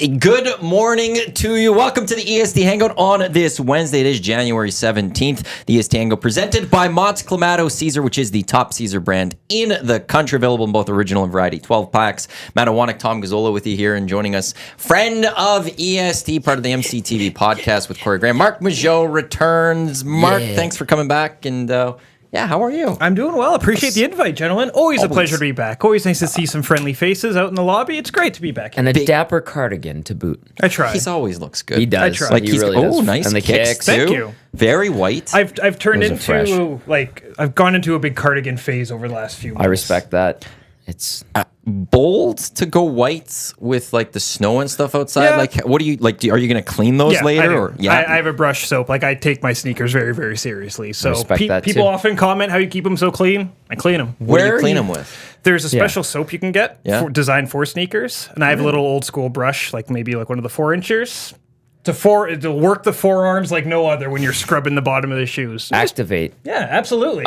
Good morning to you. Welcome to the EST Hangout on this Wednesday. It is January 17th. The EST Hangout presented by Mott's Clamato Caesar, which is the top Caesar brand in the country, available in both original and variety 12 packs. Iwanyk, Tom Gazzola with you here, and joining us, friend of EST, part of the MCTV podcast with Corey Graham. Marc Majeau returns. Marc, thanks for coming back. And yeah, how are you? I'm doing well. Appreciate the invite, gentlemen. Always a pleasure to be back. Always nice to see some friendly faces out in the lobby. It's great to be back. And a dapper cardigan to boot. I try. He always looks good. He does. I try. Like he he's really does. nice And the kicks. too. Thank you. Very white. I've turned Those are into I've gone into a big cardigan phase over the last few months. I respect that. It's Bold to go white with like the snow and stuff outside. Yeah. Like, what do you like? Are you going to clean those Yeah, later? I do. Or I have a brush soap. Like I take my sneakers very, very seriously. So respect that, people too. often comment how you keep them so clean. I clean them. What do Where you are clean you- them with? There's a special soap you can get designed for sneakers, and I have a little old school brush, like maybe like one of the 4-inchers. To work the forearms like no other when you're scrubbing the bottom of the shoes. activate. Yeah, absolutely.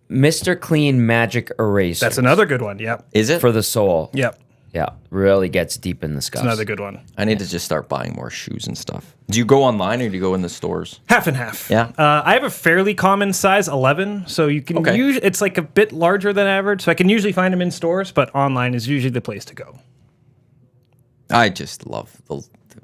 Mr. Clean Magic Eraser. That's another good one. Yep. Is it? for the soul. Yep. Yeah, really gets deep in the scuffs. Another good one. I need to just start buying more shoes and stuff. Do you go online or do you go in the stores? Half and half. Yeah. I have a fairly common size 11, so you can usually it's like a bit larger than average, so I can usually find them in stores, but online is usually the place to go. I just love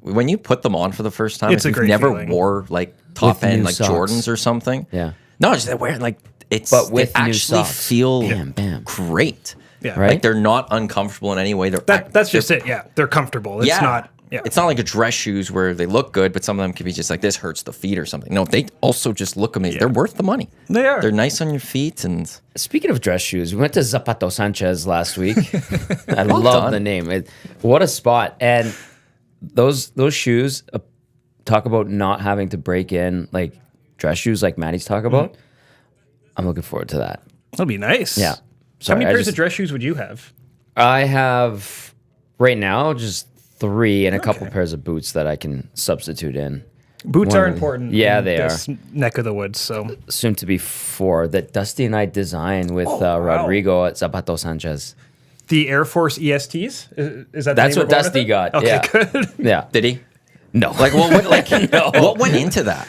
when you put them on for the first time. It's if a you've great never feeling. wore like top With end new like socks. Jordans or something. Yeah. No, just they're wearing like it's. But with they new actually socks. feel Bam, bam. great. Yeah. Right? Like they're not uncomfortable in any way. That's just it. Yeah. They're comfortable. It's not It's not like a dress shoes where they look good, but some of them can be just like this hurts the feet or something. No, they also just look amazing. They're worth the money. They are. They're nice on your feet and Speaking of dress shoes, we went to Zapato Sanchez last week. I love done. the name. What a spot. And those shoes, talk about not having to break in like dress shoes like Maddie's talk about. I'm looking forward to that. That'll be nice. Yeah. How Sorry, many I pairs just- of dress shoes would you have? I have right now just 3 and a couple pairs of boots that I can substitute in. Boots One are of the- important. Yeah, in they this neck of the woods. So Soon to be 4 that Dusty and I designed with Rodrigo at Zapato Sanchez. the Air Force ESTs is that? That's the name what we're going Dusty with it? got. Okay, Yeah. good. Yeah. did he? No. Like what went into that?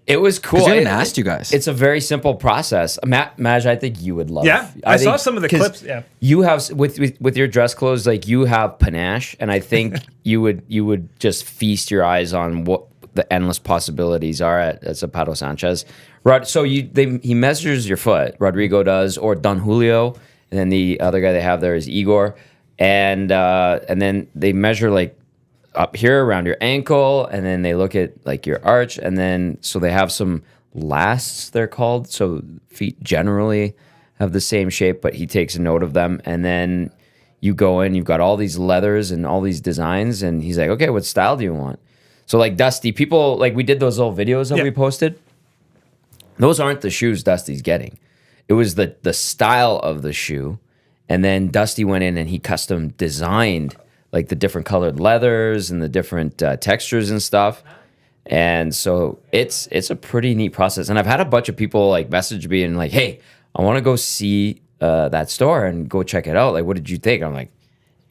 It was cool. Because we haven't asked you guys. It's a very simple process. Maj, I think you would love. Yeah, I saw think- some of the 'cause clips, yeah. You have with your dress clothes, like you have panache, and I think you would just feast your eyes on what the endless possibilities are at Zapato Sanchez. So he measures your foot. Rodrigo does, or Don Julio, and then the other guy they have there is Igor, and then they measure like up here around your ankle, and then they look at like your arch, and then so they have some lasts, they're called. So feet generally have the same shape, but he takes a note of them, and then you go in, you've got all these leathers and all these designs, and he's like, okay, what style do you want? So like Dusty, people like we did those little videos that we posted. Those aren't the shoes Dusty's getting. It was the style of the shoe, and then Dusty went in and he custom designed like the different colored leathers and the different textures and stuff. And so it's a pretty neat process. And I've had a bunch of people like message me and like, hey, I want to go see that store and go check it out. Like, what did you think? I'm like,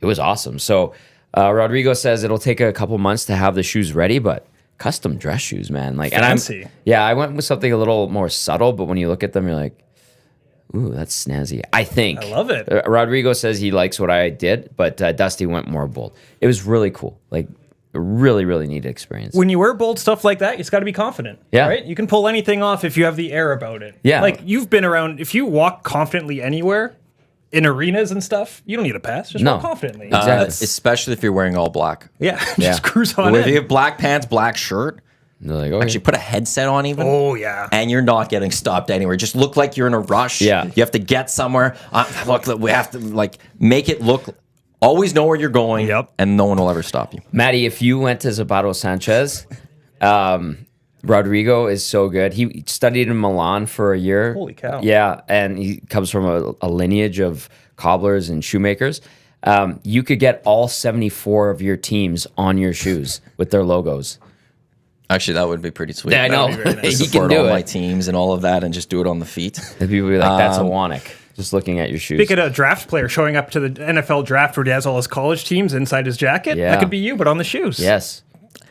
it was awesome. So Rodrigo says it'll take a couple months to have the shoes ready, but custom dress shoes, man. Like, Fancy. I went with something a little more subtle, but when you look at them, you're like, ooh, that's snazzy. I think. I love it. Rodrigo says he likes what I did, but Dusty went more bold. It was really cool. Like, a really, really neat experience. When you wear bold stuff like that, it's got to be confident. Yeah. Right? You can pull anything off if you have the air about it. Yeah. Like you've been around, if you walk confidently anywhere in arenas and stuff, you don't need a pass. Just No. walk confidently. Exactly. Especially if you're wearing all black. Yeah. Yeah. Just cruise on If you in. have black pants, black shirt, They're like, okay. actually put a headset on even. Oh, yeah. And you're not getting stopped anywhere. Just look like you're in a rush. Yeah. You have to get somewhere. Look, we have to like make it look. Always know where you're going. Yep. And no one will ever stop you. Maddie, if you went to Zapato Sanchez, Rodrigo is so good. He studied in Milan for a year. Holy cow. Yeah, and he comes from a lineage of cobblers and shoemakers. You could get all 74 of your teams on your shoes with their logos. Actually, that would be pretty sweet. Yeah, I know. That would be very nice. He can Support do all my it. teams and all of that and just do it on the feet. And people be like, that's Iwanyk. Just looking at your shoes. Speaking of a draft player showing up to the NFL draft where he has all his college teams inside his jacket, Yeah. that could be you, but on the shoes. Yes.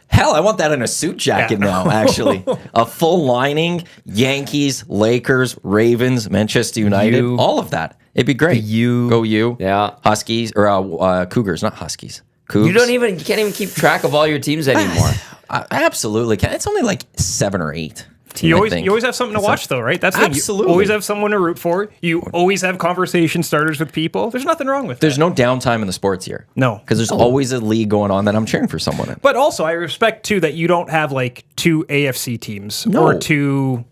Hell, I want that in a suit jacket now, actually. A full lining, Yankees, Lakers, Ravens, Manchester United, You. all of that. It'd be great. You. Go you. Yeah. Huskies, or Cougars, not Huskies. Cougs. You can't even keep track of all your teams anymore. I absolutely can. It's only like 7 or 8. You I always think. have something to watch, though, right? That's the thing. Absolutely. You always have someone to root for. You always have conversation starters with people. There's nothing wrong with There's that. no downtime in the sports here. No. Because there's always a league going on that I'm cheering for someone in. But also, I respect, too, that you don't have, like, 2 AFC teams No. or 2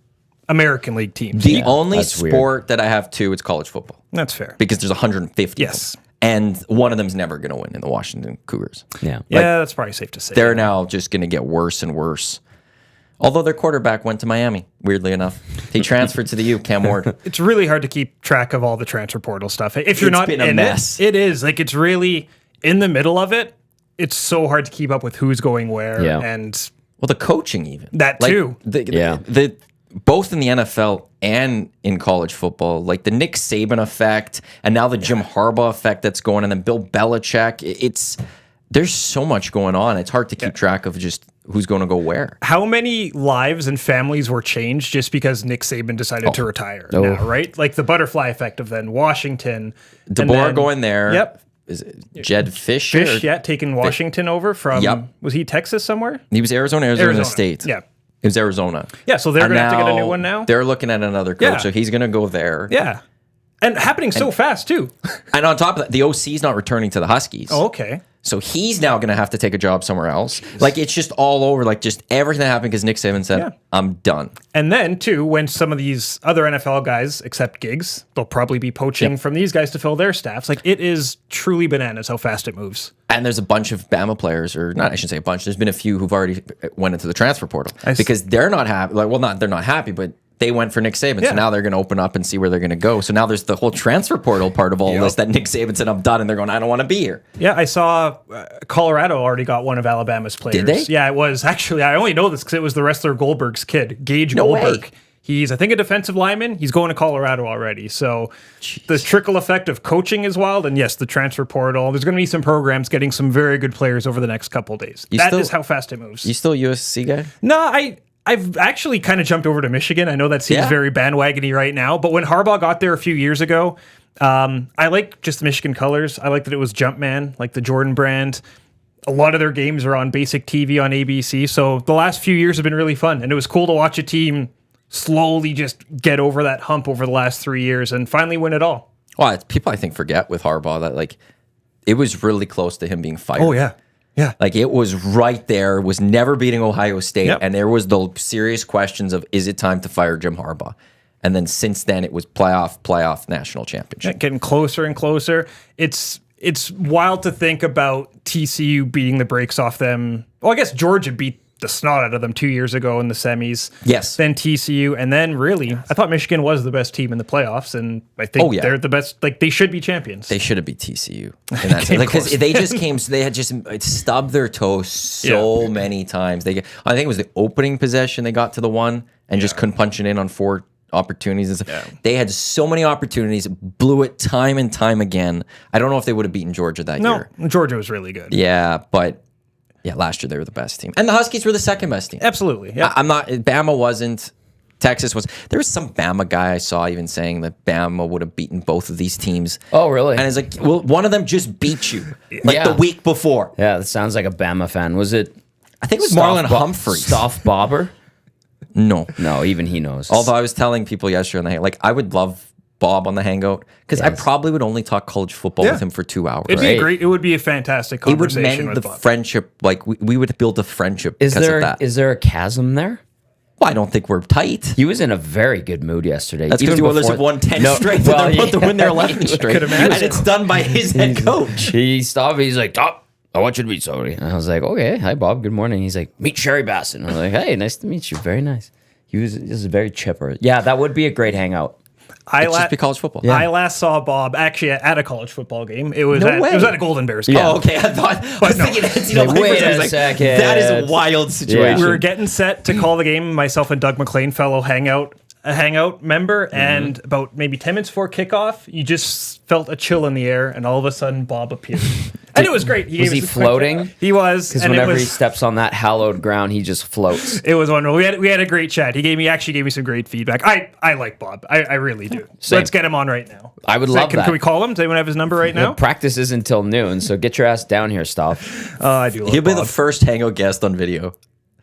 American League teams. The only that's weird. sport that I have two, it's college football. That's fair. Because there's 150 Yes. of them. And one of them's never going to win in the Washington Cougars. Yeah. Yeah, that's probably safe to say. They're now just going to get worse and worse. Although their quarterback went to Miami, weirdly enough. He transferred to the U, Cam Ward. It's really hard to keep track of all the transfer portal stuff. If you're It's not been a in mess. it is. Like, it's really in the middle of it. It's so hard to keep up with who's going where. Yeah. And Well, the coaching even. That Like, too. The both in the NFL and in college football, like the Nick Saban effect and now the Jim Harbaugh effect that's going on, and then Bill Belichick. There's so much going on. It's hard to keep track of just who's going to go where. how many lives and families were changed just because Nick Saban decided to retire now, right? Like the butterfly effect of then Washington. and DeBoer then- going there. Yep. Is it Jed Fisher? Fish, yeah, taking Washington over from, Yep. was he Texas somewhere? He was Arizona State. Yeah. It was Arizona. Yeah, so they're And going to have to get a new one now? They're looking at another coach, Yeah. so he's going to go there. Yeah. And happening so fast, too. And on top of that, the OC's not returning to the Huskies. Oh, okay. So he's now going to have to take a job somewhere else. Like, it's just all over. Like, just everything that happened because Nick Saban said, Yeah. I'm done. And then, too, when some of these other NFL guys accept gigs, they'll probably be poaching from these guys to fill their staffs. Like, it is truly bananas how fast it moves. And there's a bunch of Bama players, or not, I shouldn't say a bunch. There's been a few who've already went into the transfer portal because they're not happy. Like, well, they're not happy, but they went for Nick Saban. Yeah. So now they're going to open up and see where they're going to go. So now there's the whole transfer portal part of all this that Nick Saban said, I'm done. And they're going, I don't want to be here. Yeah, I saw Colorado already got one of Alabama's players. Did they? Yeah, it was. Actually, I only know this because it was the wrestler Goldberg's kid, Gage No way. Goldberg. He's, I think, a defensive lineman. He's going to Colorado already. So the trickle effect of coaching is wild. And yes, the transfer portal. There's going to be some programs getting some very good players over the next couple of days. That is how fast it moves. You still USC guy? No, I've actually kind of jumped over to Michigan. I know that seems very bandwagony right now, but when Harbaugh got there a few years ago, I like just the Michigan colors. I like that it was Jumpman, like the Jordan brand. A lot of their games are on basic TV on ABC, so the last few years have been really fun, and it was cool to watch a team slowly just get over that hump over the last 3 years and finally win it all. Well, people, I think, forget with Harbaugh that, like, it was really close to him being fired. Oh, yeah. Yeah. Like, it was right there, was never beating Ohio State. Yep. And there was the serious questions of, is it time to fire Jim Harbaugh? And then since then, it was playoff, national championship. Getting closer and closer. It's wild to think about TCU beating the brakes off them. Well, I guess Georgia beat the snot out of them 2 years ago in the semis. Yes. Then TCU, and then really, I thought Michigan was the best team in the playoffs, and I think they're the best. Like, they should be champions. They should have beat TCU. Because they just came, they had just stubbed their toe so many times. I think it was the opening possession they got to the one and just couldn't punch it in on 4 opportunities. They had so many opportunities, blew it time and time again. I don't know if they would have beaten Georgia that year. No, Georgia was really good. Yeah, but last year they were the best team. And the Huskies were the second best team. Absolutely. Yeah. I'm not, Bama wasn't, Texas was. There was some Bama guy I saw even saying that Bama would have beaten both of these teams. Oh, really? And it's like, well, one of them just beat you the week before. Yeah, that sounds like a Bama fan. Was it? I think it was Marlon Humphrey. Stoff Bobber? No. No, even he knows. Although I was telling people yesterday on the Hangout, like, I would love Bob on the Hangout because I probably would only talk college football with him for 2 hours. It'd be great. It would be a fantastic It would conversation mend with the Bob. friendship. Like, we would build a friendship Is because of there that. is there a chasm there? Well, I don't think we're tight. He was in a very good mood yesterday. That's because the Oilers have won 10 straight. Well, They're about to win their 11th straight. Could imagine. And it's done by his head coach. He stopped. He's like, "Top, I want you to meet somebody." And I was like, "Okay, hi Bob, good morning." He's like, "Meet Sherry Bassin." I was like, "Hey, nice to meet you. Very nice." He was very chipper. Yeah, that would be a great hangout. It's just be college football. I last saw Bob actually at a college football game. It was No way. It was at a Golden Bears game. Oh, okay. I was thinking NCAA. Like, wait I was a like, second. that is a wild situation. We were getting set to call the game. Myself and Doug McLean, fellow Hangout a Hangout member, and about maybe 10 minutes before kickoff, you just felt a chill in the air, and all of a sudden Bob appeared. And it was great. Was he floating? He was. Because whenever he steps on that hallowed ground, he just floats. It was wonderful. We had a great chat. He actually gave me some great feedback. I like Bob. I really do. Same. Let's get him on right now. I would love that. Can we call him? Does anyone have his number right now? Practice is until noon, so get your ass down here, Stop. I do love He'll be Bob. the first Hangout guest on video.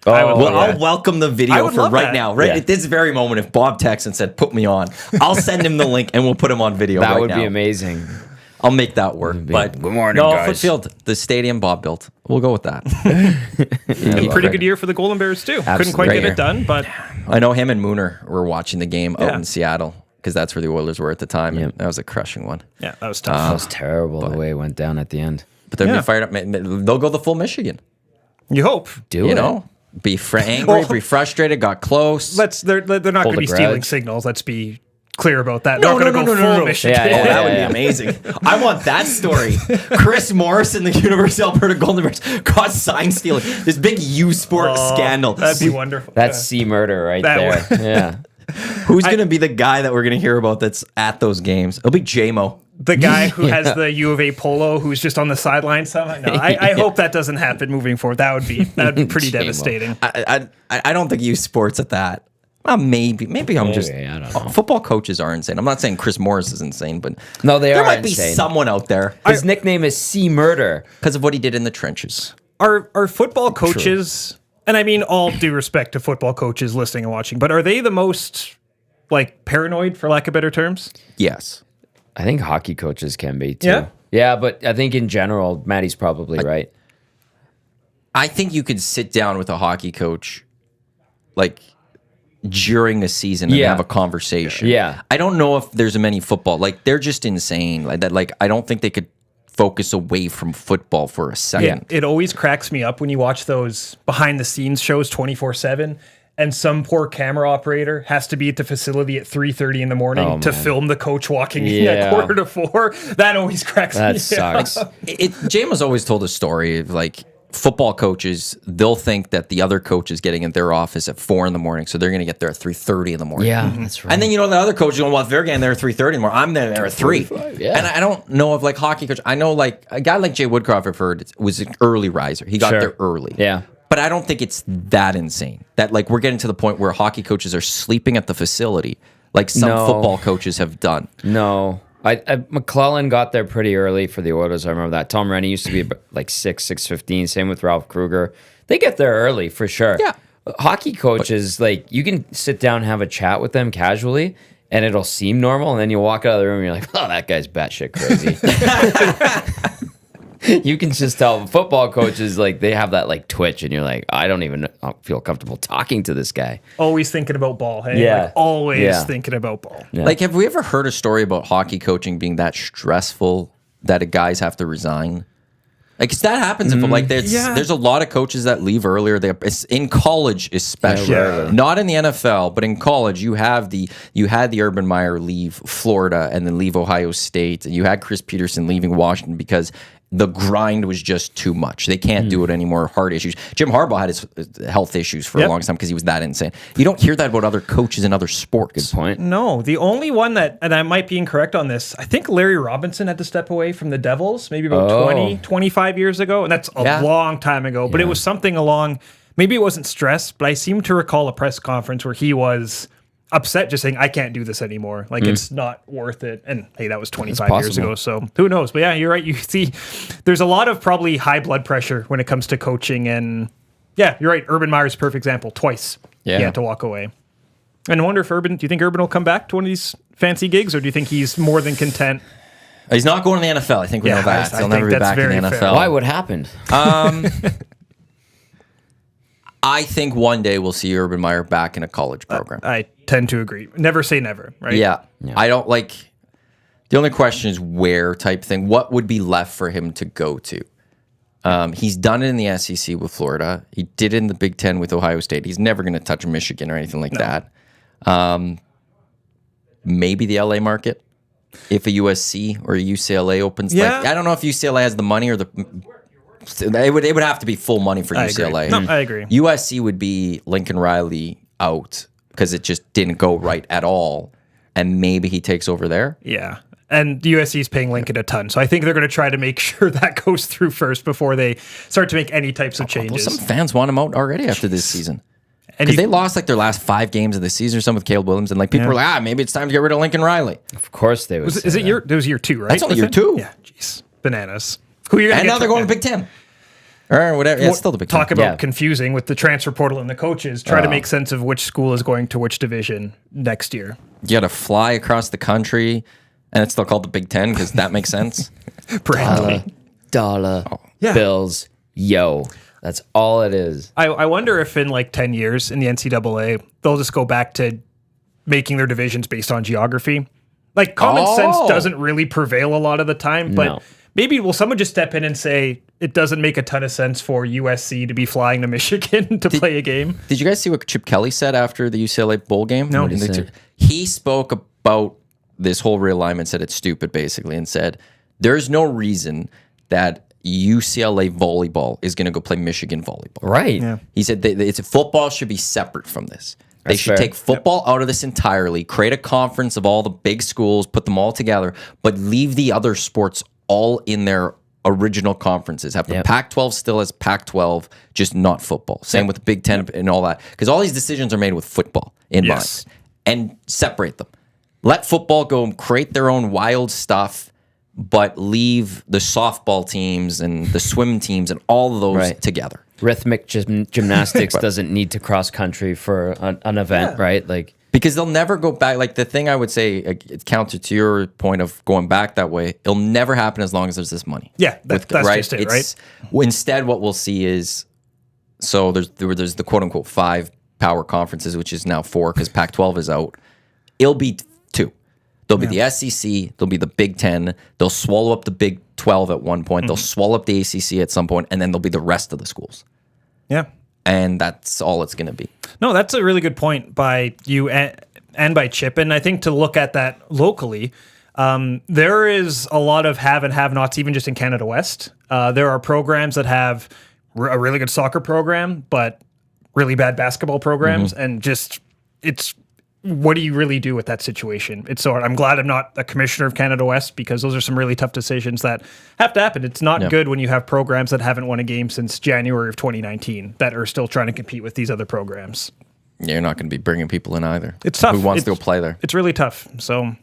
I I'll welcome the I video would for love right that. now. Right Yeah. at this very moment, if Bob texts and said, "Put me on," I'll send him the link and we'll put him on video. That right would now. be amazing. I'll make that work. But Good morning, no, guys. Footfield, the stadium Bob built. We'll go with that. Pretty good year for the Golden Bears too. Couldn't Absolutely. quite Great get year. it done, but I know him and Mooner were watching the game out Yeah. in Seattle because that's where the Oilers were at the time. And Yep. that was a crushing one. yeah, that was tough. That was terrible the way it went down at the end. But they'll Yeah. be fired up. They'll go the full Michigan. You hope. Do You it. know, be angry, Well- be frustrated, got close. They're not going to Hold a be stealing grudge. signals. Let's be clear about that. No, They're not no, going to no, go no, full no. Michigan. Yeah, Oh, that would be yeah. amazing. I want that story. Chris Morris and the University of Alberta Golden Bears caught sign stealing. This big U Sport scandal. That'd be wonderful. That's sea murder right That there. Yeah. Who's going to be the guy that we're going to hear about that's at those games? It'll be JMO. The guy who has the U of A polo, who's just on the sideline somehow. No, I hope that doesn't happen moving forward. That would be pretty Shame-o. devastating. I don't think U Sports at that. Well, maybe I'm just. I don't know. Football coaches are insane. I'm not saying Chris Morris is insane, but No, they there are might insane. be someone out there His nickname is Sea Murder. because of what he did in the trenches. Are football coaches, and I mean all due respect to football coaches listening and watching, but are they the most like paranoid, for lack of better terms? Yes. I think hockey coaches can be too. Yeah? Yeah, but I think in general, Maddie's probably right. I think you could sit down with a hockey coach, like during a season, and Yeah. have a conversation. Yeah. I don't know if there's many football. Like they're just insane. Like that. Like I don't think they could focus away from football for a second. It always cracks me up when you watch those behind the scenes shows 24/7. And some poor camera operator has to be at the facility at 3:30 in the morning to man. film the coach walking in at Yeah. 3:45. That always cracks That me sucks. up. James always told a story of like football coaches. They'll think that the other coach is getting at their office at 4 a.m, so they're going to get there at 3:30 in the morning. Yeah, that's right. And then the other coach is going, well, if they're getting there at 3:30 in the morning, I'm there at 3. yeah. And I don't know if like hockey coach. I know like a guy like Jay Woodcroft, I've heard, was an early riser. He got Sure. there early. Yeah. But I don't think it's that insane that like we're getting to the point where hockey coaches are sleeping at the facility like some No. football coaches have done. No. McClellan got there pretty early for the Oilers. I remember that. Tom Rennie used to be about, like 6:15. Same with Ralph Kruger. They get there early for sure. Yeah. Hockey coaches, like you can sit down and have a chat with them casually and it'll seem normal. And then you walk out of the room and you're like, oh, that guy's batshit crazy. You can just tell football coaches, like they have that like twitch and you're like, I don't feel comfortable talking to this guy. Always thinking about ball. Hey? Yeah. Like, always Yeah. thinking about ball. Yeah. Like, have we ever heard a story about hockey coaching being that stressful that guys have to resign? Like, 'cause that happens in like there's a lot of coaches that leave earlier. It's in college, especially, Yeah. not in the NFL, but in college, you had the Urban Meyer leave Florida and then leave Ohio State, and you had Chris Peterson leaving Washington because the grind was just too much. They can't do it anymore. Heart issues. Jim Harbaugh had his health issues for a long time because he was that insane. You don't hear that about other coaches in other sports. Good point. No, the only one that, and I might be incorrect on this, I think Larry Robinson had to step away from the Devils maybe about 25 years ago. And that's a long time ago. But it was something along, maybe it wasn't stress, but I seem to recall a press conference where he was upset, just saying, I can't do this anymore. Like, it's not worth it. And hey, that was 25 years possible. ago. So who knows? But yeah, you're right. You see, there's a lot of probably high blood pressure when it comes to coaching. And yeah, you're right. Urban Meyer's a perfect example. Twice he had to walk away. And I wonder if do you think Urban will come back to one of these fancy gigs, or do you think he's more than content? He's not going to the NFL. I think we know that. I He'll think never be that's back in the very fair. NFL. Why? What happened? I think one day we'll see Urban Meyer back in a college program. I tend to agree. Never say never, right? Yeah. I don't like. The only question is where type thing. What would be left for him to go to? He's done it in the SEC with Florida. He did it in the Big Ten with Ohio State. He's never going to touch Michigan or anything like that. Maybe the LA market. If a USC or a UCLA opens, Yeah. like I don't know if UCLA has the money or the. It would have to be full money for UCLA. No, I agree. USC would be Lincoln Riley out. because it just didn't go right at all. And maybe he takes over there. Yeah. And USC is paying Lincoln a ton. So I think they're going to try to make sure that goes through first before they start to make any types of changes. Well, some fans want him out already after this season. And Because they lost like their last 5 games of the season or something with Caleb Williams. And like people were like, maybe it's time to get rid of Lincoln Riley. Of course they would. Is it year? It was year 2, right? That's only year 2. Yeah, jeez. Bananas. Who are you gonna And get now they're going to Big Ten. Or whatever. Yeah, it's still the Big Ten. Talk about confusing with the transfer portal and the coaches. Try to make sense of which school is going to which division next year. You got to fly across the country, and it's still called the Big Ten because that makes sense. Dollar Yeah. bills, yo. That's all it is. I wonder if in like 10 years in the NCAA, they'll just go back to making their divisions based on geography. Like common sense doesn't really prevail a lot of the time, but maybe will someone just step in and say it doesn't make a ton of sense for USC to be flying to Michigan to play a game? Did you guys see what Chip Kelly said after the UCLA bowl game? No. What did he say? He spoke about this whole realignment, said it's stupid basically, and said there's no reason that UCLA volleyball is going to go play Michigan volleyball. Right. Yeah. He said football should be separate from this. They That's should fair. take football out of this entirely, create a conference of all the big schools, put them all together, but leave the other sports all in their original conferences. Have the Pac-12 still as Pac-12, just not football. Same with the Big Ten and all that. Because all these decisions are made with football in mind. And separate them. Let football go and create their own wild stuff, but leave the softball teams and the swim teams and all of those together. Rhythmic gymnastics doesn't need to cross country for an event, right? Like because they'll never go back. Like the thing I would say, it's counter to your point of going back that way. It'll never happen as long as there's this money. Yeah, that's just it, right? Instead, what we'll see is there's the quote unquote 5 power conferences, which is now 4 because Pac-12 is out. It'll be 2. There'll be the SEC. There'll be the Big Ten. They'll swallow up the Big 12 at one point. They'll swallow up the ACC at some point, and then there'll be the rest of the schools. Yeah. And that's all it's going to be. No, that's a really good point by you and by Chip. And I think to look at that locally, there is a lot of have and have-nots, even just in Canada West. There are programs that have a really good soccer program, but really bad basketball programs, and just it's what do you really do with that situation? It's so hard. I'm glad I'm not a commissioner of Canada West because those are some really tough decisions that have to happen. It's not good when you have programs that haven't won a game since January of 2019 that are still trying to compete with these other programs. Yeah, you're not going to be bringing people in either. It's tough. Who wants to go play there? It's really tough. So,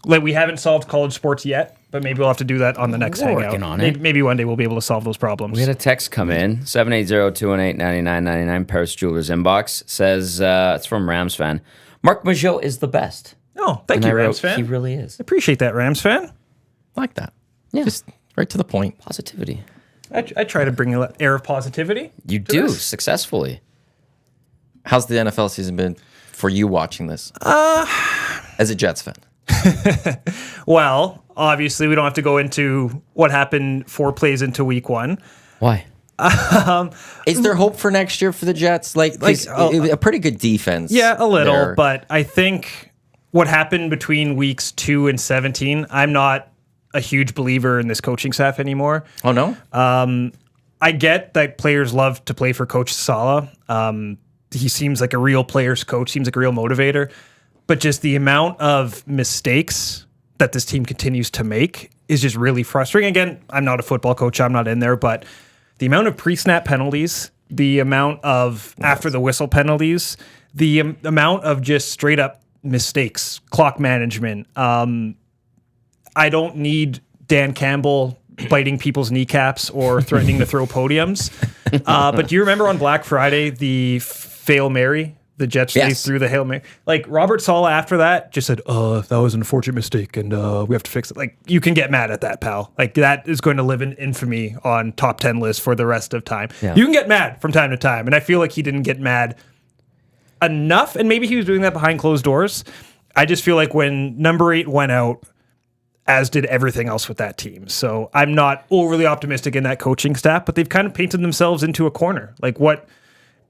like, we haven't solved college sports yet, but maybe we'll have to do that on the next Hangout. Working on it. Maybe one day we'll be able to solve those problems. we had a text come in 780-218-9999. Paris Jewelers inbox says it's from Rams fan. Marc Majeau is the best. Oh, thank you, Rams fan. He really is. Appreciate that, Rams fan. Like that. Yeah. Just right to the point. Positivity. I try to bring an air of positivity. You to do this. successfully. How's the NFL season been for you watching this? As a Jets fan. Well, obviously, we don't have to go into what happened 4 plays into week 1. Why? Is there hope for next year for the Jets? A pretty good defense. Yeah, a little, there. but I think what happened between weeks 2 and 17, I'm not a huge believer in this coaching staff anymore. Oh, no? I get that players love to play for Coach Sala. He seems like a real player's coach, seems like a real motivator. But just the amount of mistakes that this team continues to make is just really frustrating. Again, I'm not a football coach. I'm not in there. But the amount of pre-snap penalties, the amount of after the whistle penalties, the amount of just straight up mistakes, clock management. I don't need Dan Campbell biting people's kneecaps or threatening to throw podiums. But do you remember on Black Friday, the Hail Mary? The Jets they threw the Hail Mary. Like Robert Saleh after that just said, that was an unfortunate mistake and we have to fix it. Like you can get mad at that, pal. Like that is going to live in infamy on top 10 lists for the rest of time. Yeah. You can get mad from time to time. And I feel like he didn't get mad enough. And maybe he was doing that behind closed doors. I just feel like when number 8 went out, as did everything else with that team. So I'm not overly optimistic in that coaching staff, but they've kind of painted themselves into a corner. Like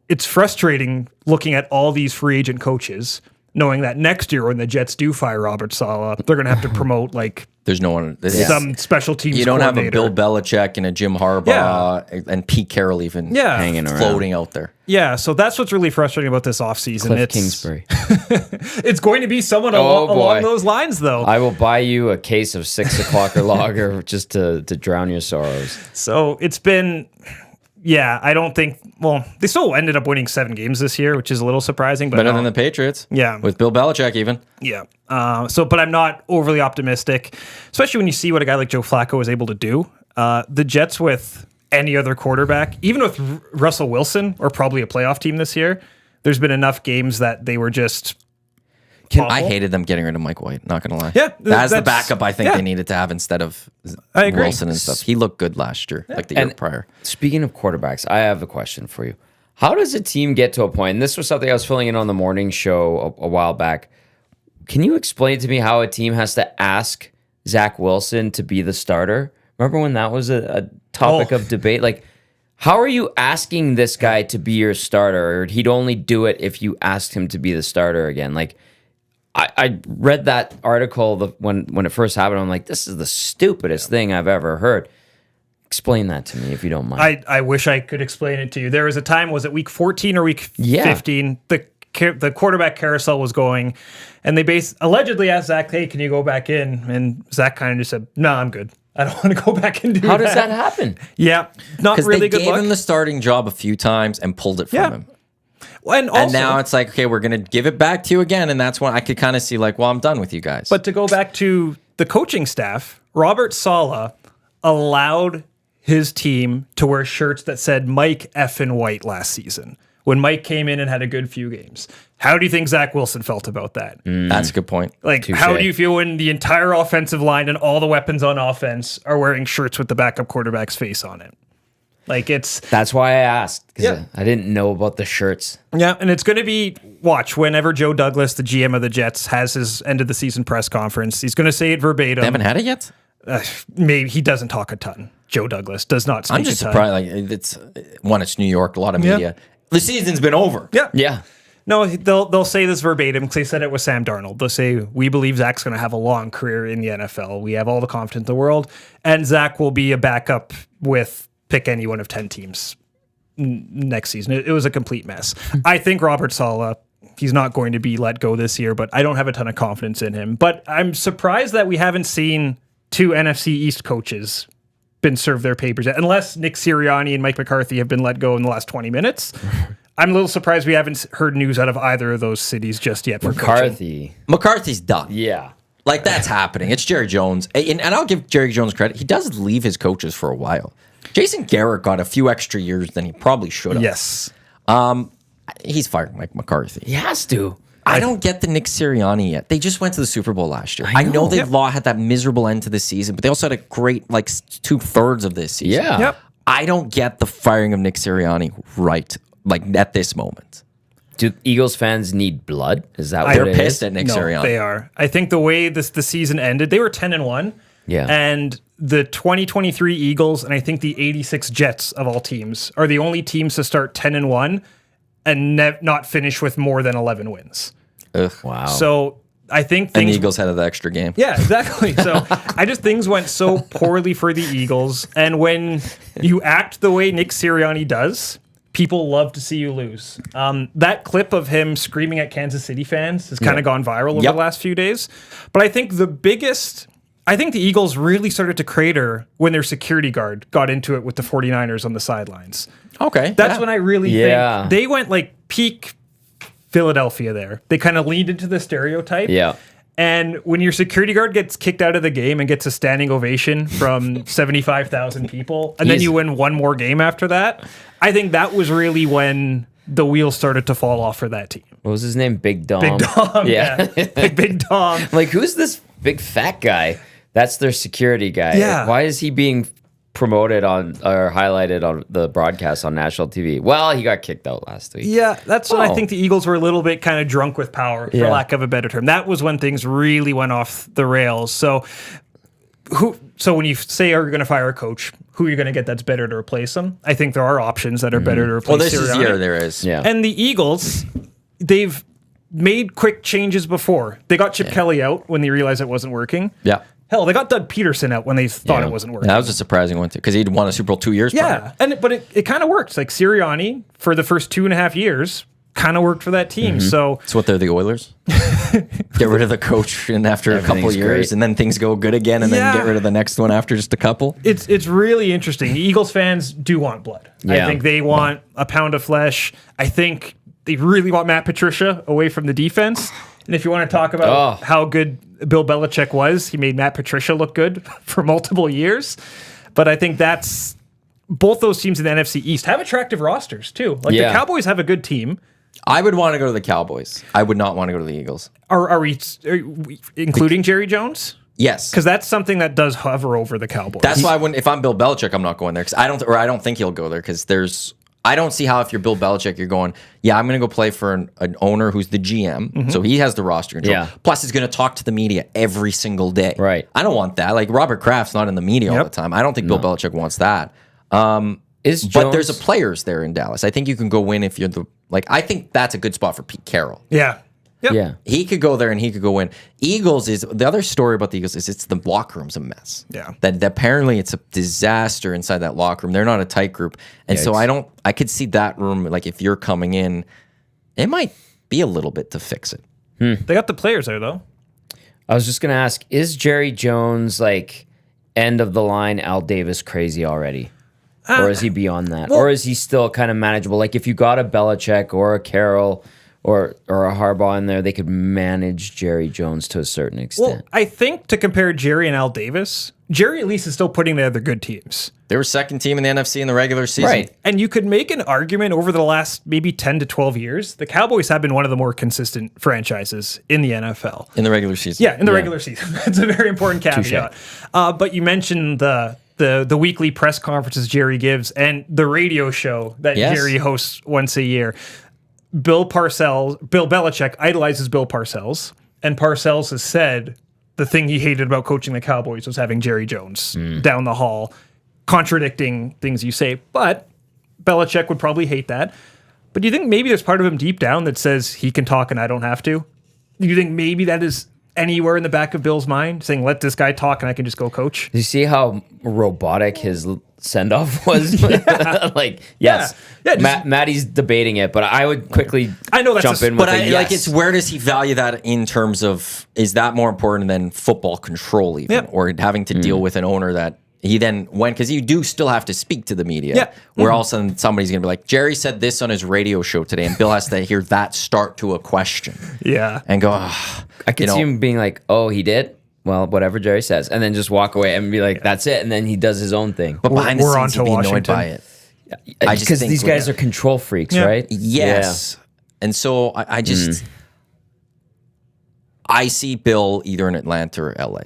it's frustrating looking at all these free agent coaches knowing that next year when the Jets do fire Robert Saleh, they're going to have to promote like There's no one. some special teams. You don't have a coordinator. Bill Belichick and a Jim Harbaugh and Pete Carroll even hanging around. floating out there. Yeah, so that's what's really frustrating about this offseason. Cliff Kingsbury. It's going to be someone along those lines, though. I will buy you a case of 6 o'clock or lager just to drown your sorrows. So it's been, I don't think. Well, they still ended up winning 7 games this year, which is a little surprising. But Better than the Patriots. Yeah. With Bill Belichick even. Yeah. But I'm not overly optimistic, especially when you see what a guy like Joe Flacco was able to do. The Jets with any other quarterback, even with Russell Wilson, are probably a playoff team this year. There's been enough games that they were just awful. I hated them getting rid of Mike White, not going to lie. Yeah, that's the backup I think they needed to have instead of I agree. Wilson and stuff. He looked good last year, like the year prior. Speaking of quarterbacks, I have a question for you. How does a team get to a point, and this was something I was filling in on the morning show a while back. Can you explain to me how a team has to ask Zach Wilson to be the starter? Remember when that was a topic of debate? Like, how are you asking this guy to be your starter? Or he'd only do it if you asked him to be the starter again. Like, I read that article when it first happened. I'm like, this is the stupidest thing I've ever heard. Explain that to me if you don't mind. I wish I could explain it to you. There was a time, was it week 14 or week 15? The quarterback carousel was going, and they allegedly asked Zach, hey, can you go back in? And Zach kind of just said, no, I'm good. I don't want to go back and do that. How does that happen? Yeah, not really good luck. They gave him the starting job a few times and pulled it from him. And now it's like, okay, we're going to give it back to you again. And that's when I could kind of see like, well, I'm done with you guys. But to go back to the coaching staff, Robert Saleh allowed his team to wear shirts that said Mike effing White last season when Mike came in and had a good few games. How do you think Zach Wilson felt about that? That's a good point. Like, how do you feel when the entire offensive line and all the weapons on offense are wearing shirts with the backup quarterback's face on it? Like, that's why I asked, because I didn't know about the shirts. Yeah, and it's going to be, watch, whenever Joe Douglas, the GM of the Jets, has his end of the season press conference, he's going to say it verbatim. They haven't had it yet? Maybe he doesn't talk a ton. Joe Douglas does not speak a ton. I'm just surprised. Like, it's New York, a lot of media. The season's been over. Yeah. No, they'll say this verbatim because they said it with Sam Darnold. They'll say, we believe Zach's going to have a long career in the NFL. We have all the confidence in the world. And Zach will be a backup with pick any one of 10 teams next season. It was a complete mess. I think Robert Saleh, he's not going to be let go this year, but I don't have a ton of confidence in him. But I'm surprised that we haven't seen 2 NFC East coaches been served their papers yet, unless Nick Sirianni and Mike McCarthy have been let go in the last 20 minutes. I'm a little surprised we haven't heard news out of either of those cities just yet. For McCarthy's done. Yeah. Like, that's happening. It's Jerry Jones. And I'll give Jerry Jones credit. He does leave his coaches for a while. Jason Garrett got a few extra years than he probably should have. Yes. He's fired Mike McCarthy. He has to. I don't get the Nick Sirianni yet. They just went to the Super Bowl last year. I know they had that miserable end to the season, but they also had a great, like, 2/3 of this season. Yeah. Yep. I don't get the firing of Nick Sirianni right, like, at this moment. Do Eagles fans need blood? Is that what They're it pissed is? at Nick No, Sirianni. they are. I think the way the season ended, they were 10-1. Yeah. And the 2023 Eagles and I think the 86 Jets of all teams are the only teams to start 10-1 and not finish with more than 11 wins. Ugh. Wow. So I think And the Eagles had the extra game. Yeah, exactly. So I just things went so poorly for the Eagles. And when you act the way Nick Sirianni does, people love to see you lose. That clip of him screaming at Kansas City fans has kind of gone viral over the last few days. But I think the Eagles really started to crater when their security guard got into it with the 49ers on the sidelines. Okay. That's when I really think they went like peak Philadelphia there. They kind of leaned into the stereotype. Yeah. And when your security guard gets kicked out of the game and gets a standing ovation from 75,000 people, and then you win one more game after that, I think that was really when the wheels started to fall off for that team. What was his name? Big Dom. Big Dom, yeah. Big Dom. Like, who's this big fat guy? That's their security guy. Yeah. Why is he being promoted on or highlighted on the broadcast on national TV? Well, he got kicked out last week. Yeah, that's when I think the Eagles were a little bit kind of drunk with power, for lack of a better term. That was when things really went off the rails. So when you say are you going to fire a coach, who are you going to get that's better to replace him? I think there are options that are better to replace Well, this Sirianni. year there is. Yeah. And the Eagles, they've made quick changes before. They got Chip Kelly out when they realized it wasn't working. Yeah. Hell, they got Doug Peterson out when they thought it wasn't working. That was a surprising one too, because he'd won a Super Bowl 2 years prior. But it kind of worked. Like Sirianni for the first 2.5 years kind of worked for that team. So It's what they're the Oilers. Get rid of the coach and after a couple years, great. and then things go good again, and then get rid of the next one after just a couple. it's really interesting. The Eagles fans do want blood. I Yeah. think they want a pound of flesh. I think they really want Matt Patricia away from the defense. And if you want to talk about how good Bill Belichick was, he made Matt Patricia look good for multiple years. But I think that's both those teams in the NFC East have attractive rosters too. Like the Cowboys have a good team. I would want to go to the Cowboys. I would not want to go to the Eagles. Are we including Jerry Jones? Yes, Because that's something that does hover over the Cowboys. that's why if I'm Bill Belichick, I'm not going there because I don't think he'll go there because I don't see how if you're Bill Belichick, you're going, I'm going to go play for an owner who's the GM, so he has the roster control. Yeah. Plus, he's going to talk to the media every single day. Right. I don't want that. Like Robert Kraft's not in the media all the time. I don't think Bill Belichick wants that. But there's a players there in Dallas. I think you can go win if you're I think that's a good spot for Pete Carroll. Yeah. Yep. Yeah. He could go there and he could go win. Eagles is the other story about the Eagles is it's the locker room's a mess. Yeah. That apparently it's a disaster inside that locker room. They're not a tight group. And so I could see that room, like if you're coming in, it might be a little bit to fix it. They got the players there though. I was just going to ask, is Jerry Jones like end of the line Al Davis crazy already? Or is he beyond that? Or is he still kind of manageable? Like if you got a Belichick or a Carroll or a Harbaugh in there, they could manage Jerry Jones to a certain extent. Well, I think to compare Jerry and Al Davis, Jerry at least is still putting together good teams. They were second team in the NFC in the regular season. Right. And you could make an argument over the last maybe 10 to 12 years, the Cowboys have been one of the more consistent franchises in the NFL. In the regular season. Yeah, in the regular season. That's a very important caveat. But you mentioned the weekly press conferences Jerry gives and the radio show that Jerry hosts once a year. Bill Belichick idolizes Bill Parcells, and Parcells has said the thing he hated about coaching the Cowboys was having Jerry Jones down the hall, contradicting things you say. But Belichick would probably hate that. But do you think maybe there's part of him deep down that says he can talk and I don't have to? Do you think maybe that is anywhere in the back of Bill's mind, saying, let this guy talk and I can just go coach? Do you see how robotic his send-off was? Like, yes. Maddie's debating it, but I would quickly jump in with but yes. it's where does he value that in terms of, is that more important than football control even? Or having to deal with an owner that he then went, because you do still have to speak to the media, where all of a sudden somebody's going to be like, Jerry said this on his radio show today, and Bill has to hear that start to a question. And go, I could see him being like, oh, he did? Well, whatever Jerry says. And then just walk away and be like, that's it. And then he does his own thing. But behind the scenes, he'd be annoyed by it. Because these guys are control freaks, right? Yes. Yeah. And so I just, I see Bill either in Atlanta or LA.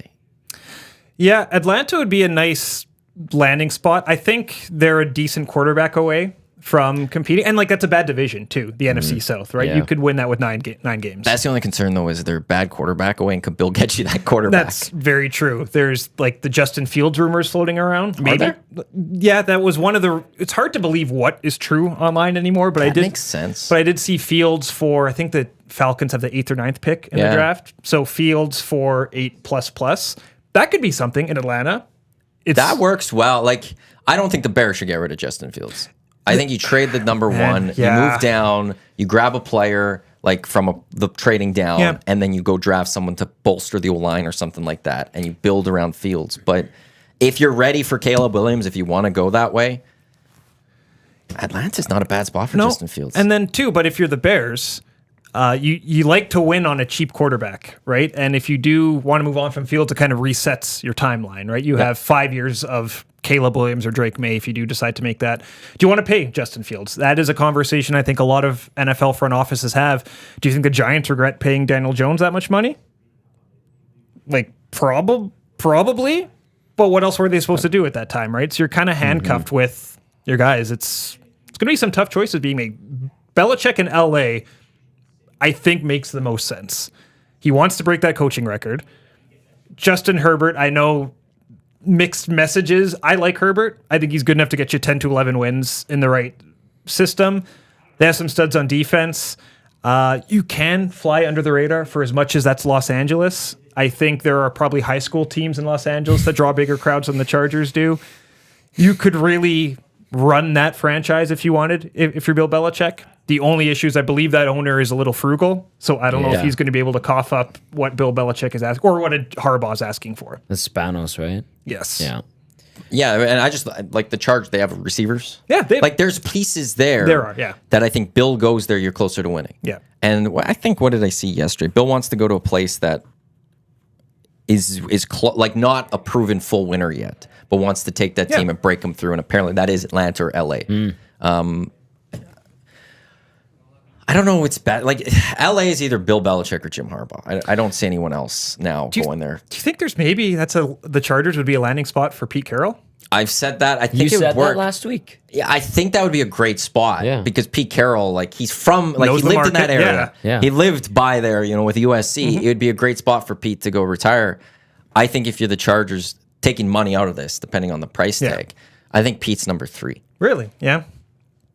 Yeah, Atlanta would be a nice landing spot. I think they're a decent quarterback away from competing. And that's a bad division too, the NFC South, right? Yeah. You could win that with nine games. That's the only concern though, is they're a bad quarterback away, and could Bill get you that quarterback? That's very true. There's the Justin Fields rumors floating around. Maybe. Are there? Yeah, that was one of the, it's hard to believe what is true online anymore, but that makes sense. But I did see Fields for, I think the Falcons have the 8th or 9th pick in the draft. So Fields for 8++. That could be something in Atlanta. That works well. I don't think the Bears should get rid of Justin Fields. I think you trade the number one, you move down, you grab a player from the trading down, and then you go draft someone to bolster the O-line or something like that, and you build around Fields. But if you're ready for Caleb Williams, if you want to go that way, Atlanta's not a bad spot for Justin Fields. And then but if you're the Bears, you like to win on a cheap quarterback, right? And if you do want to move on from Fields, it kind of resets your timeline, right? You have 5 years of Caleb Williams or Drake May if you do decide to make that. Do you want to pay Justin Fields? That is a conversation I think a lot of NFL front offices have. Do you think the Giants regret paying Daniel Jones that much money? Probably. But what else were they supposed to do at that time, right? So you're kind of handcuffed with your guys. It's going to be some tough choices being made. Belichick in LA, I think, makes the most sense. He wants to break that coaching record. Justin Herbert, I know mixed messages. I like Herbert. I think he's good enough to get you 10 to 11 wins in the right system. They have some studs on defense. You can fly under the radar for as much as that's Los Angeles. I think there are probably high school teams in Los Angeles that draw bigger crowds than the Chargers do. You could really run that franchise if you wanted, if you're Bill Belichick. The only issue is I believe that owner is a little frugal, so I don't know if he's going to be able to cough up what Bill Belichick is asking or what Harbaugh's asking for. The Spanos, right? Yes. Yeah. Yeah, and I just like the Chargers. They have receivers. Yeah, there's pieces there. There are, yeah. That I think Bill goes there, you're closer to winning. Yeah. And I think, what did I see yesterday? Bill wants to go to a place that is like not a proven full winner yet, but wants to take that team and break them through. And apparently that is Atlanta or LA. I don't know what's bad. Like, LA is either Bill Belichick or Jim Harbaugh. I don't see anyone else now going there. Do you think there's maybe the Chargers would be a landing spot for Pete Carroll? I've said that. I think You it said would work. that last week. Yeah, I think that would be a great spot. Yeah. Because Pete Carroll, like, he's from, like, Knows he the lived in that market, area. yeah. He lived by there, with USC. It would be a great spot for Pete to go retire. I think if you're the Chargers, taking money out of this, depending on the price tag, I think Pete's number 3. Really? Yeah.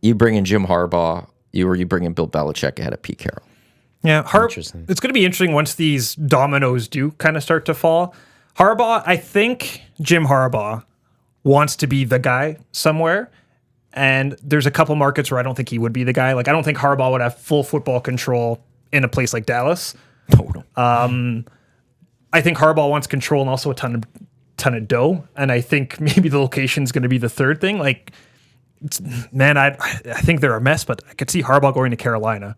You bring in Jim Harbaugh, you bring in Bill Belichick ahead of Pete Carroll. Yeah, Interesting. It's going to be interesting once these dominoes do kind of start to fall. Harbaugh, I think Jim Harbaugh wants to be the guy somewhere, and there's a couple markets where I don't think he would be the guy. Like, I don't think Harbaugh would have full football control in a place like Dallas. Total. I think Harbaugh wants control and also a ton of dough, and I think maybe the location is going to be the third thing. Like, I think they're a mess, but I could see Harbaugh going to Carolina.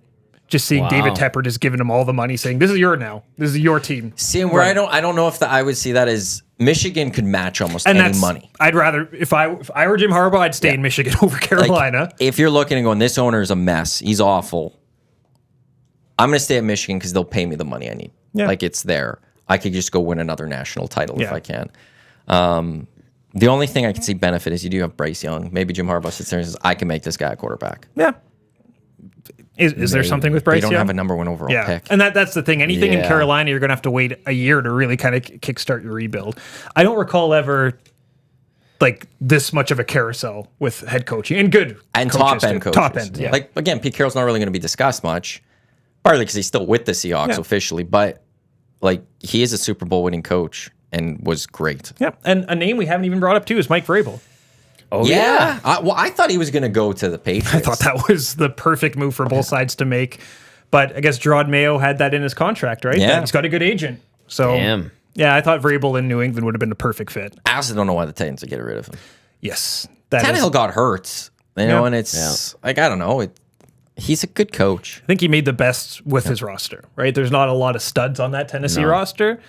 Just seeing David Tepper just giving him all the money, saying, "This is your now. This is your team." See, where I don't know if I would see that as Michigan could match almost any money. I'd rather if I were Jim Harbaugh, I'd stay in Michigan over Carolina. Like, if you're looking and going, this owner is a mess, he's awful, I'm going to stay at Michigan because they'll pay me the money I need. Yeah. Like, it's there. I could just go win another national title if I can. The only thing I can see benefit is you do have Bryce Young. Maybe Jim Harbaugh sits there and says, I can make this guy a quarterback. Yeah. Is there something with Bryce They don't Young? have a number 1 overall pick. And that's the thing. Anything in Carolina, you're going to have to wait a year to really kind of kickstart your rebuild. I don't recall ever like this much of a carousel with head coaching and good and coaches top end too. coaches. Top end, yeah. Like, again, Pete Carroll's not really going to be discussed much, partly because he's still with the Seahawks officially, but like, he is a Super Bowl winning coach and was great. Yeah, and a name we haven't even brought up too is Mike Vrabel. Oh, yeah. I thought he was going to go to the Patriots. I thought that was the perfect move for both sides to make. But I guess Gerard Mayo had that in his contract, right? Yeah. That he's got a good agent. So, Damn. yeah, I thought Vrabel in New England would have been the perfect fit. I also don't know why the Titans would get rid of him. Yes. Tannehill got hurt, and it's like, I don't know. He's a good coach. I think he made the best with his roster, right? There's not a lot of studs on that Tennessee roster.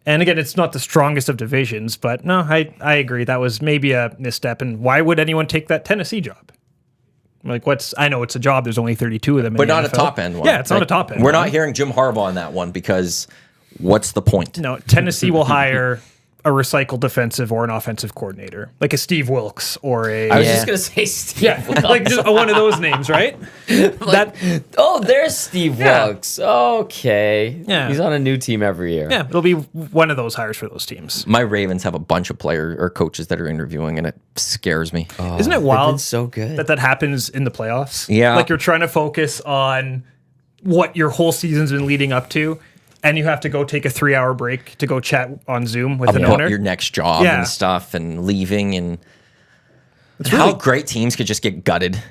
And again, it's not the strongest of divisions, but no, I agree. That was maybe a misstep. And why would anyone take that Tennessee job? Like, I know it's a job. There's only 32 of them. But in not the a NFL. top end one. Yeah, it's not a top end. We're not hearing Jim Harbaugh on that one because what's the point? No, Tennessee will hire a recycled defensive or an offensive coordinator, like a Steve Wilkes or a. I was just going to say Steve Wilkes. like just one of those names, right? There's Steve Wilkes. Okay. Yeah. He's on a new team every year. Yeah, it'll be one of those hires for those teams. My Ravens have a bunch of players or coaches that are interviewing, and it scares me. Isn't it wild so good. that happens in the playoffs? Yeah. Like, you're trying to focus on what your whole season's been leading up to, and you have to go take a 3-hour break to go chat on Zoom with an About owner. your next job and stuff and leaving, and how great teams could just get gutted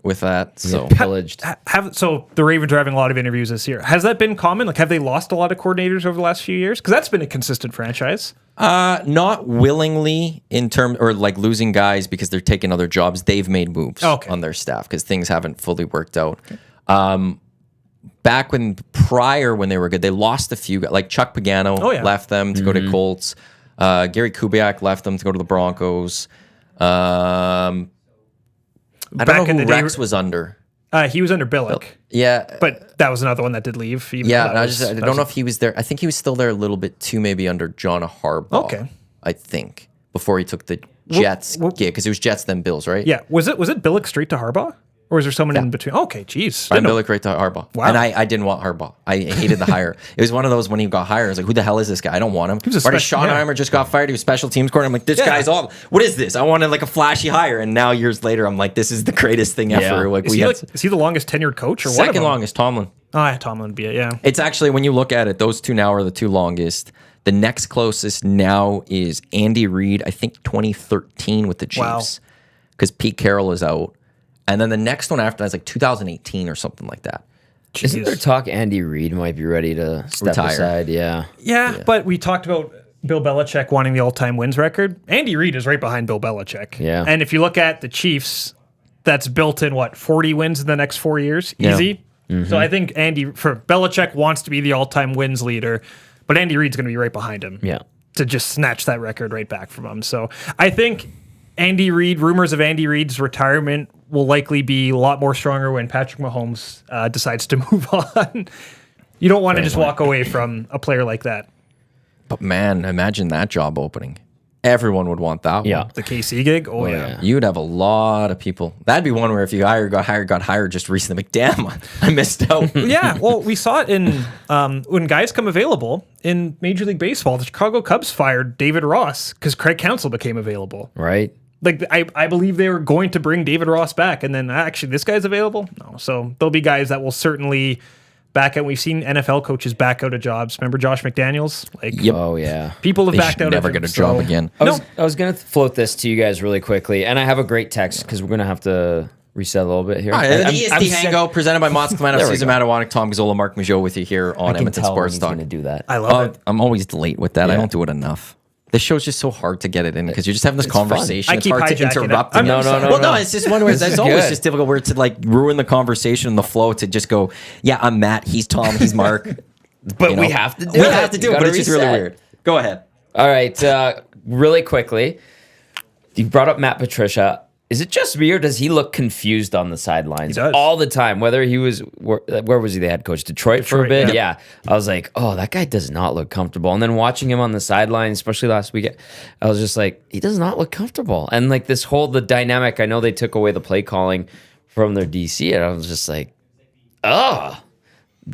with that. So Pillaged. So the Ravens are having a lot of interviews this year. Has that been common? Like, have they lost a lot of coordinators over the last few years? Because that's been a consistent franchise. not willingly in terms or like losing guys because they're taking other jobs. They've made moves on their staff because things haven't fully worked out. Back when they were good, they lost a few guys. Like Chuck Pagano left them to go to Colts. Gary Kubiak left them to go to the Broncos. I don't know who Rex was under. He was under Billick. Yeah. But that was another one that did leave. Yeah, I don't know if he was there. I think he was still there a little bit too, maybe under John Harbaugh. Okay. I think, before he took the Jets gig, because it was Jets then Bills, right? Yeah. Was it Billick straight to Harbaugh? Or is there someone in between? Okay, geez. Brian Billick right to Harbaugh. Wow. And I didn't want Harbaugh. I hated the hire. It was one of those when he got hired, I was like, who the hell is this guy? I don't want him. was a Schottenheimer just got fired. He was special teams coordinator. I'm like, this guy's all, what is this? I wanted like a flashy hire. And now years later, I'm like, this is the greatest thing ever. Like, is he the longest tenured coach or what? Second longest, Tomlin. Oh, yeah, Tomlin would be it, yeah. It's actually, when you look at it, those two now are the two longest. The next closest now is Andy Reid, I think 2013 with the Chiefs, because Pete Carroll is out. And then the next one after that is like 2018 or something like that. Jeez. Isn't there talk Andy Reid might be ready to step aside? Yeah, but we talked about Bill Belichick wanting the all-time wins record. Andy Reid is right behind Bill Belichick. Yeah. And if you look at the Chiefs, that's built in, 40 wins in the next 4 years? Easy. So I think Belichick wants to be the all-time wins leader, but Andy Reid's going to be right behind him. Yeah. To just snatch that record right back from him. So I think rumors of Andy Reid's retirement will likely be a lot more stronger when Patrick Mahomes decides to move on. You don't want to just walk away from a player like that. But man, imagine that job opening. Everyone would want that one. The KC gig? Oh, yeah. You'd have a lot of people. That'd be one where if you got hired just recently, like, damn, I missed out. Yeah, well, we saw it in when guys come available in Major League Baseball. The Chicago Cubs fired David Ross because Craig Counsell became available. Right. Like, I believe they were going to bring David Ross back, and then actually this guy's available? No. So there'll be guys that will certainly back out. We've seen NFL coaches back out of jobs. Remember Josh McDaniels? Oh, yeah. People have backed out never of him, get a job again. I was going to float this to you guys really quickly, and I have a great text because we're going to have to reset a little bit here. All right, the EST Hangout presented by Mott's Clemente, Cesar Iwanyk, Tom Gazzola, Marc Majeau with you here on Edmonton Sports Talk. Going to do that. I love it. I'm always late with that. I don't do it enough. This show's just so hard to get it in because you're just having this conversation. It's hard to interrupt. No. It's just one where it's always just difficult where to like ruin the conversation and the flow to just go, yeah, I'm Matt, he's Tom, he's Mark. But we have to do it. We have to do it, but it's just really weird. Go ahead. All right, really quickly. You brought up Matt Patricia. Is it just me or does he look confused on the sidelines all the time? Whether he was, where was he the head coach? Detroit for a bit? Yeah. I was like, oh, that guy does not look comfortable. And then watching him on the sidelines, especially last week, I was just like, he does not look comfortable. And like the dynamic, I know they took away the play calling from their DC, and I was just like,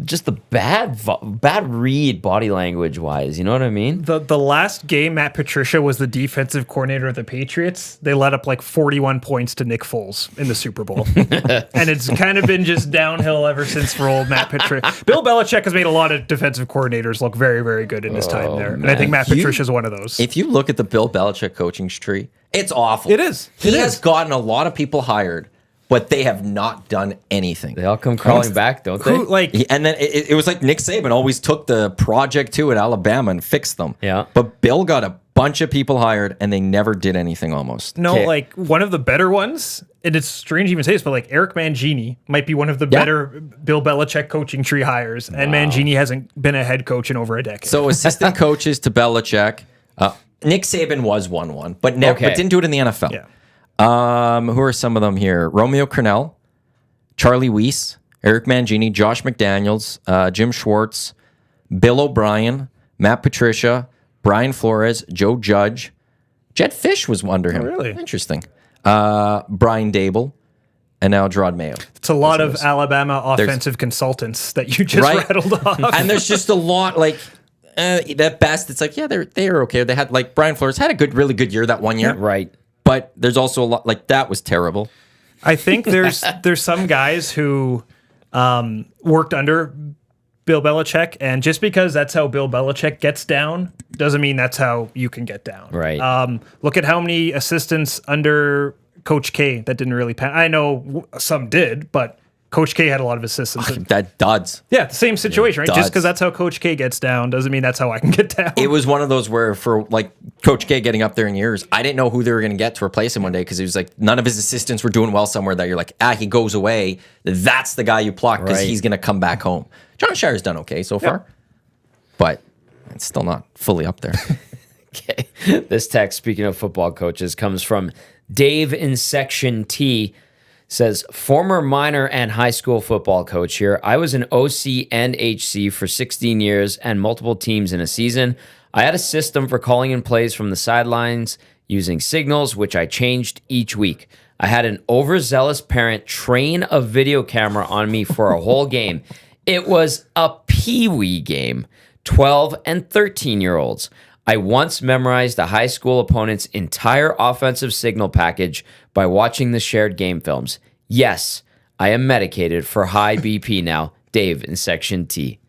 just the bad read body language wise. You know what I mean? The last game, Matt Patricia was the defensive coordinator of the Patriots. They let up like 41 points to Nick Foles in the Super Bowl. And it's kind of been just downhill ever since for old Matt Patricia. Bill Belichick has made a lot of defensive coordinators look very, very good in his time there. And I think Matt Patricia is one of those. If you look at the Bill Belichick coaching tree, it's awful. It is. He has gotten a lot of people hired, but they have not done anything. They all come crawling back, don't they? And then it was like Nick Saban always took the project to at Alabama and fixed them. Yeah. But Bill got a bunch of people hired, and they never did anything almost. No, like one of the better ones, and it's strange to even say this, but like Eric Mangini might be one of the better Bill Belichick coaching tree hires, and Mangini hasn't been a head coach in over a decade. So assistant coaches to Belichick. Nick Saban was one, but didn't do it in the NFL. Yeah. Who are some of them here? Romeo Crennel, Charlie Weiss, Eric Mangini, Josh McDaniels, Jim Schwartz, Bill O'Brien, Matt Patricia, Brian Flores, Joe Judge. Jed Fish was under him. Really? Interesting. Brian Dable, and now Gerard Mayo. It's a lot of Alabama offensive consultants that you just rattled off. And there's just a lot like at best. It's like, yeah, they're okay. They had like Brian Flores had a really good year that one year. Right. But there's also a lot like that was terrible. I think there's some guys who worked under Bill Belichick, and just because that's how Bill Belichick gets down doesn't mean that's how you can get down. Right. Look at how many assistants under Coach K that didn't really pan. I know some did, but Coach K had a lot of assistants. That duds. Yeah, the same situation, right? Just because that's how Coach K gets down doesn't mean that's how I can get down. It was one of those where for like Coach K getting up there in years, I didn't know who they were going to get to replace him one day because it was like none of his assistants were doing well somewhere that you're like, he goes away. That's the guy you pluck because he's going to come back home. John Shire's done okay so far, but it's still not fully up there. Okay. This text, speaking of football coaches, comes from Dave in Section T. Says, former minor and high school football coach here. I was an OC and HC for 16 years and multiple teams in a season. I had a system for calling in plays from the sidelines. using signals, which I changed each week. I had an overzealous parent train a video camera on me for a whole game. It was a pee-wee game, 12 and 13-year-olds. I once memorized a high school opponent's entire offensive signal package by watching the shared game films. Yes, I am medicated for high BP now. Dave in Section T.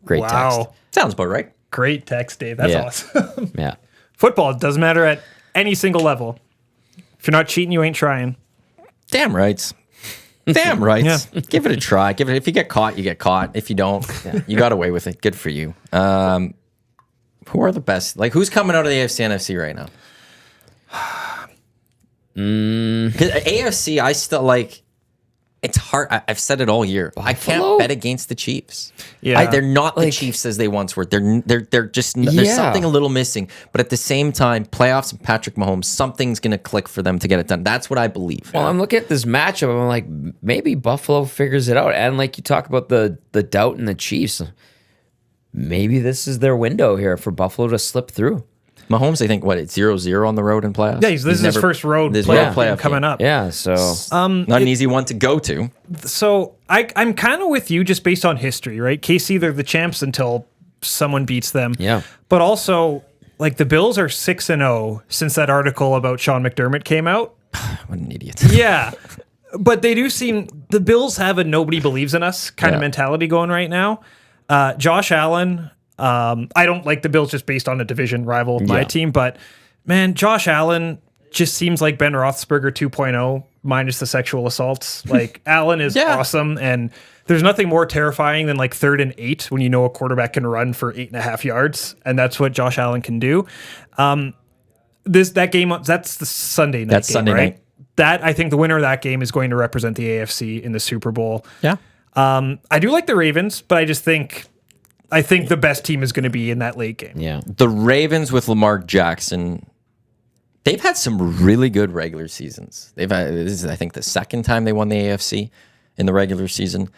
Great text. Sounds about right. Great text, Dave. That's awesome. Yeah. Football doesn't matter at any single level. If you're not cheating, you ain't trying. Damn rights. Damn right. Yeah. Give it a try. If you get caught, you get caught. If you don't, you got away with it. Good for you. Who are the best? Like, who's coming out of the AFC NFC right now? 'Cause AFC, I still like. It's hard. I've said it all year. I can't bet against the Chiefs. Yeah. They're not the Chiefs as they once were. They're just there's something a little missing. But at the same time, playoffs and Patrick Mahomes, something's gonna click for them to get it done. That's what I believe. Well, I'm looking at this matchup. I'm like, maybe Buffalo figures it out. And like you talk about the doubt in the Chiefs, maybe this is their window here for Buffalo to slip through. Mahomes, I think, it's 0-0 on the road in playoffs? Yeah, this is his first road playoff game coming up. Yeah, so... not an easy one to go to. So I'm kind of with you just based on history, right? KC, they're the champs until someone beats them. Yeah. But also, like, the Bills are 6-0 since that article about Sean McDermott came out. What an idiot. Yeah. But they do seem... The Bills have a nobody believes in us kind of mentality going right now. Josh Allen... I don't like the Bills just based on a division rival of my team, but man, Josh Allen just seems like Ben Roethlisberger 2.0 minus the sexual assaults. Like Allen is awesome, and there's nothing more terrifying than like 3rd and 8 when you know a quarterback can run for 8.5 yards, and that's what Josh Allen can do. That game, that's the Sunday night. That's game, Sunday right? night. That I think the winner of that game is going to represent the AFC in the Super Bowl. Yeah. I do like the Ravens, but I think the best team is going to be in that late game. Yeah. The Ravens with Lamar Jackson, they've had some really good regular seasons. This is, I think, the second time they won the AFC in the regular season.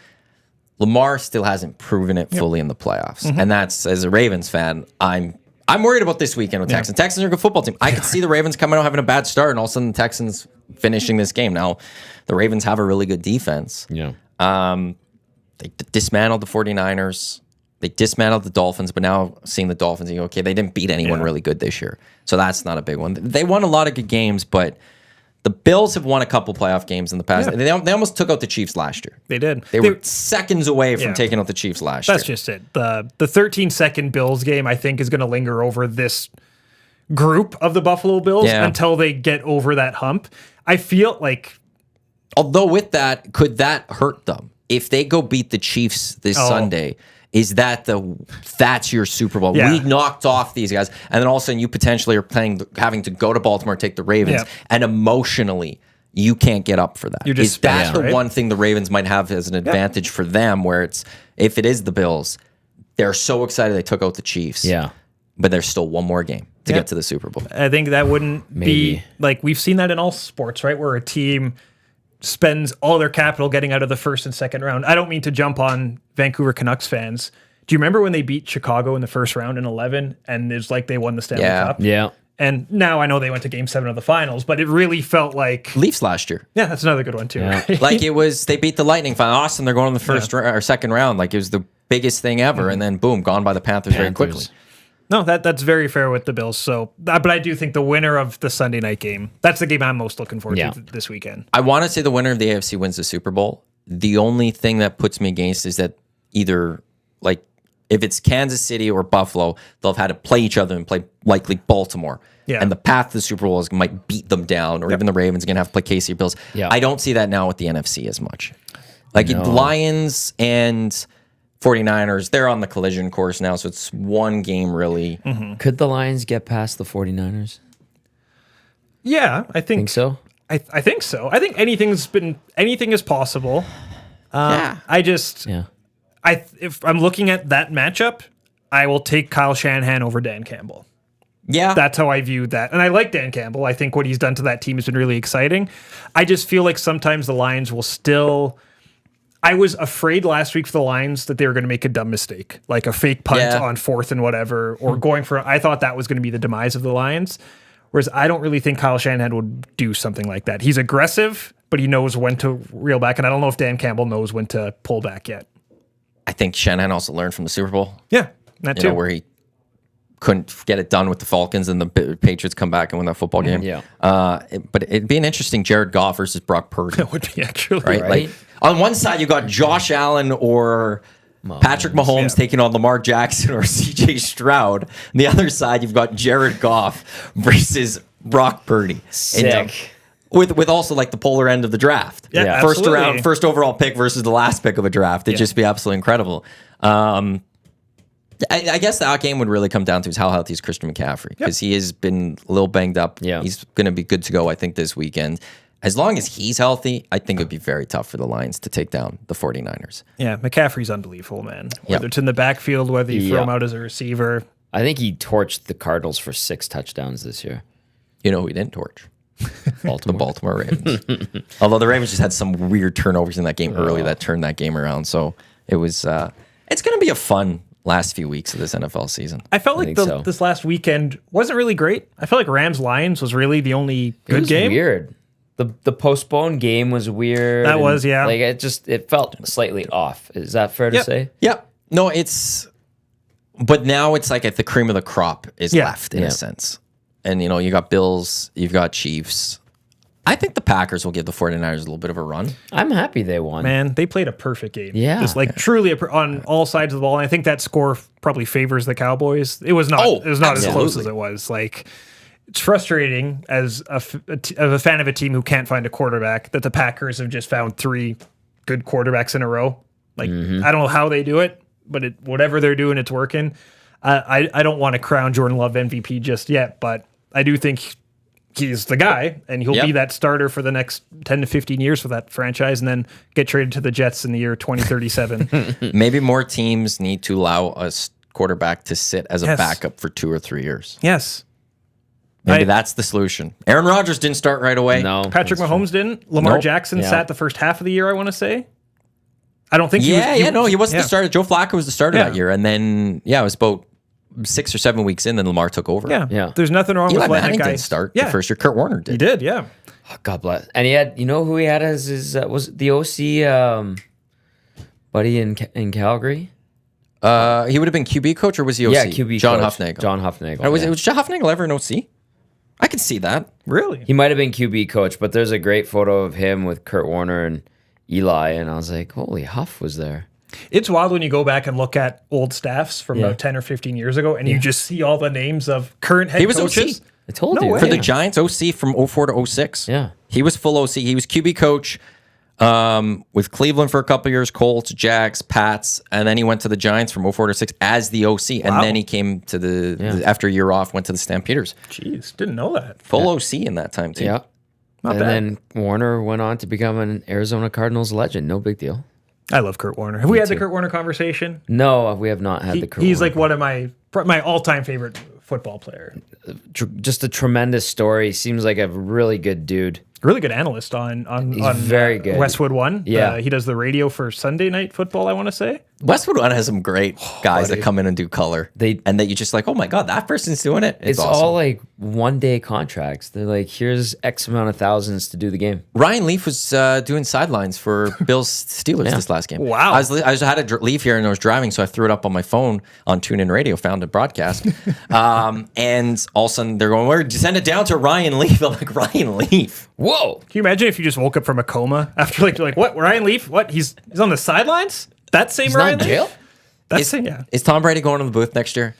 Lamar still hasn't proven it fully in the playoffs. And that's, as a Ravens fan, I'm worried about this weekend with Texans. Texans are a good football team. I could see the Ravens coming out having a bad start and all of a sudden the Texans finishing this game. Now, the Ravens have a really good defense. Yeah. They dismantled the 49ers. They dismantled the Dolphins, but now seeing the Dolphins, you go, okay, they didn't beat anyone really good this year. So that's not a big one. They won a lot of good games, but the Bills have won a couple playoff games in the past. Yeah. They almost took out the Chiefs last year. They did. They were seconds away from taking out the Chiefs last year. That's just it. The 13-second Bills game, I think, is going to linger over this group of the Buffalo Bills until they get over that hump. I feel like... Although with that, could that hurt them? If they go beat the Chiefs this Sunday... Is that's your Super Bowl? Yeah. We knocked off these guys, and then all of a sudden you potentially are having to go to Baltimore, take the Ravens, and emotionally you can't get up for that. You're just Is that the one thing the Ravens might have as an advantage for them? Where it's if it is the Bills, they're so excited they took out the Chiefs. Yeah, but there's still one more game to get to the Super Bowl. I think that wouldn't be like we've seen that in all sports, right? Where a team spends all their capital getting out of the first and second round. I don't mean to jump on Vancouver Canucks fans. Do you remember when they beat Chicago in the first round in 11 and it's like they won the Stanley Cup? Yeah. And now I know they went to Game 7 of the finals, but it really felt like... Leafs last year. Yeah, that's another good one too. Yeah. Right? Like it was, they beat the Lightning. Awesome, they're going in the first or second round. Like it was the biggest thing ever. And then boom, gone by the Panthers very quickly. No, that's very fair with the Bills. So, but I do think the winner of the Sunday night game, that's the game I'm most looking forward to this weekend. I want to say the winner of the AFC wins the Super Bowl. The only thing that puts me against is that either, like, if it's Kansas City or Buffalo, they'll have had to play each other and play likely Baltimore. Yeah. And the path to the Super Bowl might beat them down, or even the Ravens are going to have to play KC or Bills. Yeah. I don't see that now with the NFC as much. Like, Lions and 49ers, they're on the collision course now, so it's one game really. Could the Lions get past the 49ers? Yeah, I Think so? I think so. I think anything is possible. If I'm looking at that matchup, I will take Kyle Shanahan over Dan Campbell. Yeah. That's how I view that. And I like Dan Campbell. I think what he's done to that team has been really exciting. I just feel like sometimes the Lions will still... I was afraid last week for the Lions that they were going to make a dumb mistake, like a fake punt on 4th and whatever, or going for... I thought that was going to be the demise of the Lions. Whereas I don't really think Kyle Shanahan would do something like that. He's aggressive, but he knows when to reel back. And I don't know if Dan Campbell knows when to pull back yet. I think Shanahan also learned from the Super Bowl. Yeah, that You too. know, where he couldn't get it done with the Falcons and the Patriots come back and win that football game. Yeah. But it'd be an interesting Jared Goff versus Brock Purdy. That would be actually Right? Right. Like on one side, you got Josh Allen or Patrick Mahomes taking on Lamar Jackson or CJ Stroud. On the other side, you've got Jared Goff versus Brock Purdy. Sick. With also like the polar end of the draft. Yeah, First absolutely. round, first overall pick versus the last pick of a draft. It'd just be absolutely incredible. I guess that game would really come down to is how healthy is Christian McCaffrey, because he has been a little banged up. Yeah. He's going to be good to go, I think, this weekend. As long as he's healthy, I think it would be very tough for the Lions to take down the 49ers. Yeah, McCaffrey's unbelievable, man. Whether Yep. it's in the backfield, whether you throw Yeah. him out as a receiver. I think he torched the Cardinals for 6 touchdowns this year. You know who he didn't torch? The Baltimore Ravens. Although the Ravens just had some weird turnovers in that game early that turned that game around. So it was, it's going to be a fun last few weeks of this NFL season. I felt like think so. this last weekend wasn't really great. I felt like Rams-Lions was really the only It good was game. weird. The postponed game was weird. That was, yeah. Like it felt slightly off. Is that fair to Yep. say? Yeah. No, but now it's like at the cream of the crop is Yeah. left in Yeah. a sense. And, you know, you got Bills, you've got Chiefs. I think the Packers will give the 49ers a little bit of a run. I'm happy they won. Man, they played a perfect game. Yeah. Just like truly on all sides of the ball. And I think that score probably favors the Cowboys. It was not Oh, as close absolutely. as it was. Like, it's frustrating as a fan of a team who can't find a quarterback that the Packers have just found 3 good quarterbacks in a row. Like, I don't know how they do it, but whatever they're doing, it's working. I don't want to crown Jordan Love MVP just yet, but I do think he's the guy, and he'll be that starter for the next 10 to 15 years for that franchise, and then get traded to the Jets in the year 2037. Maybe more teams need to allow a quarterback to sit as a Yes. backup for 2 or 3 years. Yes. Maybe that's the solution. Aaron Rodgers didn't start right away. No. Patrick that's Mahomes didn't. Lamar Nope. Jackson Yeah. sat the first half of the year, I want to say. I don't think He wasn't yeah. the starter. Joe Flacco was the starter Yeah. that year. And then, it was about 6 or 7 weeks in, then Lamar took over. Yeah. Yeah. There's nothing wrong Eli with letting Manning a guy didn't start Yeah. the first year. Kurt Warner did. He did, yeah. Oh, God bless. And he had, you know who he had as his, was it the OC buddy in Calgary? He would have been QB coach, or was he OC? Yeah, QB John coach. Huffnagel. John Huffnagel. Was yeah. John Huffnagel ever an OC? I can see that. Really? He might have been QB coach, but there's a great photo of him with Kurt Warner and Eli, and I was like, holy, Huff was there. It's wild when you go back and look at old staffs from Yeah. about 10 or 15 years ago, and you just see all the names of current head He was coaches. OC. I told No you. way. For Yeah. the Giants, OC from 04 to 06. Yeah. He was full OC. He was QB coach with Cleveland for a couple of years, Colts, Jags, Pats, and then he went to the Giants from 04 to 06 as the OC. And Wow. then he came to after a year off, went to the Stampeders. Jeez, didn't know that. Full OC in that time, too. Yeah. Not And bad. then Warner went on to become an Arizona Cardinals legend. No big deal. I love Kurt Warner. Have we had the too. Kurt Warner conversation? No, we have not had the Kurt He's Warner. like one of my all-time favorite football player. Just a tremendous story. Seems like a really good dude. Really good analyst on very good. Westwood One. Yeah. He does the radio for Sunday Night Football, I want to say. Westwood One has some great guys that come in and do color. And that you just like, oh my God, that person's doing it. It's awesome. all like 1-day contracts. They're like, here's X amount of thousands to do the game. Ryan Leaf was doing sidelines for Bills Steelers this last game. Wow. I had to leave here and I was driving, so I threw it up on my phone on TuneIn Radio, found a broadcast. And all of a sudden they're going, "Where? Send it down to Ryan Leaf." I'm like, Ryan Leaf? Whoa. Can you imagine if you just woke up from a coma after you're like, what? Ryan Leaf? What? He's on the sidelines? That same He's Ryan not in jail? Leaf? That's same, yeah. Is Tom Brady going to the booth next year?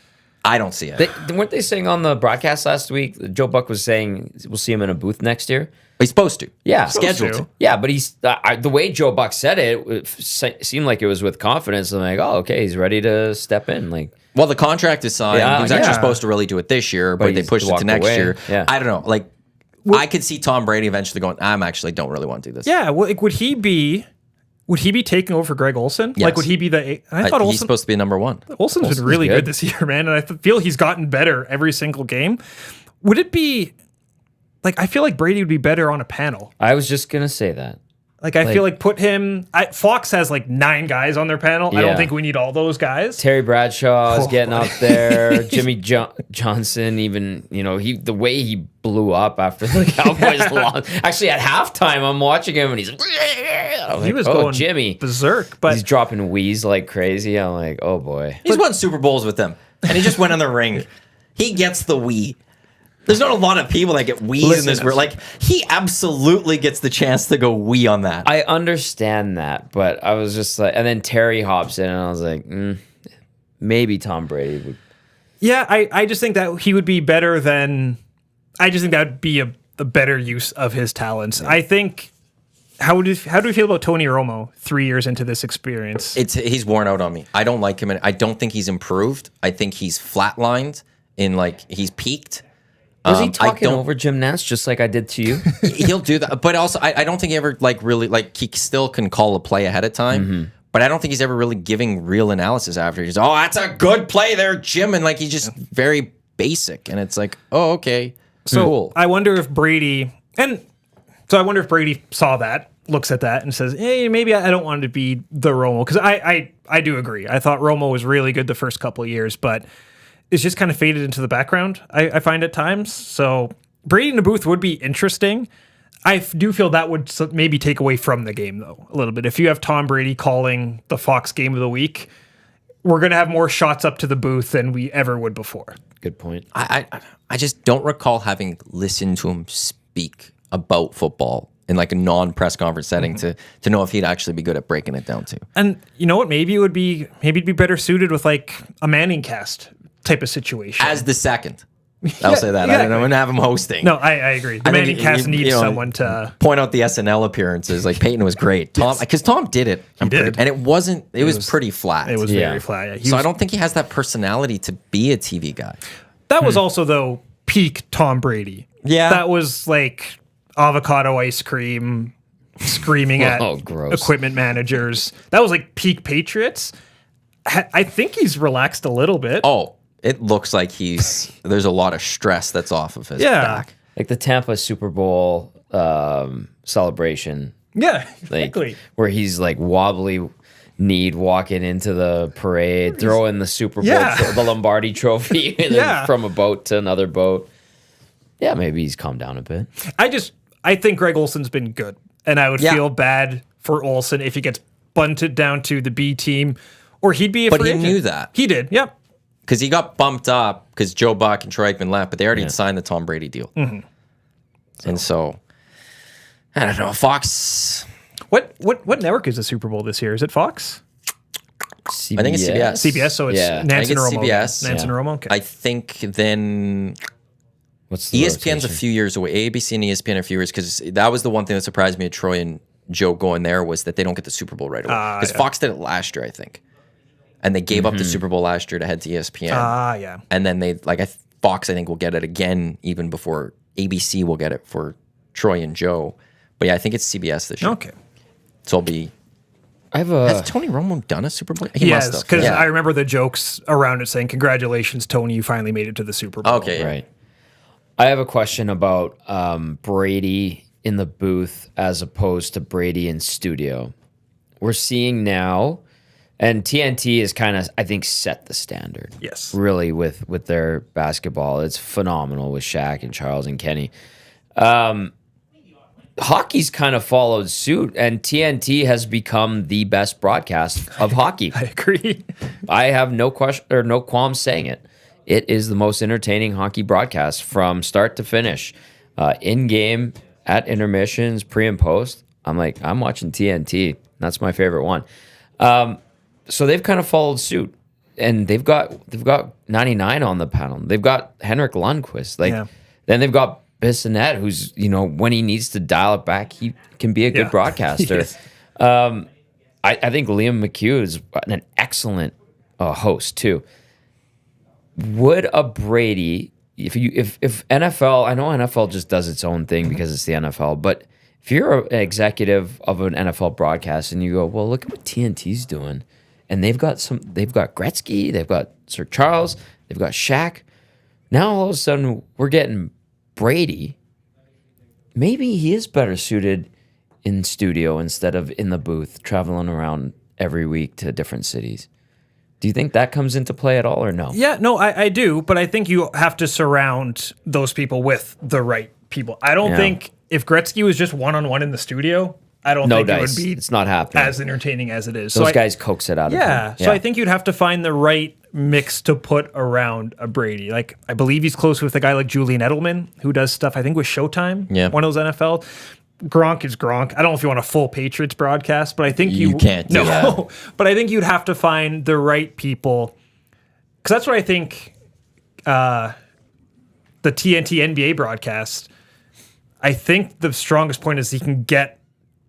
I don't see it. Weren't they saying on the broadcast last week, Joe Buck was saying we'll see him in a booth next year? He's supposed to. Yeah. Scheduled to. to. Yeah, but he's the way Joe Buck said it seemed like it was with confidence. I'm like, oh, okay, he's ready to step in. Like, Well, the contract is signed. Yeah, he was actually yeah. supposed to really do it this year, but they he's pushed it to walked next away. year. Yeah. I don't know. Like, I could see Tom Brady eventually going, I actually don't really want to do this. Yeah, well, like, would he be taking over for Greg Olson? Yes. Like, would he be the? I thought He's Olson. supposed to be number one. Olson's been really good. good this year, man, and I feel he's gotten better every single game. Would it be like I feel like Brady would be better on a panel? I was just gonna say that. Like, I feel like put him. Fox has like 9 guys on their panel. I don't Yeah. think we need all those guys. Terry Bradshaw is getting up there. Jimmy Johnson, even the way he blew up after the Cowboys lost. Actually, at halftime, I'm watching him and he's He was going Jimmy berserk, but he's dropping wheeze like crazy. I'm like, oh boy. He's won Super Bowls with them, and he just went on the ring. He gets the wee. There's not a lot of people that get wheeze in this world. Like, he absolutely gets the chance to go wee on that. I understand that, but I was just like, and then Terry hops in, and I was like, maybe Tom Brady would. yeah, I just think that he would be better than. I just think that would be a better use of his talents. I think. How do we feel about Tony Romo 3 years into this experience? He's worn out on me. I don't like him, and I don't think he's improved. I think he's flatlined he's peaked. Was he talking over Jim Nantz just like I did to you? He'll do that, but also I don't think he ever he still can call a play ahead of time. But I don't think he's ever really giving real analysis after. He's that's a good play there, Jim, and he's just very basic, and it's like, oh, okay, So cool. I wonder if Brady saw that, looks at that, and says, "Hey, maybe I don't want to be the Romo," because I do agree. I thought Romo was really good the first couple of years, but it's just kind of faded into the background. I find at times. So Brady in the booth would be interesting. I do feel that would maybe take away from the game though a little bit. If you have Tom Brady calling the Fox Game of the Week, we're going to have more shots up to the booth than we ever would before. Good point. I just don't recall having listened to him speak about football in a non-press conference setting to know if he'd actually be good at breaking it down too. And you know what? Maybe it'd be better suited with a Manning cast type of situation. As the second. I'll say that. I don't know. I'm going to have him hosting. No, I agree. The Manning cast needs someone to point out the SNL appearances. Peyton was great. Because Tom did it. He did. And it was pretty flat. It was very flat. Yeah. I don't think he has that personality to be a TV guy. That was also, though, peak Tom Brady. Yeah. That was avocado ice cream screaming at gross. equipment managers. That was peak Patriots. I think he's relaxed a little bit. Oh, it looks like there's a lot of stress that's off of his back. Like the Tampa Super Bowl celebration. Yeah, exactly. Where he's wobbly kneed walking into the parade, throwing the Super Bowl, the Lombardi trophy from a boat to another boat. Yeah, maybe he's calmed down a bit. I think Greg Olson's been good, and I would feel bad for Olson if he gets bunted down to the B team, or he'd be a free agent. But he knew that. He did, yep. Because he got bumped up because Joe Buck and Troy Aikman left, but they already had signed the Tom Brady deal. And so, I don't know, Fox... What network is the Super Bowl this year? Is it Fox? CBS. I think it's CBS. CBS, so it's Nance and Romo. CBS. Nance and Romo, okay. I think then... What's the ESPN's rotation? a few years away. ABC and ESPN are a few years because that was the one thing that surprised me at Troy and Joe going there was that they don't get the Super Bowl right away. Because Fox did it last year, I think. And they gave up the Super Bowl last year to head to ESPN. Yeah. And then Fox, I think, will get it again even before ABC will get it for Troy and Joe. But yeah, I think it's CBS this year. Okay. So it'll be... Has Tony Romo done a Super Bowl? He must have. Because I remember the jokes around it saying, "Congratulations, Tony, you finally made it to the Super Bowl." Okay. Right. I have a question about Brady in the booth as opposed to Brady in studio. We're seeing now, and TNT is kind of, I think, set the standard. Yes. Really, with their basketball. It's phenomenal with Shaq and Charles and Kenny. Hockey's kind of followed suit, and TNT has become the best broadcast of hockey. I agree. I have no question or no qualms saying it. It is the most entertaining hockey broadcast from start to finish, in game, at intermissions, pre and post. I'm watching TNT. That's my favorite one. So they've kind of followed suit, and they've got 99 on the panel. They've got Henrik Lundqvist. Then they've got Bissonnette, who's when he needs to dial it back, he can be a good broadcaster. I think Liam McHugh is an excellent host too. Would a Brady, if NFL, I know NFL just does its own thing because it's the NFL, but if you're an executive of an NFL broadcast and you go, well, look at what TNT's doing, and they've got Gretzky, they've got Sir Charles, they've got Shaq. Now all of a sudden we're getting Brady. Maybe he is better suited in studio instead of in the booth, traveling around every week to different cities. Do you think that comes into play at all or no? Yeah, no, I do, but I think you have to surround those people with the right people. I don't think if Gretzky was just one-on-one in the studio, I don't think it would be it's not happening. as entertaining as it is. Those guys coax it out of him. So I think you'd have to find the right mix to put around a Brady. Like, I believe he's close with a guy like Julian Edelman, who does stuff, I think, with Showtime, one of those NFL. Gronk is Gronk. I don't know if you want a full Patriots broadcast, but I think you can't do that. But I think you'd have to find the right people, because that's what I think the TNT NBA broadcast, I think the strongest point is he can get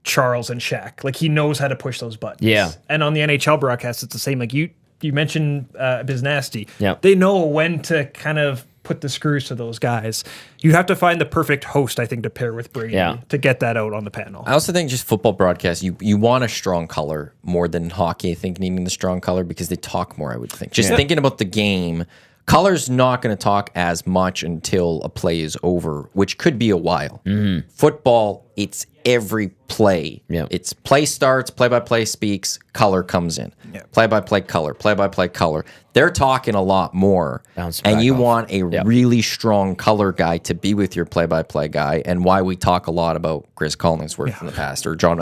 Charles and Shaq. Like, he knows how to push those buttons. Yeah. And on the NHL broadcast, it's the same. Like, you mentioned Biz Nasty. Yeah. They know when to kind of put the screws to those guys. You have to find the perfect host, I think, to pair with Brady to get that out on the panel. I also think just football broadcasts, you want a strong color more than hockey, I think, needing the strong color because they talk more, I would think. Just thinking about the game, color's not going to talk as much until a play is over, which could be a while. Football, it's every play. It's play starts, play-by-play speaks, color comes in. Play-by-play color, play-by-play color. They're talking a lot more. And you want a really strong color guy to be with your play-by-play guy, and why we talk a lot about Chris Collinsworth in the past, or John,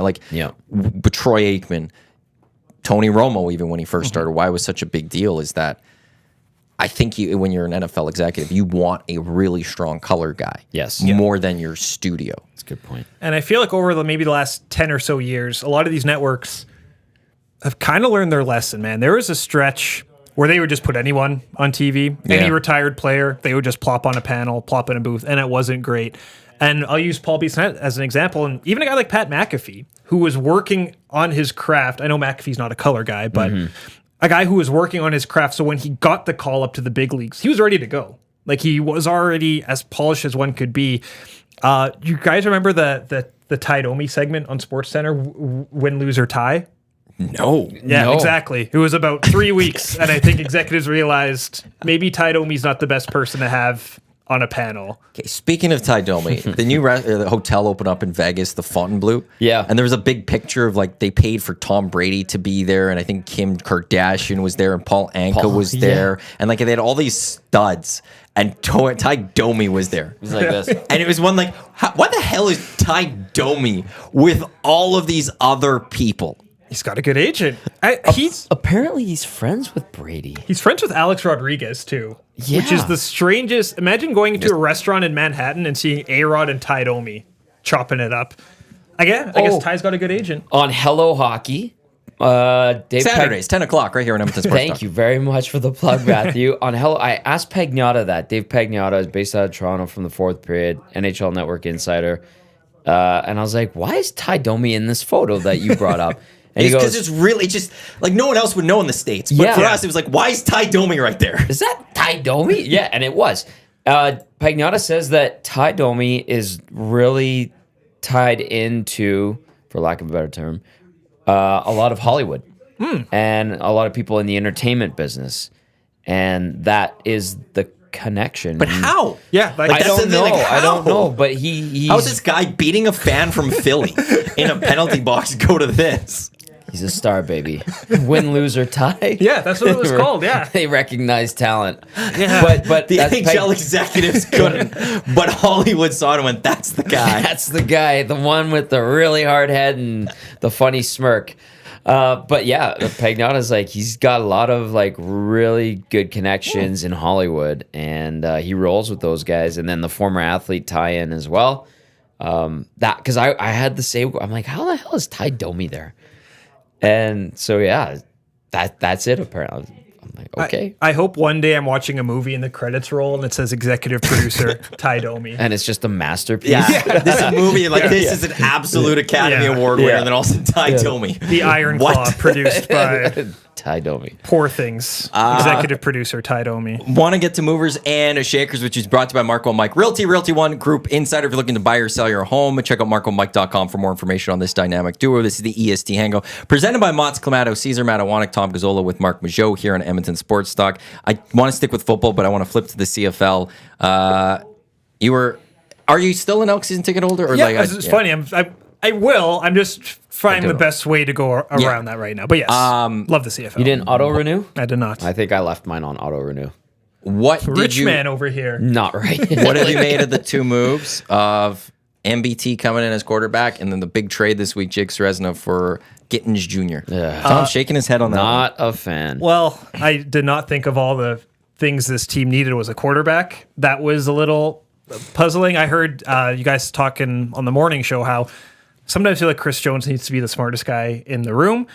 but Troy Aikman, Tony Romo, even when he first started, why it was such a big deal is that I think when you're an NFL executive, you want a really strong color guy. More than your studio. That's a good point. And I feel like over maybe the last 10 or so years, a lot of these networks have kind of learned their lesson, man. There was a stretch where they would just put anyone on TV, any retired player, they would just plop on a panel, plop in a booth, and it wasn't great. And I'll use Paul Bissonnette as an example, and even a guy like Pat McAfee, who was working on his craft. I know McAfee's not a color guy, but a guy who was working on his craft, so when he got the call up to the big leagues, he was ready to go. Like, he was already as polished as one could be. You guys remember the Ty Domi segment on SportsCenter, Win, Lose, or Tie? No. Yeah, no. Exactly. It was about 3 weeks, and I think executives realized maybe Ty Domi's not the best person to have on a panel. Okay, speaking of Ty Domi, the new the hotel opened up in Vegas, the Fontainebleau. Yeah. And there was a big picture of, like, they paid for Tom Brady to be there, and I think Kim Kardashian was there, and Paul Anka was there. And, like, they had all these studs, and Ty Domi was there. He's like this. And it was one, like, what the hell is Ty Domi with all of these other people? He's got a good agent. Apparently he's friends with Brady. He's friends with Alex Rodriguez, too. Yeah. Which is the strangest. Imagine going into a restaurant in Manhattan and seeing A-Rod and Ty Domi chopping it up. I guess Ty's got a good agent. On Hello Hockey. Dave Saturdays, 10 o'clock, right here on Edmonton Sports Thank Talk. you very much for the plug, Matthew. On Hello, I asked Pagnotta that. Dave Pagnotta is based out of Toronto from the Fourth Period, NHL Network insider. And I was like, why is Ty Domi in this photo that you brought up? And it's because it's really just, like, no one else would know in the States. But for us, it was like, why is Ty Domi right there? Is that Ty Domi? Yeah, and it was. Pagnotta says that Ty Domi is really tied into, for lack of a better term, a lot of Hollywood and a lot of people in the entertainment business. And that is the connection. But how? Yeah, I don't know. I don't know. But he's... How's this guy beating a fan from Philly in a penalty box go to this? He's a star, baby. Win, lose, or tie. Yeah, that's what it was called. Yeah, they recognize talent. Yeah, but the NHL executives couldn't. But Hollywood saw it and went, "That's the guy. That's the guy. The one with the really hard head and the funny smirk." But yeah, Pagnotta's like, he's got a lot of, like, really good connections in Hollywood, and he rolls with those guys. And then the former athlete tie-in as well. That because I had the same. I'm like, how the hell is Ty Domi there? And so, yeah, that's it, apparently. I'm like, okay. I hope one day I'm watching a movie and the credits roll and it says executive producer Ty Domi. And it's just a masterpiece. Yeah. This is a movie, like, this is an absolute Academy Award winner, and then also Ty Domi. The Iron Claw, produced by Ty Domi. Poor Things. Executive producer Ty Domi. Want to get to movers and shakers, which is brought to you by Marco and Mike Realty One Group Insider. If you're looking to buy or sell your home, check out marcoandmike.com for more information on this dynamic duo. This is the EST Hangout, presented by Marc Majeau, Caesar Matt Iwanyk, Tom Gazzola with Marc Majeau here on Edmonton Sports Talk. I want to stick with football, but I want to flip to the CFL. Are you still an Elks season ticket holder? Or it's funny. I will. I'm just finding the best way to go around that right now. But yes, love the CFL. You didn't auto renew? I did not. I think I left mine on auto renew. What did Rich you? man over here. Not right. What have you made of the two moves of MBT coming in as quarterback, and then the big trade this week, Jake Serezna for Gittins Jr.? Tom's shaking his head on that. Not a fan. Well, I did not think of all the things this team needed was a quarterback. That was a little puzzling. I heard you guys talking on the morning show how sometimes I feel like Chris Jones needs to be the smartest guy in the room.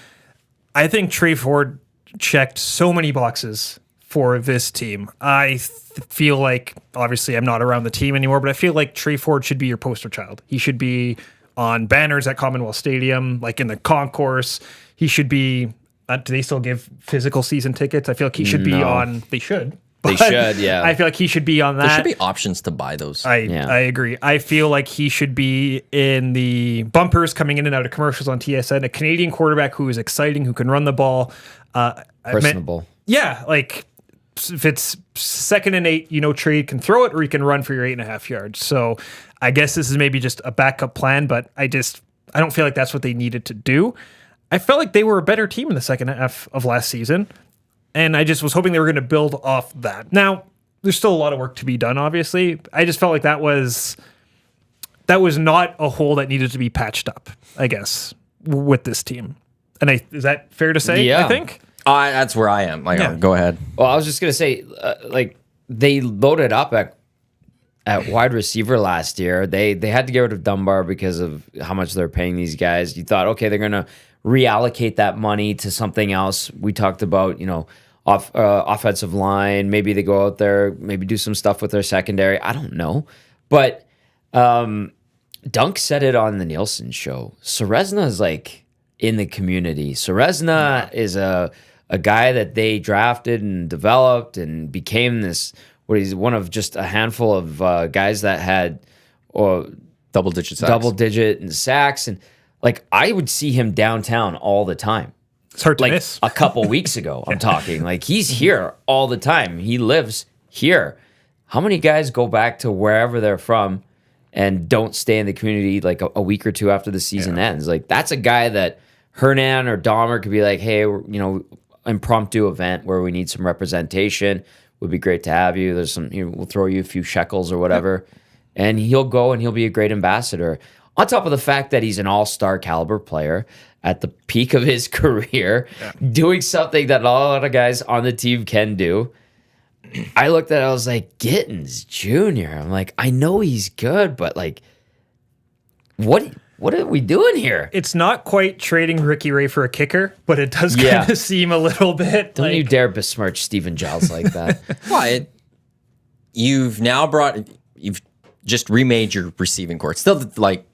I think Trey Ford checked so many boxes for this team. I feel like, obviously I'm not around the team anymore, but I feel like Trey Ford should be your poster child. He should be on banners at Commonwealth Stadium, like in the concourse. He should be, do they still give physical season tickets? I feel like he should be on, they should. They should, yeah. I feel like he should be on that. There should be options to buy those. I agree. I feel like he should be in the bumpers coming in and out of commercials on TSN. A Canadian quarterback who is exciting, who can run the ball. Personable. Like if it's 2nd and 8, Trey can throw it or he can run for your 8.5 yards. So I guess this is maybe just a backup plan, but I don't feel like that's what they needed to do. I felt like they were a better team in the second half of last season. And I just was hoping they were going to build off that. Now, there's still a lot of work to be done, obviously. I just felt like that was not a hole that needed to be patched up, I guess, with this team. And is that fair to say, Yeah. I think? That's where I am. Go ahead. Well, I was just gonna say, they loaded up at wide receiver last year. They had to get rid of Dunbar because of how much they're paying these guys. You thought, okay, they're gonna reallocate that money to something else. We talked about, offensive line. Maybe they go out there, maybe do some stuff with their secondary. I don't know, but Dunk said it on the Nielsen show. Serezna is like in the community. Serezna is a guy that they drafted and developed and became this. He's one of just a handful of guys that had double-digit sacks. Double-digit in sacks, and like I would see him downtown all the time. It's hard to Like miss. a couple weeks ago, I'm talking. Like he's here all the time. He lives here. How many guys go back to wherever they're from and don't stay in the community like a week or two after the season ends? Like that's a guy that Hernan or Dahmer could be like, hey, impromptu event where we need some representation. Would be great to have you. There's some, we'll throw you a few shekels or whatever. And he'll go and he'll be a great ambassador. On top of the fact that he's an all-star caliber player at the peak of his career, doing something that a lot of guys on the team can do. I looked at it, I was like, Gittins Jr. I'm like, I know he's good, but like, what are we doing here? It's not quite trading Ricky Ray for a kicker, but it does kind of seem a little bit. Don't you dare besmirch Stephen Giles like that. Why? You've just remade your receiving core. It's still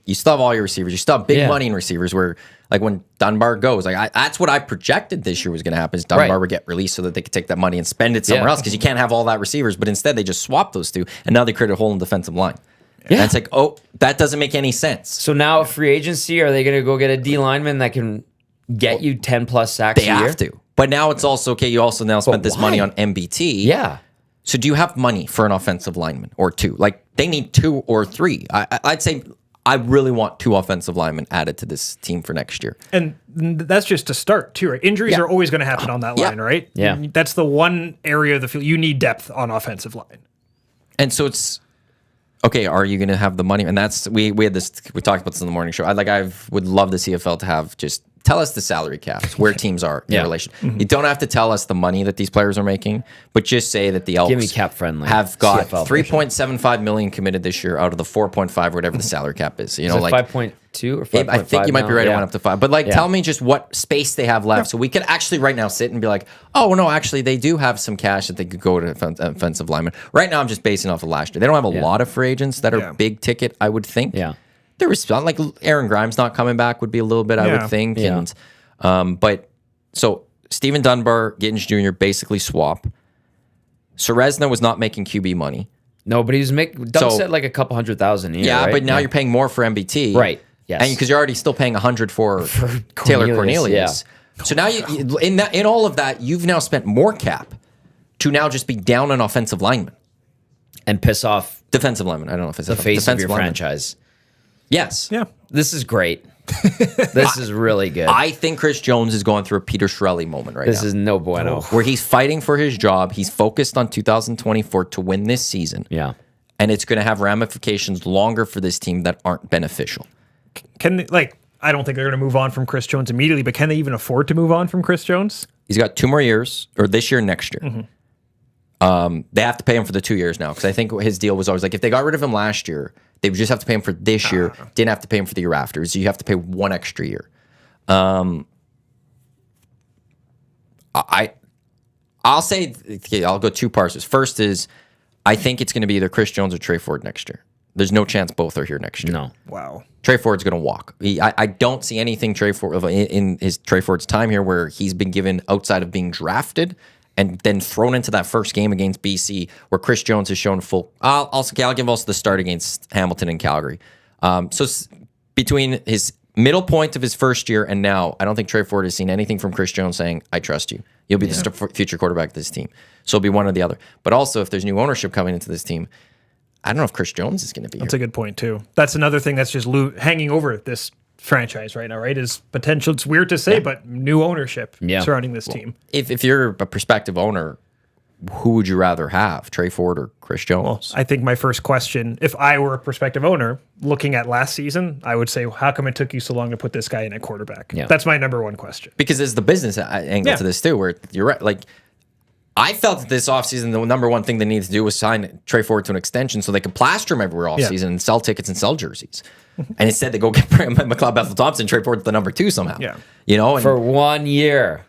you still have all your receivers. You still have big money in receivers. Where like when Dunbar goes, that's what I projected this year was going to happen. Is Dunbar would get released so that they could take that money and spend it somewhere else because you can't have all that receivers. But instead they just swapped those two, and now they created a hole in the defensive line. Yeah. And it's like, oh, that doesn't make any sense. So now free agency, are they going to go get a D lineman that can get you 10 plus sacks a year? They have to. But now it's also okay. You also now spent this money on MBT. Yeah. So do you have money for an offensive lineman or two? Like they need 2 or 3. I'd say I really want 2 offensive linemen added to this team for next year. And that's just to start too, right? Injuries are always going to happen on that line, right? Yeah. That's the one area of the field you need depth on offensive line. And so it's okay. Are you going to have the money? And that's we had this. We talked about this in the morning show. I would love the CFL to have just tell us the salary caps where teams are in relation. You don't have to tell us the money that these players are making, but just say that the Elks have got $3.75 million committed this year out of the 4.5 or whatever the salary cap is. Is it 5.2 or 5.5? I think you might be right. It went up to 5. But tell me just what space they have left, so we could actually right now sit and be like, oh no, actually they do have some cash that they could go to offensive linemen. Right now, I'm just basing off of last year. They don't have a lot of free agents that are big ticket. I would think. Yeah. There was like Aaron Grimes not coming back would be a little bit, I would think. Yeah. And but so Stephen Dunbar, Gittins Jr. basically swap. Serezna was not making QB money. No, but he was making said like a couple $100,000 a year. Yeah, right? but now you're paying more for MBT. Right. Yes. And because you're already still paying $100 for Taylor Cornelius. Yeah. So now you in all of that, you've now spent more cap to now just be down an offensive lineman. And piss off Defensive lineman. I don't know if it's the face of your lineman. franchise. Yes. Yeah. This is great. This is really good. I think Chris Jones is going through a Peter Chiarelli moment right now. This is no bueno. Where he's fighting for his job. He's focused on 2024 to win this season. Yeah. And it's going to have ramifications longer for this team that aren't beneficial. I don't think they're going to move on from Chris Jones immediately, but can they even afford to move on from Chris Jones? He's got 2 more years, or this year and next year. They have to pay him for the 2 years now, because I think his deal was always like, if they got rid of him last year, they would just have to pay him for this year, didn't have to pay him for the year after. So you have to pay 1 extra year. I'll say, I'll go 2 parts. First is, I think it's going to be either Chris Jones or Trey Ford next year. There's no chance both are here next year. No. Wow. Trey Ford's going to walk. I don't see anything Trey Ford in his Trey Ford's time here where he's been given outside of being drafted and then thrown into that first game against BC where Chris Jones has shown full. I'll give also the start against Hamilton and Calgary. Between his middle point of his first year and now, I don't think Trey Ford has seen anything from Chris Jones saying, "I trust you. You'll be the future quarterback of this team." So it'll be one or the other. But also, if there's new ownership coming into this team, I don't know if Chris Jones is going to be That's a good point, too. That's another thing that's just hanging over this franchise right now, right? Is potential. It's weird to say, but new ownership surrounding this team. If you're a prospective owner, who would you rather have, Trey Ford or Chris Jones? I think my first question, if I were a prospective owner looking at last season, I would say, how come it took you so long to put this guy in at quarterback? Yeah. That's my number one question. Because there's the business angle to this, too, where you're right. Like, I felt that this offseason, the number one thing they needed to do was sign Trey Ford to an extension so they could plaster him everywhere offseason and sell tickets and sell jerseys. And instead, they go get McLeod Bethel Thompson, Trey Ford's the number 2 somehow. Yeah. You know? And, For 1 year.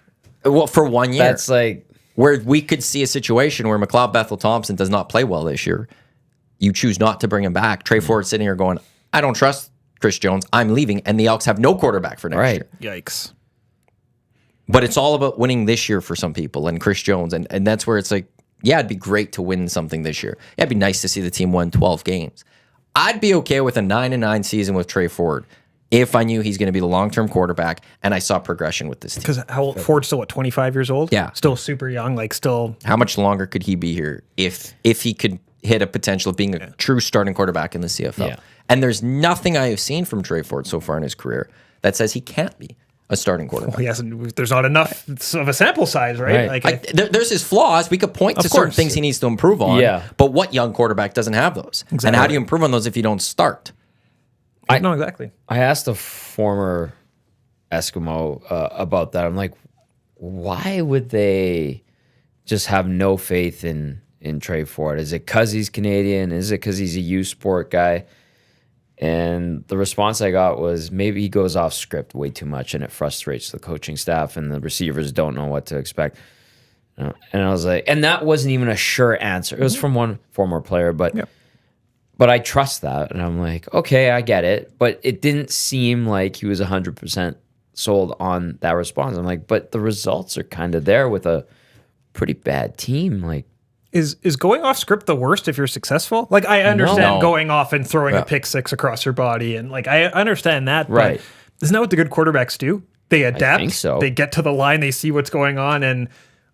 well, for 1 year. That's like... Where we could see a situation where McLeod Bethel Thompson does not play well this year. You choose not to bring him back. Trey Ford sitting here going, I don't trust Chris Jones. I'm leaving. And the Elks have no quarterback for next year. Yikes. But it's all about winning this year for some people and Chris Jones. And that's where it's like, yeah, it'd be great to win something this year. Yeah, it'd be nice to see the team win 12 games. I'd be okay with a 9-9 season with Trey Ford if I knew he's going to be the long-term quarterback and I saw progression with this team. Because Ford's still, 25 years old? Yeah. Still super young, still... How much longer could he be here if he could hit a potential of being a true starting quarterback in the CFL? Yeah. And there's nothing I have seen from Trey Ford so far in his career that says he can't be a starting quarterback. He hasn't. There's not enough of a sample size, right? There's his flaws. We could point to certain things he needs to improve on. Yeah. But what young quarterback doesn't have those? Exactly. And how do you improve on those if you don't start? No, exactly. I asked a former Eskimo about that. I'm like, why would they just have no faith in Trey Ford? Is it because he's Canadian? Is it because he's a U Sport guy? And the response I got was maybe he goes off script way too much and it frustrates the coaching staff and the receivers don't know what to expect. And I was like, and that wasn't even a sure answer. It was from one former player, but I trust that. And I'm like, okay, I get it. But it didn't seem like he was 100% sold on that response. I'm like, but the results are kind of there with a pretty bad team. Like, Is going off script the worst if you're successful? Like, I understand going off and throwing a pick six across your body, and I understand that. Right. But isn't that what the good quarterbacks do? They adapt. I think so. They get to the line, they see what's going on, and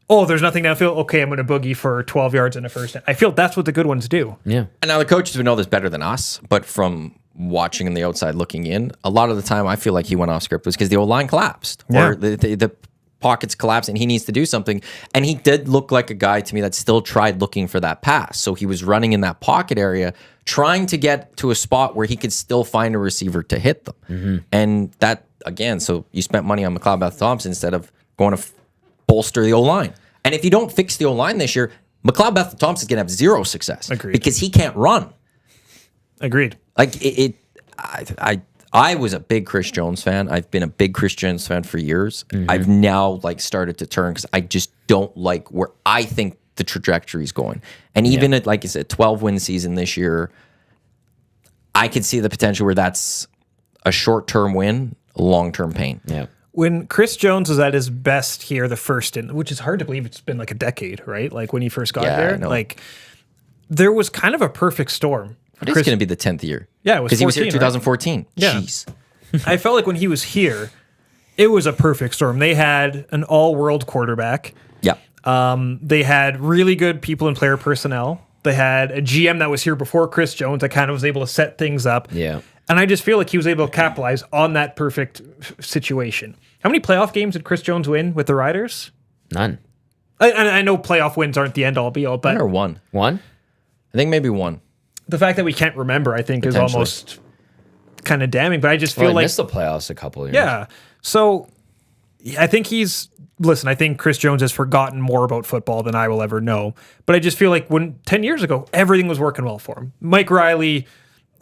there's nothing downfield. Okay, I'm going to boogie for 12 yards in a first. I feel that's what the good ones do. yeah. And now the coaches would know this better than us, but from watching on the outside looking in, a lot of the time I feel like he went off script was because the O-line collapsed. Yeah. Or the pockets collapsed and he needs to do something. And he did look like a guy to me that still tried looking for that pass. So he was running in that pocket area, trying to get to a spot where he could still find a receiver to hit them. Mm-hmm. And that, again, so you spent money on McLeod Bethel Thompson instead of going to bolster the O-line. And if you don't fix the O-line this year, McLeod Bethel Thompson's going to have zero success. Agreed. Because he can't run. Agreed. Like I was a big Chris Jones fan. I've been a big Chris Jones fan for years. Mm-hmm. I've now started to turn because I just don't like where I think the trajectory is going. And even at, like I said, 12-win season this year, I could see the potential where that's a short-term win, a long-term pain. Yeah. When Chris Jones was at his best here, which is hard to believe, it's been like a decade, right? Like when he first got there, there was kind of a perfect storm. But it's going to be the 10th year. Yeah, it was 14, because he was here in 2014. Right? Yeah. Jeez. I felt like when he was here, it was a perfect storm. They had an all-world quarterback. Yeah. They had really good people and player personnel. They had a GM that was here before Chris Jones that kind of was able to set things up. Yeah. And I just feel like he was able to capitalize on that perfect situation. How many playoff games did Chris Jones win with the Riders? None. I know playoff wins aren't the end-all be-all, but Or one. One? I think maybe one. the fact that we can't remember, I think, is Potentially. almost kind of damning. But I just feel Well, he like missed the playoffs a couple of years. yeah. So I think I think Chris Jones has forgotten more about football than I will ever know. But I just feel like when 10 years ago, everything was working well for him. Mike Riley,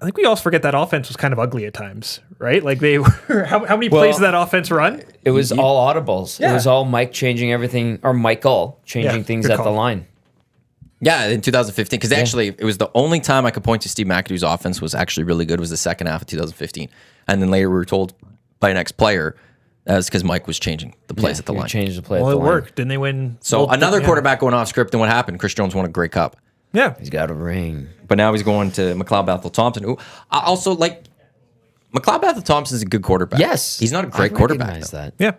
I think we also forget that offense was kind of ugly at times, right? Like they were, how many plays did that offense run? It was all audibles. Yeah. It was all Mike changing everything, or Michael changing Yeah, things good at the call. line. Yeah, in 2015, because actually it was the only time I could point to Steve McAdoo's offense was actually really good was the second half of 2015. And then later we were told by an ex-player that was because Mike was changing the plays at the You line. changed the play Well, at it the line. worked. Didn't they win? So another yeah. quarterback going off script, and what happened? Chris Jones won a Grey Cup. Yeah. He's got a ring. But now he's going to McLeod Bethel Thompson. Who I also like McLeod Bethel Thompson is a good quarterback. Yes. He's not a great I quarterback. recognize Though. that. Yeah.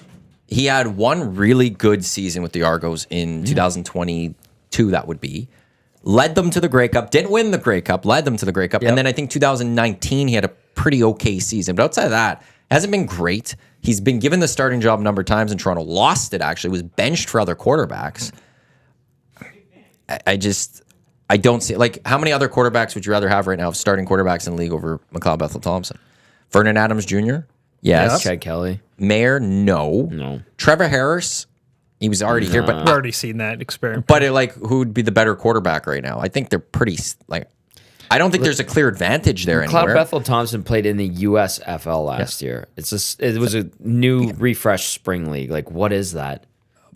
He had one really good season with the Argos in 2022, that would be. Led them to the Grey Cup. Didn't win the Grey Cup. Led them to the Grey Cup. Yep. And then I think 2019, he had a pretty okay season. But outside of that, hasn't been great. He's been given the starting job a number of times in Toronto. Lost it, actually. Was benched for other quarterbacks. I don't see, like, how many other quarterbacks would you rather have right now of starting quarterbacks in the league over McLeod Bethel Thompson? Vernon Adams Jr.? Yes. Chad Kelly. Mayer? No. No. Trevor Harris? He was already here, We've but already seen that experiment. who would be the better quarterback right now? I think they're pretty, like, I don't think there's a clear advantage there Cloud anywhere. Bethel Thompson played in the USFL last year. It was a new refresh spring league. Like, what is that?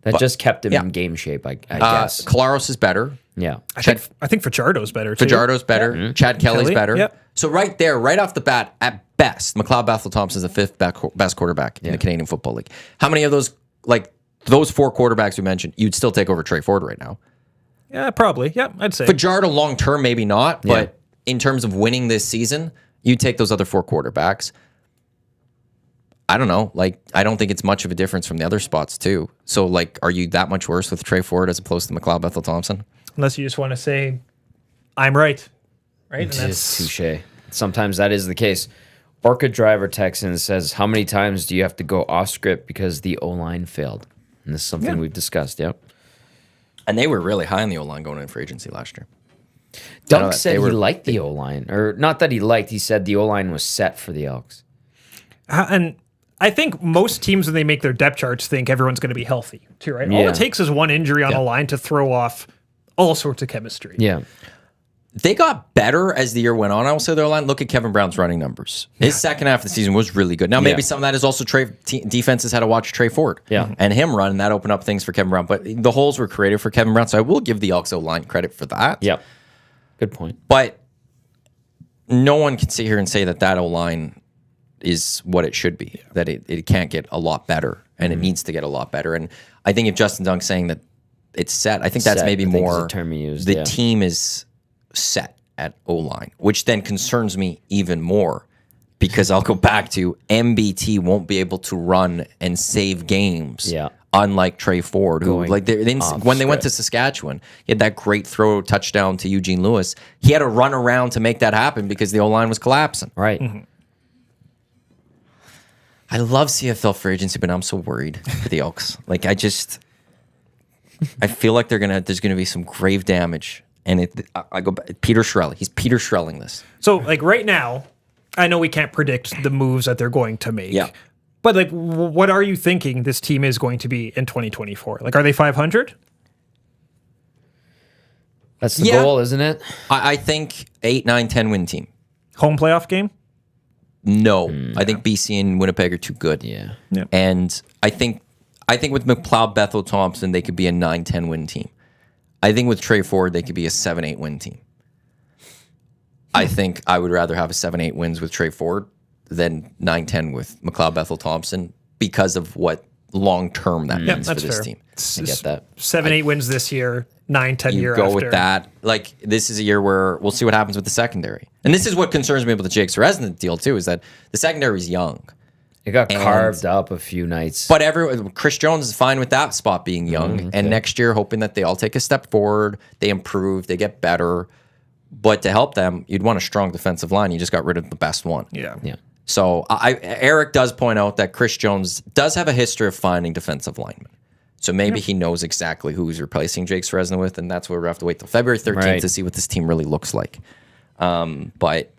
That just kept him in game shape, I guess. Kalaros is better. Yeah. I think Fajardo's better too. Fajardo's better. Chad Kelly's Kelly, better. yep. So right there, right off the bat, at best, McLeod Bethel Thompson's the fifth best quarterback in the Canadian Football League. How many of those, like those four quarterbacks we mentioned, you'd still take over Trey Ford right now? Yeah, probably. Yeah, I'd say. Fajardo long term, maybe not, but in terms of winning this season, you take those other four quarterbacks. I don't know. Like, I don't think it's much of a difference from the other spots too. So, like, are you that much worse with Trey Ford as opposed to McLeod Bethel Thompson? Unless you just want to say, I'm right. Right? And It's touche. Sometimes that is the case. Orchid Driver Texan says, how many times do you have to go off script because the O-line failed? And this is something we've discussed, yep. And they were really high on the O-line going in free agency last year. Dunk that said they he were- liked the O-line. Or not that he liked, he said the O-line was set for the Elks. And I think most teams, when they make their depth charts, think everyone's going to be healthy too, right? All Yeah. it takes is one injury on the line to throw off all sorts of chemistry. Yeah. They got better as the year went on. I will say their line. Look at Kevin Brown's running numbers. His second half of the season was really good. Now, maybe some of that is also defenses had to watch Trey Ford and him run, and that opened up things for Kevin Brown. But the holes were created for Kevin Brown, so I will give the Elks O-line credit for that. Yep. Good point. But no one can sit here and say that O-line is what it should be, that it can't get a lot better, and it needs to get a lot better. And I think if Justin Dunk's saying that it's set, I think that's Set, maybe I think is more the term he used, the yeah. team is set at O-line, which then concerns me even more because I'll go back to MBT won't be able to run and save games. Yeah. Unlike Trey Ford, who Going like when they went to Saskatchewan, he had that great throw touchdown to Eugene Lewis. He had to run around to make that happen because the O-line was collapsing. Right. I love CFL free agency, but I'm so worried for the Elks. Like I feel like there's gonna be some grave damage. And I go back, Peter Shrelling. He's Peter Shrelling this. So, like right now, I know we can't predict the moves that they're going to make. Yeah. But like, what are you thinking this team is going to be in 2024? Like, are they 500? That's the goal, isn't it? I think 8, 9, 10 win team. Home playoff game? No, I think BC and Winnipeg are too good. Yeah. And I think with McLeod Bethel Thompson, they could be a 9, 10 win team. I think with Trey Ford, they could be a 7, 8 win team. I think I would rather have a 7, 8 wins with Trey Ford than 9, 10 with McLeod Bethel Thompson because of what long term that means for that's this fair. team. I get that. 7, 8 wins this year, 9, 10 You year go after. with that. Like this is a year where we'll see what happens with the secondary. And this is what concerns me about the Jake Seresna deal too, is that the secondary is young. It got carved up a few nights. But Chris Jones is fine with that spot being young. And next year, hoping that they all take a step forward, they improve, they get better. But to help them, you'd want a strong defensive line. You just got rid of the best one. Yeah. So Eric does point out that Chris Jones does have a history of finding defensive linemen. So maybe he knows exactly who he's replacing Jake Fresno with, and that's where we have to wait till February 13th to see what this team really looks like. But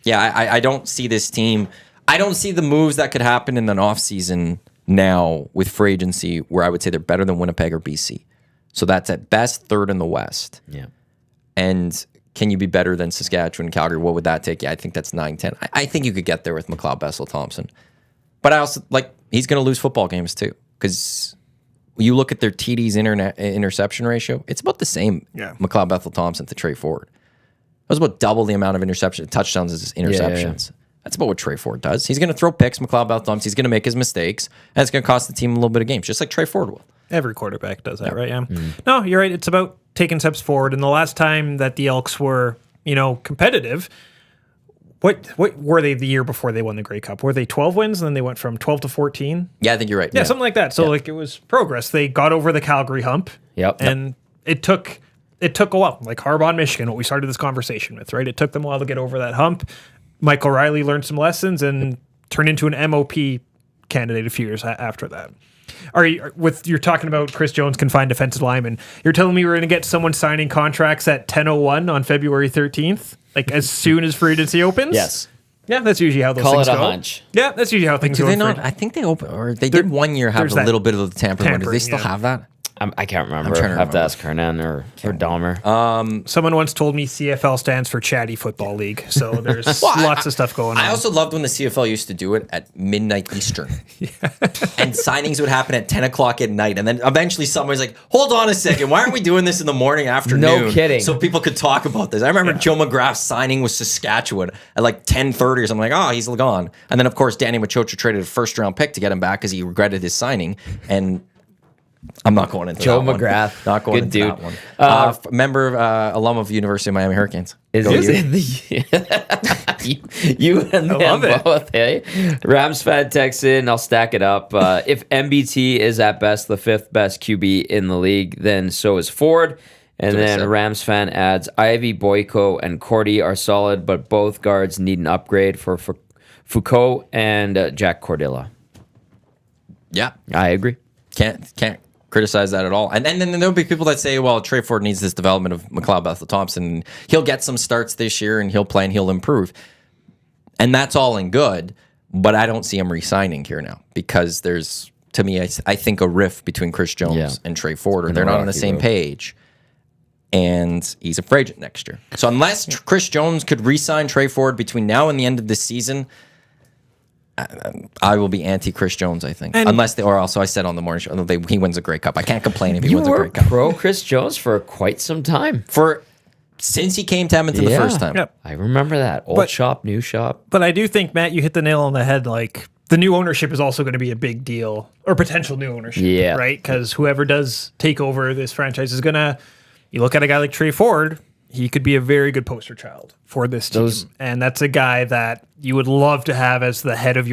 yeah, I don't see this team. I don't see the moves that could happen in an offseason now with free agency where I would say they're better than Winnipeg or BC. So that's at best third in the West. Yeah. And can you be better than Saskatchewan, Calgary? What would that take you? I think that's 9-10. I think you could get there with McLeod, Bessel, Thompson. But I also, he's going to lose football games too. Because you look at their TD's interception ratio, it's about the same. Yeah. McLeod, Bethel, Thompson to Trey Ford. It was about double the amount of touchdowns as interceptions. That's about what Trey Ford does. He's going to throw picks, McLeod, Bethel, Thompson. He's going to make his mistakes, and it's going to cost the team a little bit of games, just like Trey Ford will. Every quarterback does that, right? Yeah. No, you're right. It's about taking steps forward. And the last time that the Elks were, competitive, what were they the year before they won the Grey Cup? Were they 12 wins and then they went from 12 to 14? Yeah, I think you're right. Yeah, something like that. So it was progress. They got over the Calgary hump. Yep. And it took a while. Like Harbaugh, Michigan, what we started this conversation with, right? It took them a while to get over that hump. Mike O'Reilly learned some lessons and turned into an MOP candidate a few years after that. You're talking about Chris Jones can find defensive linemen. You're telling me we're going to get someone signing contracts at 10:01 on February 13th, like as soon as free agency opens? Yes. Yeah, that's usually how those Call things it a go. hunch. Yeah, that's usually how things Do go. they not? I think they open, or they did 1 year have a little bit of the tampering. Do they still have that? I can't remember. trying to I have to remember. ask Hernan or Dahmer. Someone once told me CFL stands for Chatty Football League, so there's lots of stuff going on. I also loved when the CFL used to do it at midnight Eastern. And signings would happen at 10 o'clock at night. And then eventually someone's like, hold on a second, why aren't we doing this in the morning, afternoon? No kidding. So people could talk about this. I remember Joe McGrath's signing with Saskatchewan at like 10:30 or something. Like, oh, he's gone. And then, of course, Danny Machocha traded a first-round pick to get him back because he regretted his signing. And I'm not going into Joe that McGrath. one. Not going Good into dude. that one. Member, alum of University of Miami Hurricanes. Is Go this you and them both, hey? Rams fan texts in. I'll stack it up. If MBT is at best the fifth best QB in the league, then so is Ford. And then Rams fan adds, Ivy, Boyko, and Cordy are solid, but both guards need an upgrade for Foucault and Jack Cordilla. Yeah. I agree. Can't criticize that at all. And then there'll be people that say, well, Trey Ford needs this development of McLeod Bethel Thompson. He'll get some starts this year and he'll play and he'll improve. And that's all in good, but I don't see him re-signing here now because there's, to me, I think a rift between Chris Jones and Trey Ford, or they're not on the same page. And he's a free agent next year. So unless Chris Jones could re-sign Trey Ford between now and the end of this season, I will be anti-Chris Jones, I think. Or also I said on the morning show, he wins a Grey Cup. I can't complain if he wins a Grey Cup. You were pro Chris Jones for quite some time. Since he came to Edmonton the first time. Yep. I remember that. Old shop, new shop. But I do think, Matt, you hit the nail on the head. Like, the new ownership is also going to be a big deal, or potential new ownership, right? Because whoever does take over this franchise is going to, you look at a guy like Trey Ford, he could be a very good poster child for this team. And that's a guy that you would love to have as the head of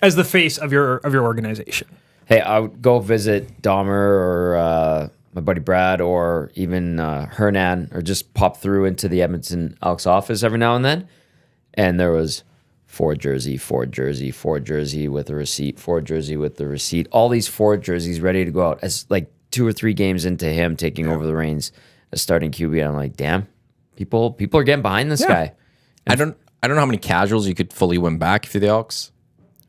as the face of your organization. Hey, I would go visit Dahmer or my buddy Brad or even Hernan, or just pop through into the Edmonton Elks office every now and then. And there was Ford jersey with a receipt, Ford jersey with the receipt. All these Ford jerseys ready to go out as like 2 or 3 games into him taking over the reins as starting QB. I'm like, damn, people are getting behind this guy. I don't know how many casuals you could fully win back if you're the Elks.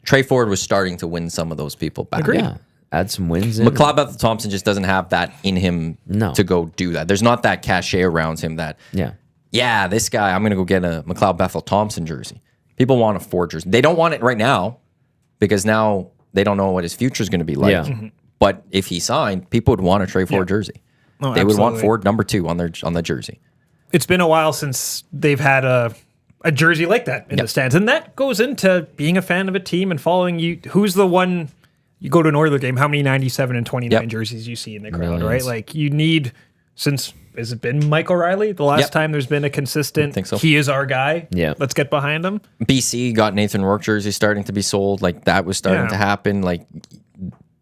Trey Ford was starting to win some of those people back. Yeah. Add some wins in. McLeod Bethel Thompson just doesn't have that in him to go do that. There's not that cachet around him that, this guy, I'm going to go get a McLeod Bethel Thompson jersey. People want a Ford jersey. They don't want it right now because now they don't know what his future is going to be like. Yeah. But if he signed, people would want a Trey Ford jersey. Oh, they would want Ford number 2 on the jersey. It's been a while since they've had a jersey like that in the stands. And that goes into being a fan of a team and following you. Who's the one, you go to an Oilers game, how many 97 and 29 jerseys you see in the crowd, right? Like you need, has it been Mike O'Reilly? The last time there's been a consistent, he is our guy. Yeah. Let's get behind him. BC got Nathan Rourke jerseys starting to be sold. Like that was starting to happen. Like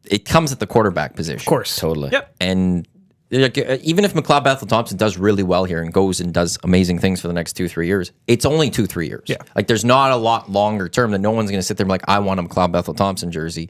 it comes at the quarterback position. Of course. Totally. Yep. And like, even if McLeod Bethel Thompson does really well here and goes and does amazing things for the next 2-3 years, it's only 2-3 years. Yeah. Like there's not a lot longer term that no one's going to sit there and be like, I want a McLeod Bethel Thompson jersey,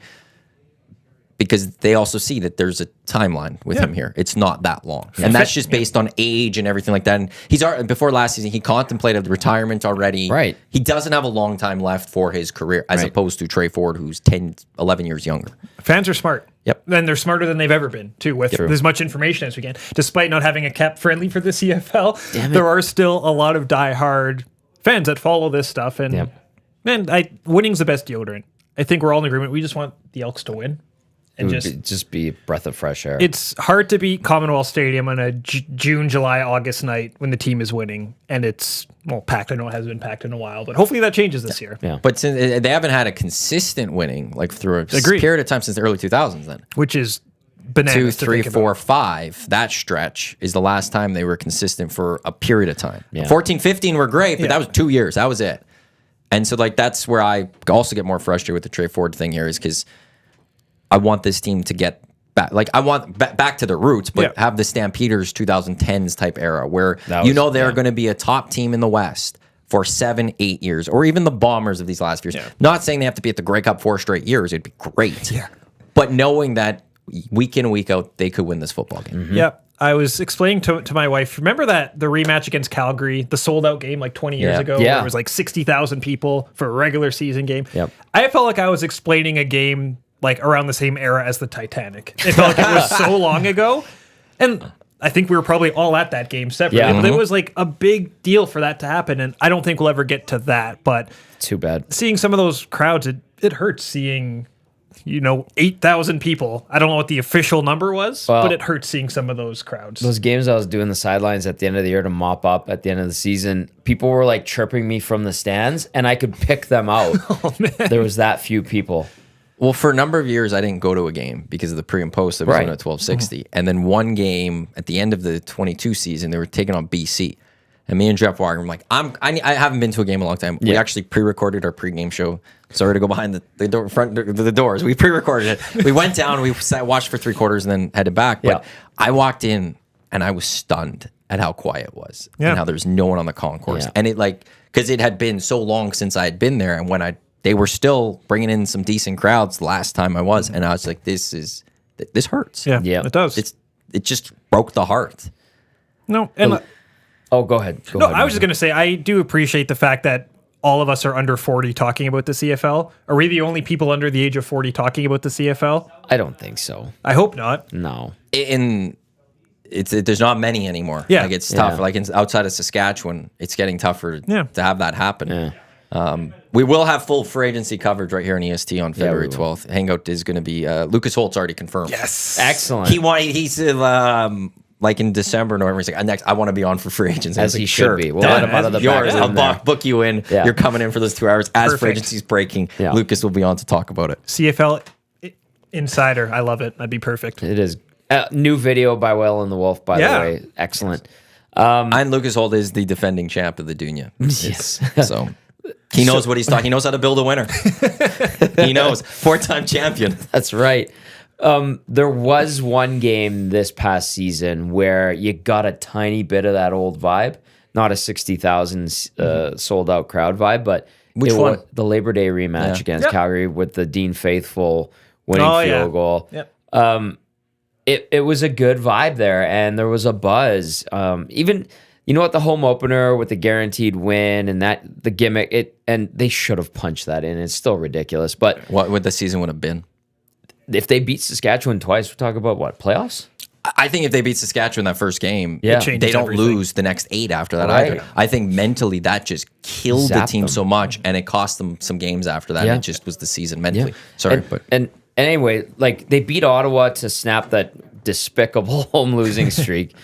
because they also see that there's a timeline with him here. It's not that long. And that's just based on age and everything like that. And he's already, before last season, he contemplated retirement already. Right. He doesn't have a long time left for his career, as opposed to Trey Ford, who's 10, 11 years younger. Fans are smart. Yep. And they're smarter than they've ever been, too, with as much information as we can. Despite not having a cap friendly for the CFL, there are still a lot of diehard fans that follow this stuff. And man, winning's the best deodorant. I think we're all in agreement. We just want the Elks to win. And just be a breath of fresh air. It's hard to beat Commonwealth Stadium on a June, July, August night when the team is winning, and it's packed. I know it hasn't been packed in a while, but hopefully that changes this year. Yeah. But since they haven't had a consistent winning like through a period of time since the early 2000s, then which is bananas. 2, 3, 4, 5. That stretch is the last time they were consistent for a period of time. Yeah. 14, 15 were great, but that was 2 years. That was it. And so like that's where I also get more frustrated with the Trey Ford thing here, is because I want this team to get back. Like I want back to the roots, but have the Stampeders 2010s type era where they're going to be a top team in the West for 7, 8 years, or even the Bombers of these last few years. Yeah. Not saying they have to be at the Grey Cup 4 straight years. It'd be great. Yeah. But knowing that week in and week out, they could win this football game. Mm-hmm. Yep. I was explaining to my wife, remember the rematch against Calgary, the sold out game like 20 years ago? Yeah. Where it was like 60,000 people for a regular season game. Yep. I felt like I was explaining a game like around the same era as the Titanic. It felt like it was so long ago. And I think we were probably all at that game separately. Yeah. But it was like a big deal for that to happen. And I don't think we'll ever get to that. But too bad. Seeing some of those crowds, it hurts seeing, 8,000 people. I don't know what the official number was, but it hurts seeing some of those crowds. Those games I was doing the sidelines at the end of the year to mop up at the end of the season, people were like chirping me from the stands, and I could pick them out. Oh, man. There was that few people. Well, for a number of years, I didn't go to a game because of the pre and post that was on at 1260. And then one game at the end of the 22 season, they were taking on BC. And me and Jeff Wagner, I'm like, I haven't been to a game in a long time. We actually pre-recorded our pre-game show. Sorry to go behind the doors. We pre-recorded it. We went down, we watched for 3 quarters, and then headed back. But I walked in, and I was stunned at how quiet it was and how there's no one on the concourse. And it because it had been so long since I had been there, and when they were still bringing in some decent crowds last time I was, and I was like, this hurts. Yeah, it does. It just broke the heart. No, and go ahead. I was just going to say, I do appreciate the fact that all of us are under 40 talking about the CFL. Are we the only people under the age of 40 talking about the CFL? I don't think so. I hope not. No. There's not many anymore. Yeah. Like it's tough. Like outside of Saskatchewan, it's getting tougher to have that happen. Yeah. We will have full free agency coverage right here on EST on February 12th. Hangout is going to be Lucas Holt's already confirmed. Yes. Excellent. He's like in December, November, he's like, next, I want to be on for free agents. As he should be. We'll let him out of the yours. back room I'll book you in. Yeah. You're coming in for those 2 hours. As free agency's breaking, Lucas will be on to talk about it. CFL Insider. I love it. That'd be perfect. It is. New video by Will and the Wolf, by the way. Excellent. And Lucas Holt is the defending champ of the Dunya. Yes. So he knows what he's talking. He knows how to build a winner. He knows. 4-time champion. That's right. There was one game this past season where you got a tiny bit of that old vibe, not a 60,000 sold out crowd vibe, but which one? The Labor Day rematch against Calgary with the Dean Faithful winning field goal. Yep. It was a good vibe there, and there was a buzz. Even the home opener with the guaranteed win and the gimmick, and they should have punched that in. It's still ridiculous, but what would the season would have been? If they beat Saskatchewan twice, we're talking about what, playoffs? I think if they beat Saskatchewan that first game, they don't lose the next 8 after that either. I think mentally that just killed the team so much, and it cost them some games after that. It just was the season mentally. Sorry, and anyway, like they beat Ottawa to snap that despicable home losing streak.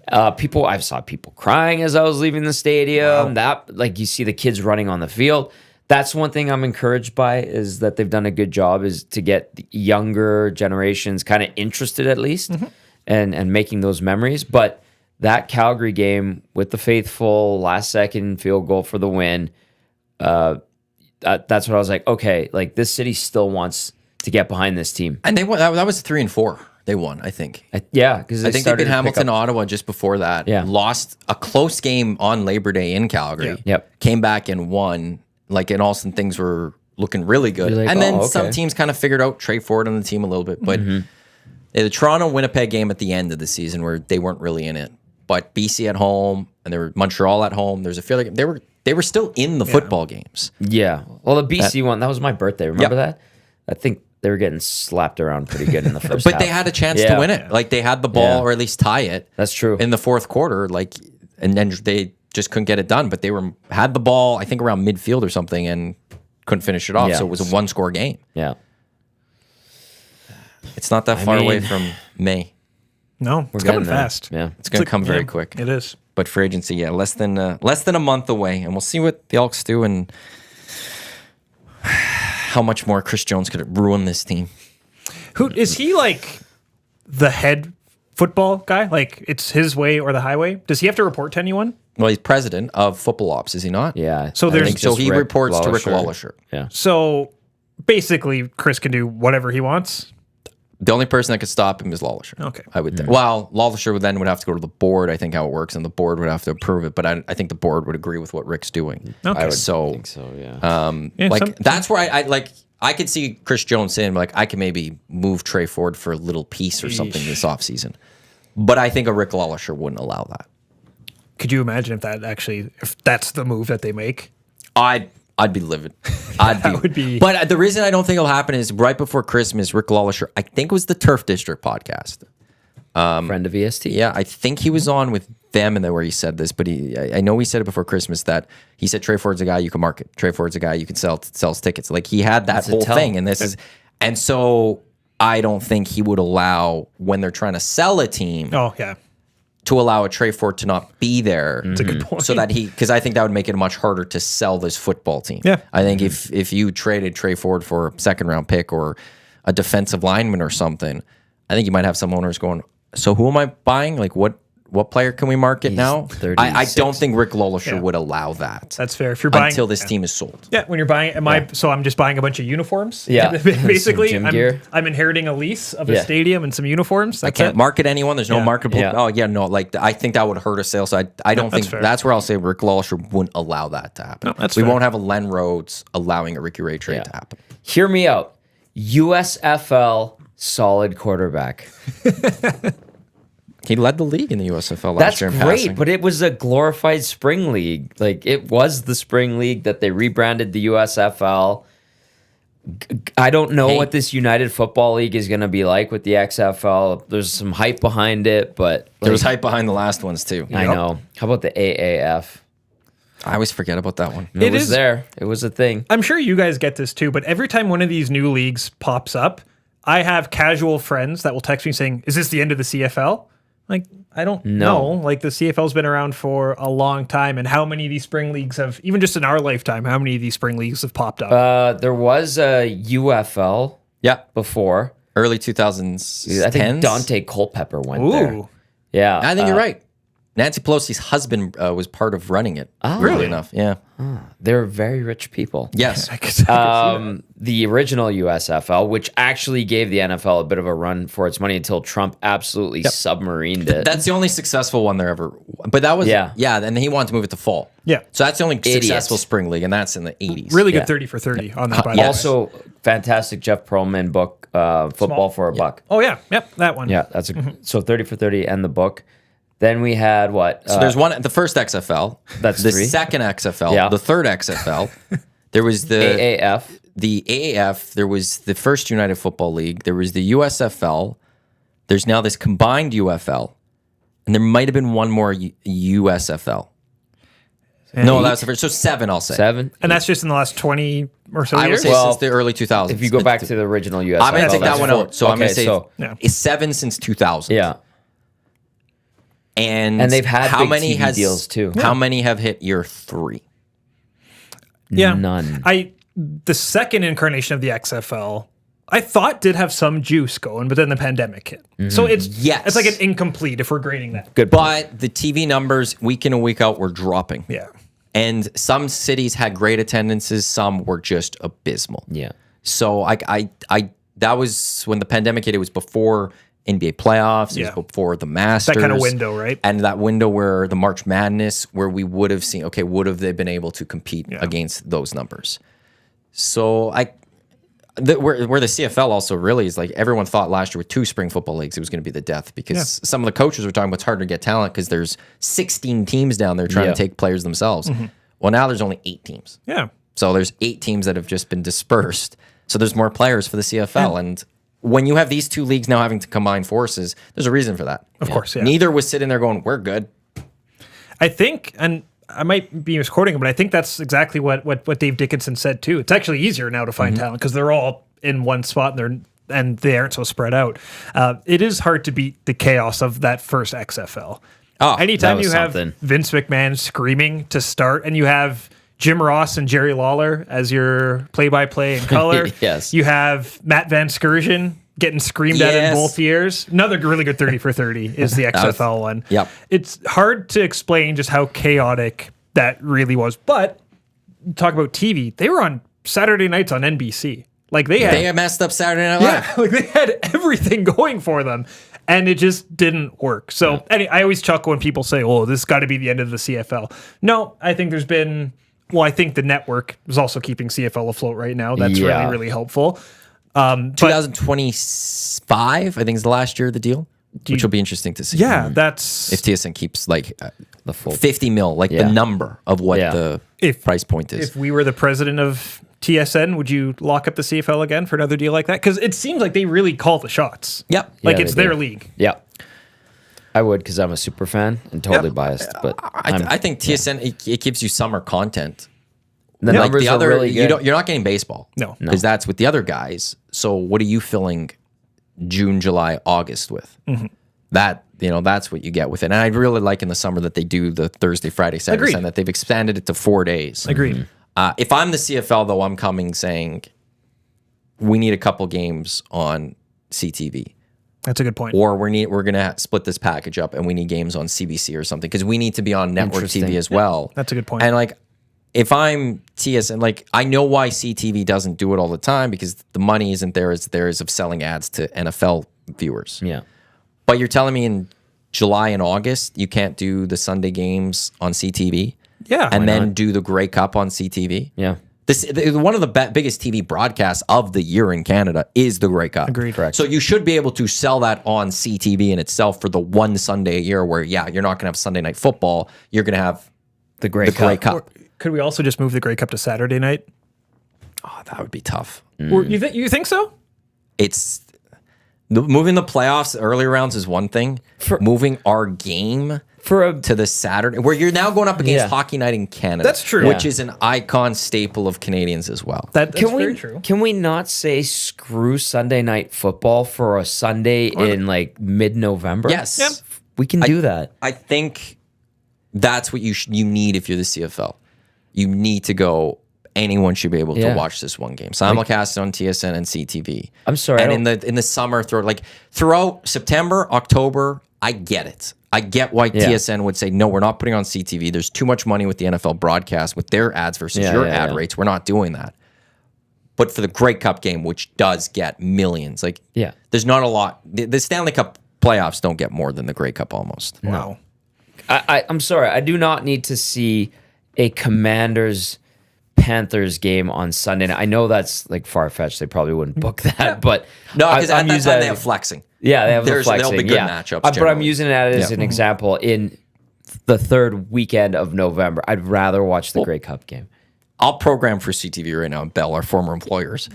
I saw people crying as I was leaving the stadium. Wow. You see the kids running on the field. That's one thing I'm encouraged by, is that they've done a good job is to get the younger generations kind of interested at least and making those memories. But that Calgary game with the faithful last second field goal for the win, that's what I was like, okay, like this city still wants to get behind this team. And that was 3 and 4. They won, I think. Yeah, because I think they beat Hamilton, Ottawa just before that. Yeah. Lost a close game on Labor Day in Calgary. Yeah. Yep. Came back and won. Like, and all of a sudden things were looking really good. You're like, and then oh, okay. some teams kind of figured out Trey Ford on the team a little bit. But the Toronto-Winnipeg game at the end of the season where they weren't really in it. But BC at home and they were Montreal at home. There's a feeling they were still in the football games. Yeah. Well, the BC one, that was my birthday. Remember that? I think they were getting slapped around pretty good in the first But half. they had a chance to win it. Like, they had the ball or at least tie it. That's true. In the fourth quarter, like, and then they just couldn't get it done. But they had the ball, I think, around midfield or something and couldn't finish it off. Yeah. So it was a one-score game. Yeah. It's not that far away from May. No, it's getting coming there. fast. Yeah. It's going to come very quick. It is. But for agency, less than a month away, and we'll see what the Elks do and how much more Chris Jones could ruin this team. Who is he? Like the head football guy? Like it's his way or the highway? Does he have to report to anyone? Well, he's president of Football Ops, is he not? Yeah. So I there's- think So just he Rick reports to Rick Lawlisher. Lawlisher. Yeah. So basically, Chris can do whatever he wants. The only person that could stop him is Lawlisher. Okay. I would think. Well, Lawlisher would have to go to the board, I think, how it works, and the board would have to approve it. But I think the board would agree with what Rick's doing. Okay. I would So, think so, yeah. Yeah, like, some- that's where I could see Chris Jones saying, like, I can maybe move Trey Ford for a little piece or something this offseason. But I think a Rick Lawlisher wouldn't allow that. Could you imagine if that's the move that they make? I'd be livid. would be- But the reason I don't think it'll happen is right before Christmas, Rick Lawlisher, I think it was the Turf District podcast. Friend of EST. Yeah, I think he was on with them and where he said this, but I know he said it before Christmas that he said Trey Ford's a guy you can market. Trey Ford's a guy you can sells tickets. Like, he had that That's a whole tell. thing, and so I don't think he would allow, when they're trying to sell a team, Oh yeah, to allow a Trey Ford to not be there. that's a good point. So that because I think that would make it much harder to sell this football team. Yeah. I think if you traded Trey Ford for a second round pick or a defensive lineman or something, I think you might have some owners going, so who am I buying? Like, what player can we market now? 36. I don't think Rick Lawlisher Yeah. would allow that. That's fair. If you're buying until this team is sold. Yeah, when you're buying, so I'm just buying a bunch of uniforms. Yeah. basically, Some gym gear. I'm inheriting a lease of a Yeah. stadium and some uniforms. I That's can't it. market anyone. There's no Yeah. marketable. Yeah. Oh yeah, no. Like, I think that would hurt a sale. So I don't that's think fair. that's where I'll say Rick Lawlisher wouldn't allow that to happen. No, that's we fair. won't have a Len Rhodes allowing a Ricky Ray trade Yeah. to happen. Hear me out. USFL solid quarterback. He led the league in the USFL last That's year in great, passing. but it was a glorified spring league. Like, it was the spring league that they rebranded the USFL. I don't know what this United Football League is going to be like with the XFL. There's some hype behind it, but There was hype behind the last ones too. I know. How about the AAF? I always forget about that one. It was is- there. It was a thing. I'm sure you guys get this too, but every time one of these new leagues pops up, I have casual friends that will text me saying, "Is this the end of the CFL?" Like, I don't know. Like, the CFL's been around for a long time, and how many of these spring leagues have, even just in our lifetime, how many of these spring leagues have popped up? There was a UFL Yeah, before. early 2000s. I think Dante Culpepper went there. Ooh. Yeah. I think you're right. Nancy Pelosi's husband was part of running it. Really enough, yeah. They're very rich people. Yes. I guess I could see that. The original USFL, which actually gave the NFL a bit of a run for its money until Trump absolutely submarined it. That's the only successful one there ever. But that was, Yeah. and then he wanted to move it to fall. Yeah. So that's the only Idiot. successful spring league, and that's in the 80s. Really good Yeah. 30 for 30 on that, by the way. Also, fantastic Jeff Pearlman book, Football Small. for a Buck. Oh, yeah. Yep, that one. Yeah, that's so 30 for 30 and the book. Then we had what? So there's one, the first XFL. That's the three. second XFL. Yeah. The third XFL. There was the AAF. the AAF. There was the first United Football League. There was the USFL. There's now this combined UFL, and there might have been one more USFL. No, that was the first. So 7, I'll say. 7. And that's just in the last 20 or so I would years? say Well, since the early 2000s. If you go back to the original USFL, I'm going to take that that's one four. out. So I'm going to Okay, say Yeah. it's 7 since 2000. yeah. And And they've had how big many TV deals, too. How many have hit year 3? Yeah. None. The second incarnation of the XFL, I thought did have some juice going, but then the pandemic hit. So it's Yes. it's like an incomplete if we're grading that. Good. But the TV numbers week in and week out were dropping. Yeah. And some cities had great attendances, some were just abysmal. Yeah. So I that was when the pandemic hit. It was before NBA playoffs. It Yeah. was before the Masters. That kind of window, right? And that window where the March Madness, where we would have seen, okay, would have they been able to compete against those numbers? So where the CFL also really is like everyone thought last year with 2 spring football leagues, it was going to be the death because some of the coaches were talking about it's harder to get talent because there's 16 teams down there trying to take players themselves. Well, now there's only 8 teams. Yeah. So there's 8 teams that have just been dispersed. So there's more players for the CFL. And when you have these 2 leagues now having to combine forces, there's a reason for that. Of course, yeah. Neither was sitting there going, we're good. I think, and I might be misquoting him, but I think that's exactly what Dave Dickinson said too. It's actually easier now to find talent because they're all in one spot and they aren't so spread out. It is hard to beat the chaos of that first XFL. Anytime you have Vince McMahon screaming to start and you have Jim Ross and Jerry Lawler as your play-by-play and color. Yes. You have Matt Van Scourgen getting screamed at in both years. Another really good 30 for 30 is the XFL one. Yep. It's hard to explain just how chaotic that really was. But talk about TV. They were on Saturday nights on NBC. Like they messed up Saturday Night Live. Yeah, like they had everything going for them. And it just didn't work. So I always chuckle when people say, oh, this got to be the end of the CFL. No, I think there's been... Well, I think the network is also keeping CFL afloat right now. That's really, really helpful. 2025, I think, is the last year of the deal, which will be interesting to see. Yeah, that's... If TSN keeps like the full 50 mil, like the number of what the price point is. If we were the president of TSN, would you lock up the CFL again for another deal like that? Because it seems like they really call the shots. Yep. Like it's their league. Yeah. I would because I'm a super fan and totally biased. But I think TSN it gives you summer content. The numbers the are other, really good. you're not getting baseball. No. Because that's with the other guys. So what are you filling June, July, August with? That's what you get with it. And I really like in the summer that they do the Thursday, Friday, Saturday, Sunday, that they've expanded it to 4 days. Agreed. If I'm the CFL, though, I'm coming saying we need a couple games on CTV. That's a good point. Or we're gonna split this package up and we need games on CBC or something because we need to be on network TV as well. That's a good point. And like, if I'm TSN, like I know why CTV doesn't do it all the time because the money isn't there as there is of selling ads to NFL viewers. Yeah. But you're telling me in July and August you can't do the Sunday games on CTV? Yeah. And then do the Grey Cup on CTV? Yeah. One of the biggest TV broadcasts of the year in Canada is the Grey Cup. Agreed. Correct. So you should be able to sell that on CTV in itself for the one Sunday a year where, you're not going to have Sunday Night Football. You're going to have the Grey Cup. Or could we also just move the Grey Cup to Saturday night? Oh, that would be tough. Or you think so? It's... Moving the playoffs early rounds is one thing. Moving our game to the Saturday, where you're now going up against Hockey Night in Canada. That's true. Which is an icon staple of Canadians as well. That's very true. Can we not say screw Sunday Night Football for a Sunday in like mid-November? Yes. Yep. We can do that. I think that's what you need if you're the CFL. You need to go... Anyone should be able to watch this one game. Simulcast on TSN and CTV. I'm sorry. And in the summer, throughout September, October, I get it. I get why TSN would say, no, we're not putting on CTV. There's too much money with the NFL broadcast with their ads versus your ad rates. We're not doing that. But for the Grey Cup game, which does get millions, there's not a lot. The Stanley Cup playoffs don't get more than the Grey Cup almost. Wow. I'm sorry. I do not need to see a Commanders Panthers game on Sunday night. I know that's like far-fetched. They probably wouldn't book that, but no, because at that time they have flexing. Yeah, they have the flexing. There'll be good matchups. But I'm using that as an example. In the third weekend of November, I'd rather watch the Grey Cup game. I'll program for CTV right now and Bell, our former employers.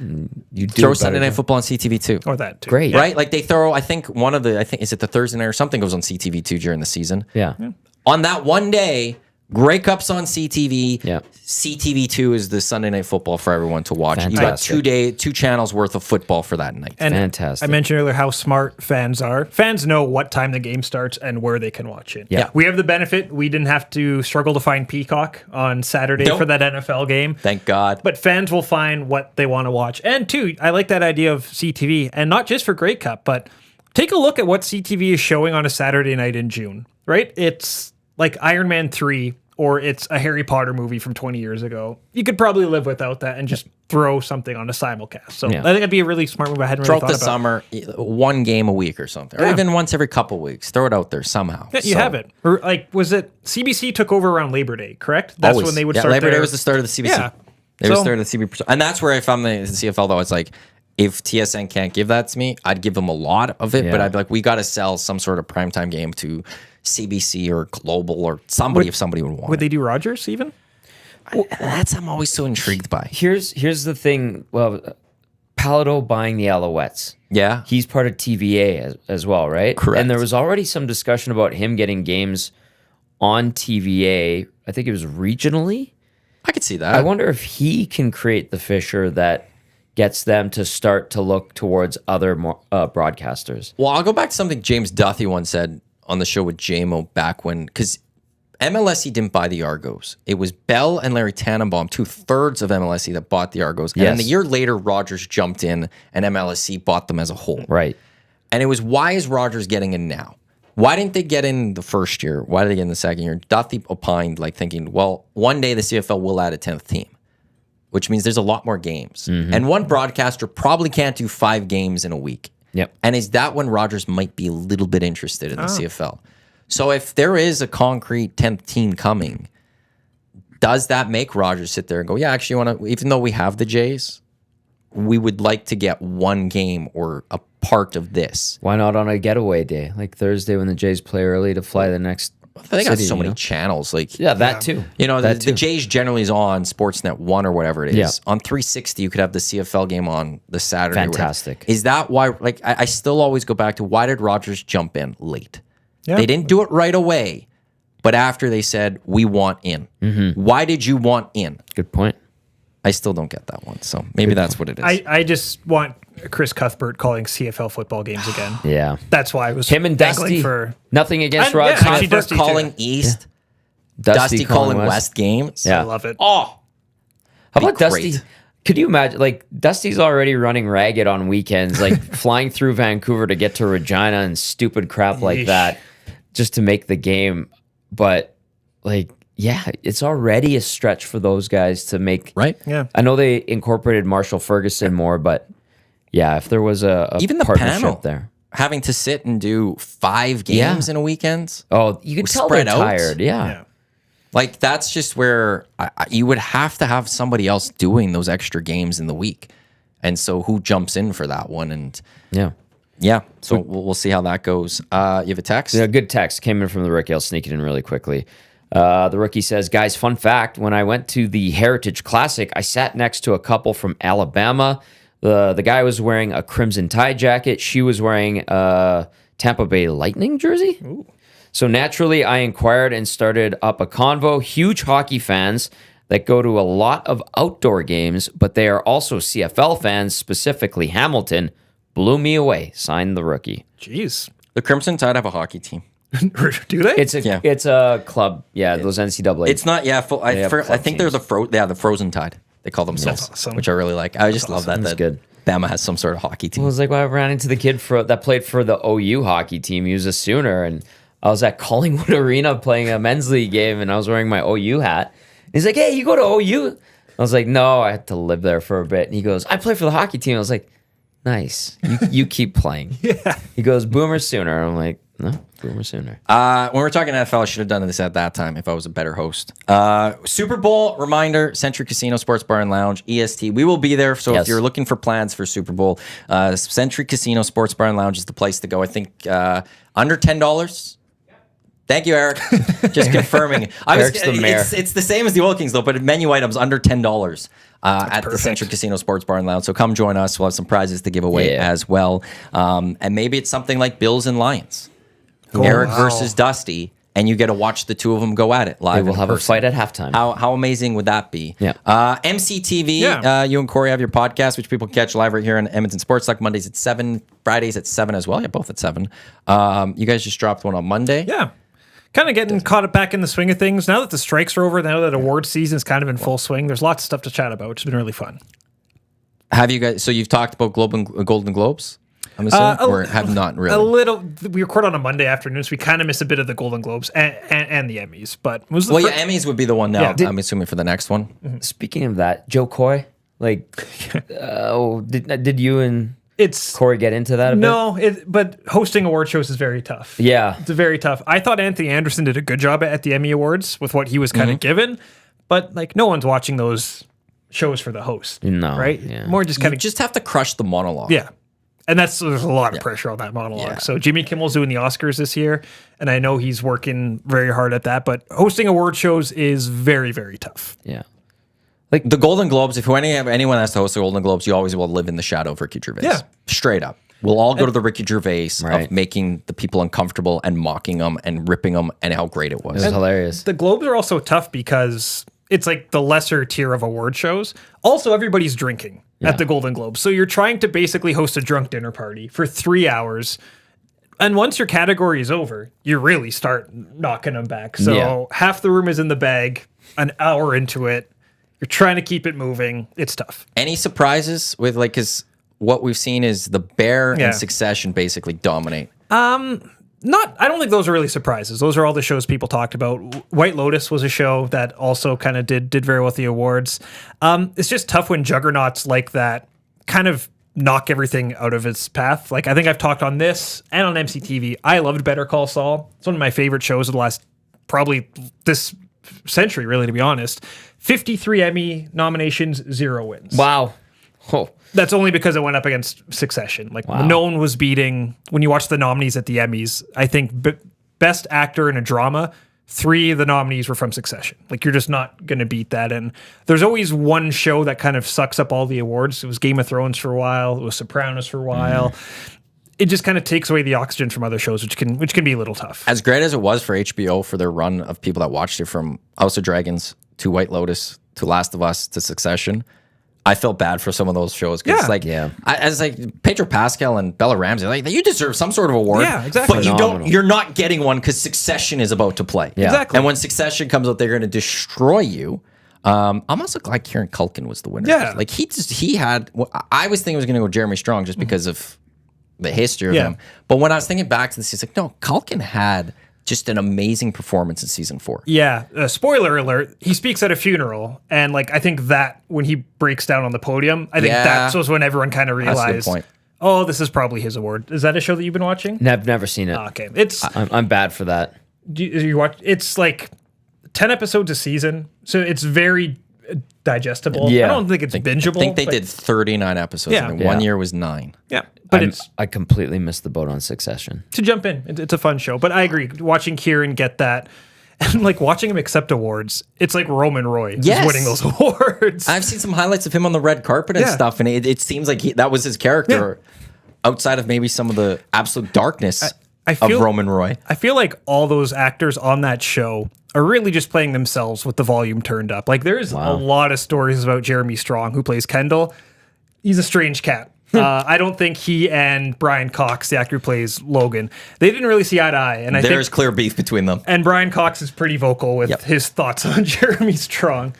You do throw Sunday Night Football on CTV too. Or that too. Great. Right? Like they throw, I think is it the Thursday night or something goes on CTV too during the season. Yeah. On that one day, Grey Cup's on CTV. Yeah. CTV2 is the Sunday Night Football for everyone to watch. Fantastic. You got 2 channels worth of football for that night. And fantastic. I mentioned earlier how smart fans are. Fans know what time the game starts and where they can watch it. Yeah. We have the benefit. We didn't have to struggle to find Peacock on Saturday for that NFL game. Thank God. But fans will find what they want to watch. And two, I like that idea of CTV, and not just for Grey Cup, but take a look at what CTV is showing on a Saturday night in June, right? It's like Iron Man 3 or it's a Harry Potter movie from 20 years ago, you could probably live without that and just throw something on a simulcast. So I think that'd be a really smart move. I hadn't really Throughout thought the about. summer, one game a week or something, or even once every couple weeks. Throw it out there somehow. Yeah, you have it. Or like, was it CBC took over around Labor Day? Correct. That's Always. when they would Yeah, start. Labor Day was the start of the CBC. Yeah. They were starting the CBC, and that's where I found the CFL though. It's like, if TSN can't give that to me, I'd give them a lot of it, but I'd be like, we got to sell some sort of primetime game to CBC or Global or somebody if somebody would want. Would it. they do Rogers even? That's I'm always so intrigued by. Here's the thing. Well, Palado buying the Alouettes. Yeah, He's part of TVA as well, right? Correct. And there was already some discussion about him getting games on TVA. I think it was regionally. I could see that. I wonder if he can create the fissure that gets them to start to look towards other broadcasters. Well, I'll go back to something James Duthie once said on the show with JMO back when, because MLSE didn't buy the Argos. It was Bell and Larry Tannenbaum, 2/3 of MLSE, that bought the Argos. And then the year later, Rogers jumped in and MLSE bought them as a whole. Right. And it was, why is Rogers getting in now? Why didn't they get in the first year? Why did they get in the second year? Duthie opined, like thinking, well, one day the CFL will add a 10th team, which means there's a lot more games. And one broadcaster probably can't do 5 games in a week. Yep. And is that when Rogers might be a little bit interested in the CFL? So if there is a concrete 10th team coming, does that make Rogers sit there and go, yeah, actually, even though we have the Jays, we would like to get one game or a part of this? Why not on a getaway day, like Thursday when the Jays play early to fly the next They got city, so many you know? channels. Like, Yeah, that too. you know, That the too. Jays generally is on Sportsnet 1 or whatever it is. Yeah. On 360, you could have the CFL game on the Saturday. or whatever. Fantastic. Is that why, like, I still always go back to, why did Rogers jump in late? Yeah. They didn't do it right away, but after they said, we want in. Why did you want in? Good point. I still don't get that one. So maybe that's what it is. I just want Chris Cuthbert calling CFL football games again. Yeah. That's why I was Him and dangling Dusty. for. Nothing against And- Rod yeah, Smith. actually, Cuthbert Dusty too. calling East, Dusty calling West games. Yeah. I love it. Oh, How Be about Dusty? great. Could you imagine? Like, Dusty's already running ragged on weekends, like flying through Vancouver to get to Regina and stupid crap like Yeesh. that just to make the game. But, like, yeah, it's already a stretch for those guys to make. right. Yeah. I know they incorporated Marshall Ferguson more, but yeah, if there was a Even the partnership panel there. having to sit and do 5 games in a weekend. Oh, you could tell they're Spread out? tired. Yeah. Yeah. Like, that's just where you would have to have somebody else doing those extra games in the week. And so who jumps in for that one? And Yeah. so we'll see how that goes. You have a text? Yeah, good text came in from the rookie. I'll sneak it in really quickly. The rookie says, guys, fun fact, when I went to the Heritage Classic, I sat next to a couple from Alabama. The guy was wearing a Crimson Tide jacket. She was wearing a Tampa Bay Lightning jersey. Ooh. So naturally, I inquired and started up a convo. Huge hockey fans that go to a lot of outdoor games, but they are also CFL fans, specifically Hamilton. Blew me away. Signed the rookie. Jeez. The Crimson Tide have a hockey team. Do they? It's a club. Yeah, those NCAA. It's not, I have think club they're the Frozen Tide. They call themselves, That's awesome. which I really like. I just love that. That's That good. Bama has some sort of hockey team. It was like when I ran into the kid that played for the OU hockey team. He was a Sooner, and I was at Collingwood Arena playing a men's league game, and I was wearing my OU hat. He's like, "Hey, you go to OU?" I was like, "No, I had to live there for a bit." And he goes, "I play for the hockey team." I was like, "Nice, you keep playing." Yeah. He goes, "Boomer Sooner." I'm like, "No, Boomer Sooner." When we're talking NFL, I should have done this at that time if I was a better host. Super Bowl reminder: Century Casino Sports Bar and Lounge, EST. We will be there. So Yes. if you're looking for plans for Super Bowl, Century Casino Sports Bar and Lounge is the place to go. I think under $10. Thank you, Eric. Just confirming. Eric's the mayor. It's the same as the Oil Kings though, but menu items under $10 at the perfect. Century Casino Sports Bar and Lounge. So come join us. We'll have some prizes to give away Yeah. as well. And maybe it's something like Bills and Lions. Eric wow. versus Dusty, and you get to watch the two of them go at it live. They will in have a person. fight at halftime. How amazing would that be? Yeah. MCTV, Yeah. you and Corey have your podcast, which people can catch live right here on Edmonton Sports Talk, Mondays at 7, Fridays at 7 as well. Yeah, both at 7. You guys just dropped one on Monday. Yeah. Kind of getting caught up back in the swing of things. Now that the strikes are over, now that award season is kind of in full swing, there's lots of stuff to chat about, which has been really fun. Have you guys, so you've talked about Golden Globes? I'm assuming, or have not A really? little. We record on a Monday afternoon, so we kind of miss a bit of the Golden Globes and the Emmys. But it was the Well, yeah, Emmys would be the one now. Yeah, I'm assuming for the next one. Speaking of that, Joe Coy, like, did you and it's Corey get into that a bit? no, but hosting award shows is very tough. Yeah. It's very tough. I thought Anthony Anderson did a good job at the Emmy Awards with what he was kind of given, but like no one's watching those shows for the host. No, right? yeah. More just You kind of just have to crush the monologue. yeah. And there's a lot of pressure on that monologue. Yeah. So Jimmy Kimmel's doing the Oscars this year, and I know he's working very hard at that. But hosting award shows is very, very tough. Yeah. The Golden Globes, if anyone has to host the Golden Globes, you always will live in the shadow of Ricky Gervais. Yeah. Straight up. We'll all go to the Ricky Gervais Right. of making the people uncomfortable and mocking them and ripping them and how great it was. It was hilarious. The Globes are also tough because it's like the lesser tier of award shows. Also, everybody's drinking at the Golden Globes. So you're trying to basically host a drunk dinner party for 3 hours. And once your category is over, you really start knocking them back. So Yeah. half the room is in the bag, an hour into it. You're trying to keep it moving. It's tough. Any surprises with because what we've seen is The Bear Yeah. and Succession basically dominate. I don't think those are really surprises. Those are all the shows people talked about. White Lotus was a show that also kind of did very well with the awards. It's just tough when juggernauts like that kind of knock everything out of its path. Like I think I've talked on this and on MCTV. I loved Better Call Saul. It's one of my favorite shows of the last probably this century, really, to be honest. 53 Emmy nominations, 0 wins. Wow. Oh. That's only because it went up against Succession. Like no one was beating. When you watch the nominees at the Emmys, I think best actor in a drama, 3 of the nominees were from Succession. Like you're just not going to beat that. And there's always one show that kind of sucks up all the awards. It was Game of Thrones for a while. It was Sopranos for a while. It just kind of takes away the oxygen from other shows, which can be a little tough. As great as it was for HBO for their run of people that watched it from House of Dragons to White Lotus to Last of Us to Succession, I felt bad for some of those shows because, as Pedro Pascal and Bella Ramsey, like you deserve some sort of award. Yeah, exactly. But you're not getting one because Succession is about to play. Yeah. Exactly. And when Succession comes out, they're going to destroy you. I'm also glad Kieran Culkin was the winner. Yeah. Like he had. I was thinking it was going to go Jeremy Strong just because of the history of him. But when I was thinking back to this, he's like, no, Culkin had just an amazing performance in season 4. Yeah. Spoiler alert. He speaks at a funeral. And like, I think that when he breaks down on the podium, I think that was when everyone kind of That's a good realized, point. oh, this is probably his award. Is that a show that you've been watching? I've never seen it. Okay. It's, I'm bad for that. you watch, it's like 10 episodes a season. So it's very digestible. Yeah. I don't think it's bingeable. I think they but- did 39 episodes. Yeah. I think Yeah. 1 year was 9. Yeah. But I completely missed the boat on Succession. to jump in, it's a fun show. But I agree. Watching Kieran get that and like watching him accept awards, it's like Roman Roy is Yes. winning those awards. I've seen some highlights of him on the red carpet and stuff, and it seems like that was his character outside of maybe some of the absolute darkness I feel, of Roman Roy. I feel like all those actors on that show are really just playing themselves with the volume turned up. Like there's a lot of stories about Jeremy Strong, who plays Kendall. He's a strange cat. I don't think he and Brian Cox, the actor who plays Logan, they didn't really see eye to eye. And There's clear beef between them. and Brian Cox is pretty vocal with his thoughts on Jeremy Strong.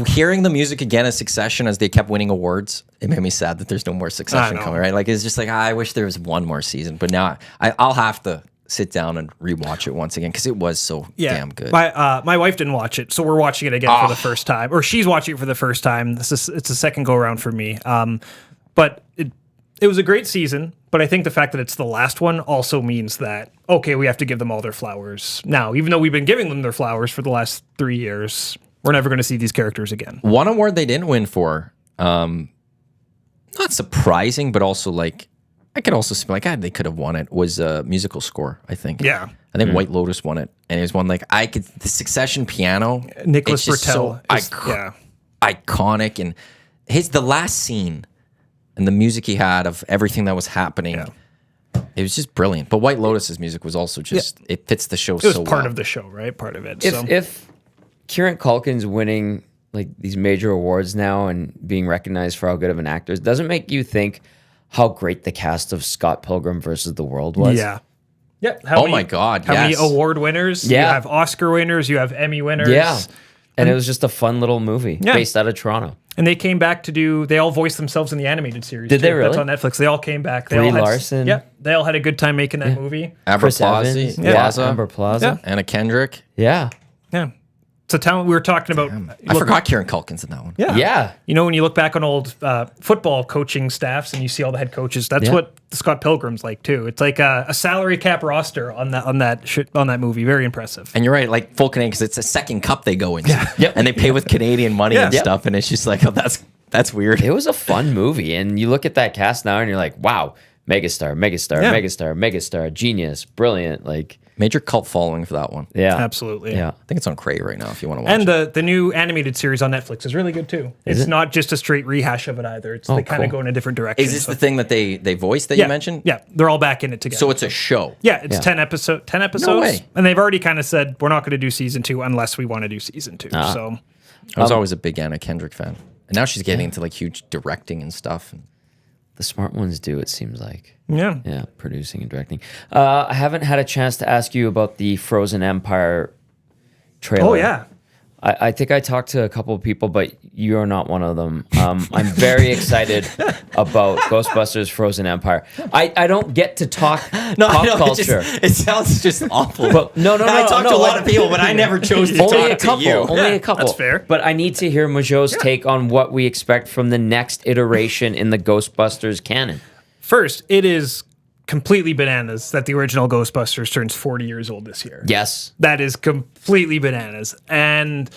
Hearing the music again of Succession as they kept winning awards, it made me sad that there's no more Succession I know. coming, right? Like, it's just like, I wish there was one more season. But now I'll have to sit down and rewatch it once again because it was so damn good. My wife didn't watch it, so we're watching it again for the first time. Or she's watching it for the first time. It's a second go around for me. But it was a great season, but I think the fact that it's the last one also means that, okay, we have to give them all their flowers now. Even though we've been giving them their flowers for the last 3 years, we're never going to see these characters again. One award they didn't win for, not surprising, but also like, I could also say like, they could have won it, was a musical score, I think. Yeah. I think White Lotus won it. And it was one like, the Succession piano. Nicholas it's just Bertel. iconic. And the last scene and the music he had of everything that was happening. It was just brilliant. But White Lotus's music was also just, it fits the show so well. It was part of the show, right? Part of it. If Kieran Culkin's winning like these major awards now and being recognized for how good of an actor is, doesn't make you think how great the cast of Scott Pilgrim versus the World was. Yeah. Yeah. My God, How many yes. award winners? Yeah. You have Oscar winners. You have Emmy winners. Yeah. And it was just a fun little movie Yeah. based out of Toronto. And they came back they all voiced themselves in the animated series. Did they really? That's on Netflix. They all came back. They Brie all had, Larson. Yeah. They all had a good time making that movie. Amber Chris Evans. Plaza. Amber Plaza. Anna Kendrick. Yeah. Yeah. It's a talent we were talking about. I forgot Kieran Culkin's in that one. Yeah. Yeah. You know, when you look back on old football coaching staffs and you see all the head coaches, that's what Scott Pilgrim's like too. It's like a salary cap roster on that movie. Very impressive. And you're right, like full Canadian, because it's a second cup they go into. Yep. And they pay with Canadian money and Yep. stuff. And it's just like, oh, that's weird. It was a fun movie. And you look at that cast now and you're like, wow, megastar, genius, brilliant. Like, Major cult following for that one. yeah. Absolutely. Yeah. I think it's on Crave right now if you want to watch And it. the new animated series on Netflix is really good too. It's it? not just a straight rehash of it either. It's they kind of cool. go in a different direction. Is this the thing that they voiced that you mentioned? Yeah, they're all back in it together. So it's a show. yeah, it's 10 episodes. way. And they've already kind of said we're not going to do season 2 unless we want to do season 2. So I was always a big Anna Kendrick fan. And now she's getting into like huge directing and stuff. The smart ones do, it seems like. yeah. Yeah, producing and directing. I haven't had a chance to ask you about the Frozen Empire trailer. Oh yeah. I think I talked to a couple of people, but you're not one of them. I'm very excited about Ghostbusters Frozen Empire. I don't get to talk I pop know, culture. It sounds just awful. But no. I talked to a lot of people, but I never chose to Only a talk couple. to you. Only a couple. that's fair. But I need to hear Majeau's take on what we expect from the next iteration in the Ghostbusters canon. First, it is completely bananas that the original Ghostbusters turns 40 years old this year. Yes. That is completely bananas. And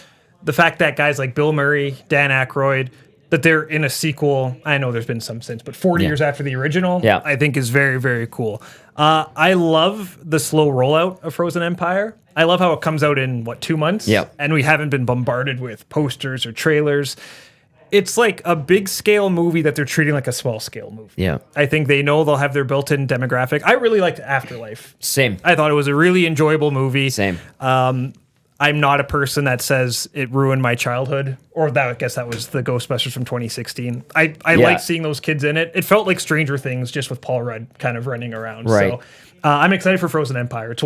the fact that guys like Bill Murray, Dan Aykroyd, that they're in a sequel, I know there's been some since, but 40 years after the original, I think is very, very cool. I love the slow rollout of Frozen Empire. I love how it comes out in, 2 months? Yep. And we haven't been bombarded with posters or trailers. It's like a big scale movie that they're treating like a small scale movie. Yeah. I think they know they'll have their built-in demographic. I really liked Afterlife. Same. I thought it was a really enjoyable movie. Same. I'm not a person that says it ruined my childhood, or that I guess that was the Ghostbusters from 2016. I liked seeing those kids in it. It felt like Stranger Things, just with Paul Rudd kind of running around. Right. So I'm excited for Frozen Empire. It's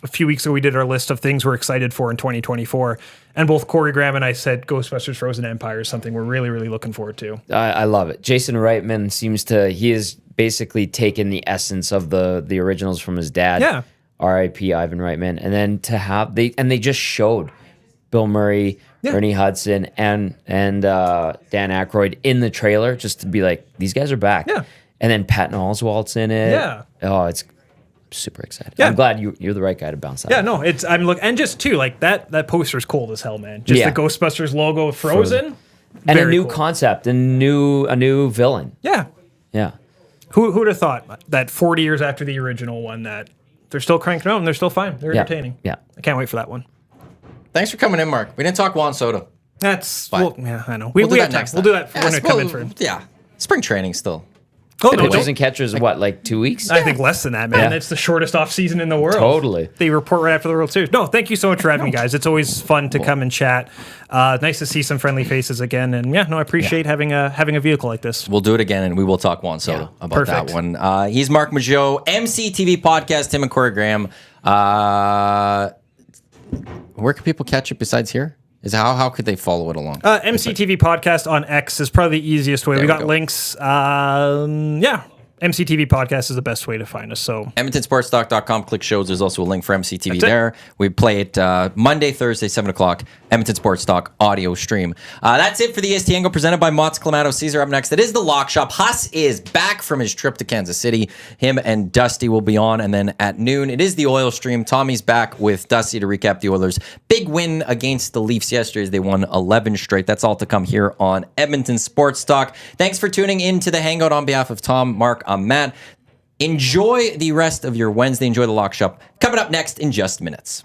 a few weeks ago, we did our list of things we're excited for in 2024. And both Corey Graham and I said Ghostbusters Frozen Empire is something we're really, really looking forward to. I love it. Jason Reitman he has basically taken the essence of the originals from his dad. Yeah. R.I.P. Ivan Reitman. And then to have, they just showed Bill Murray, Ernie Hudson, and Dan Aykroyd in the trailer just to be like, these guys are back. Yeah. And then Patton Oswalt's in it. Yeah. Oh, it's super excited. Yeah. I'm glad you're the right guy to bounce that. Yeah, no, I'm looking, and just too, like that poster's cold as hell, man. Just the Ghostbusters logo, Frozen. And a very new cool. concept, a new villain. Yeah. Yeah. Who'd have thought that 40 years after the original one that they're still cranking out and they're still fine. They're entertaining. Yeah. I can't wait for that one. Thanks for coming in, Mark. We didn't talk Juan Soda. That's, yeah, I know. We'll do we that have time. next We'll time. do that when it come in for Yeah. Spring training still. Oh, no, Pitchers and catchers, like 2 weeks? I think less than that, man. Yeah. It's the shortest off season in the world. Totally. They report right after the World Series. No, thank you so much for having me, guys. It's always fun to come and chat. Nice to see some friendly faces again. And I appreciate having a vehicle like this. We'll do it again, and we will talk Juan Soto about Perfect. that one. He's Marc Majeau, MCTV podcast, him and Corey Graham. Where can people catch it besides here? How could they follow it along? MCTV podcast on X is probably the easiest way. There We we got go. links. MCTV podcast is the best way to find us. So EdmontonSportsTalk.com. Click shows. There's also a link for MCTV That's it. there. We play it Monday, Thursday, 7 o'clock. Edmonton Sports Talk audio stream. That's it for the EST Angle presented by Mott's Clamato Caesar. Up next, it is the Lock Shop. Huss is back from his trip to Kansas City. Him and Dusty will be on. And then at noon, it is the oil stream. Tommy's back with Dusty to recap the Oilers' big win against the Leafs yesterday as they won 11 straight. That's all to come here on Edmonton Sports Talk. Thanks for tuning in to the Hangout. On behalf of Tom, Mark, I'm Matt. Enjoy the rest of your Wednesday. Enjoy the Lock Shop. Coming up next in just minutes.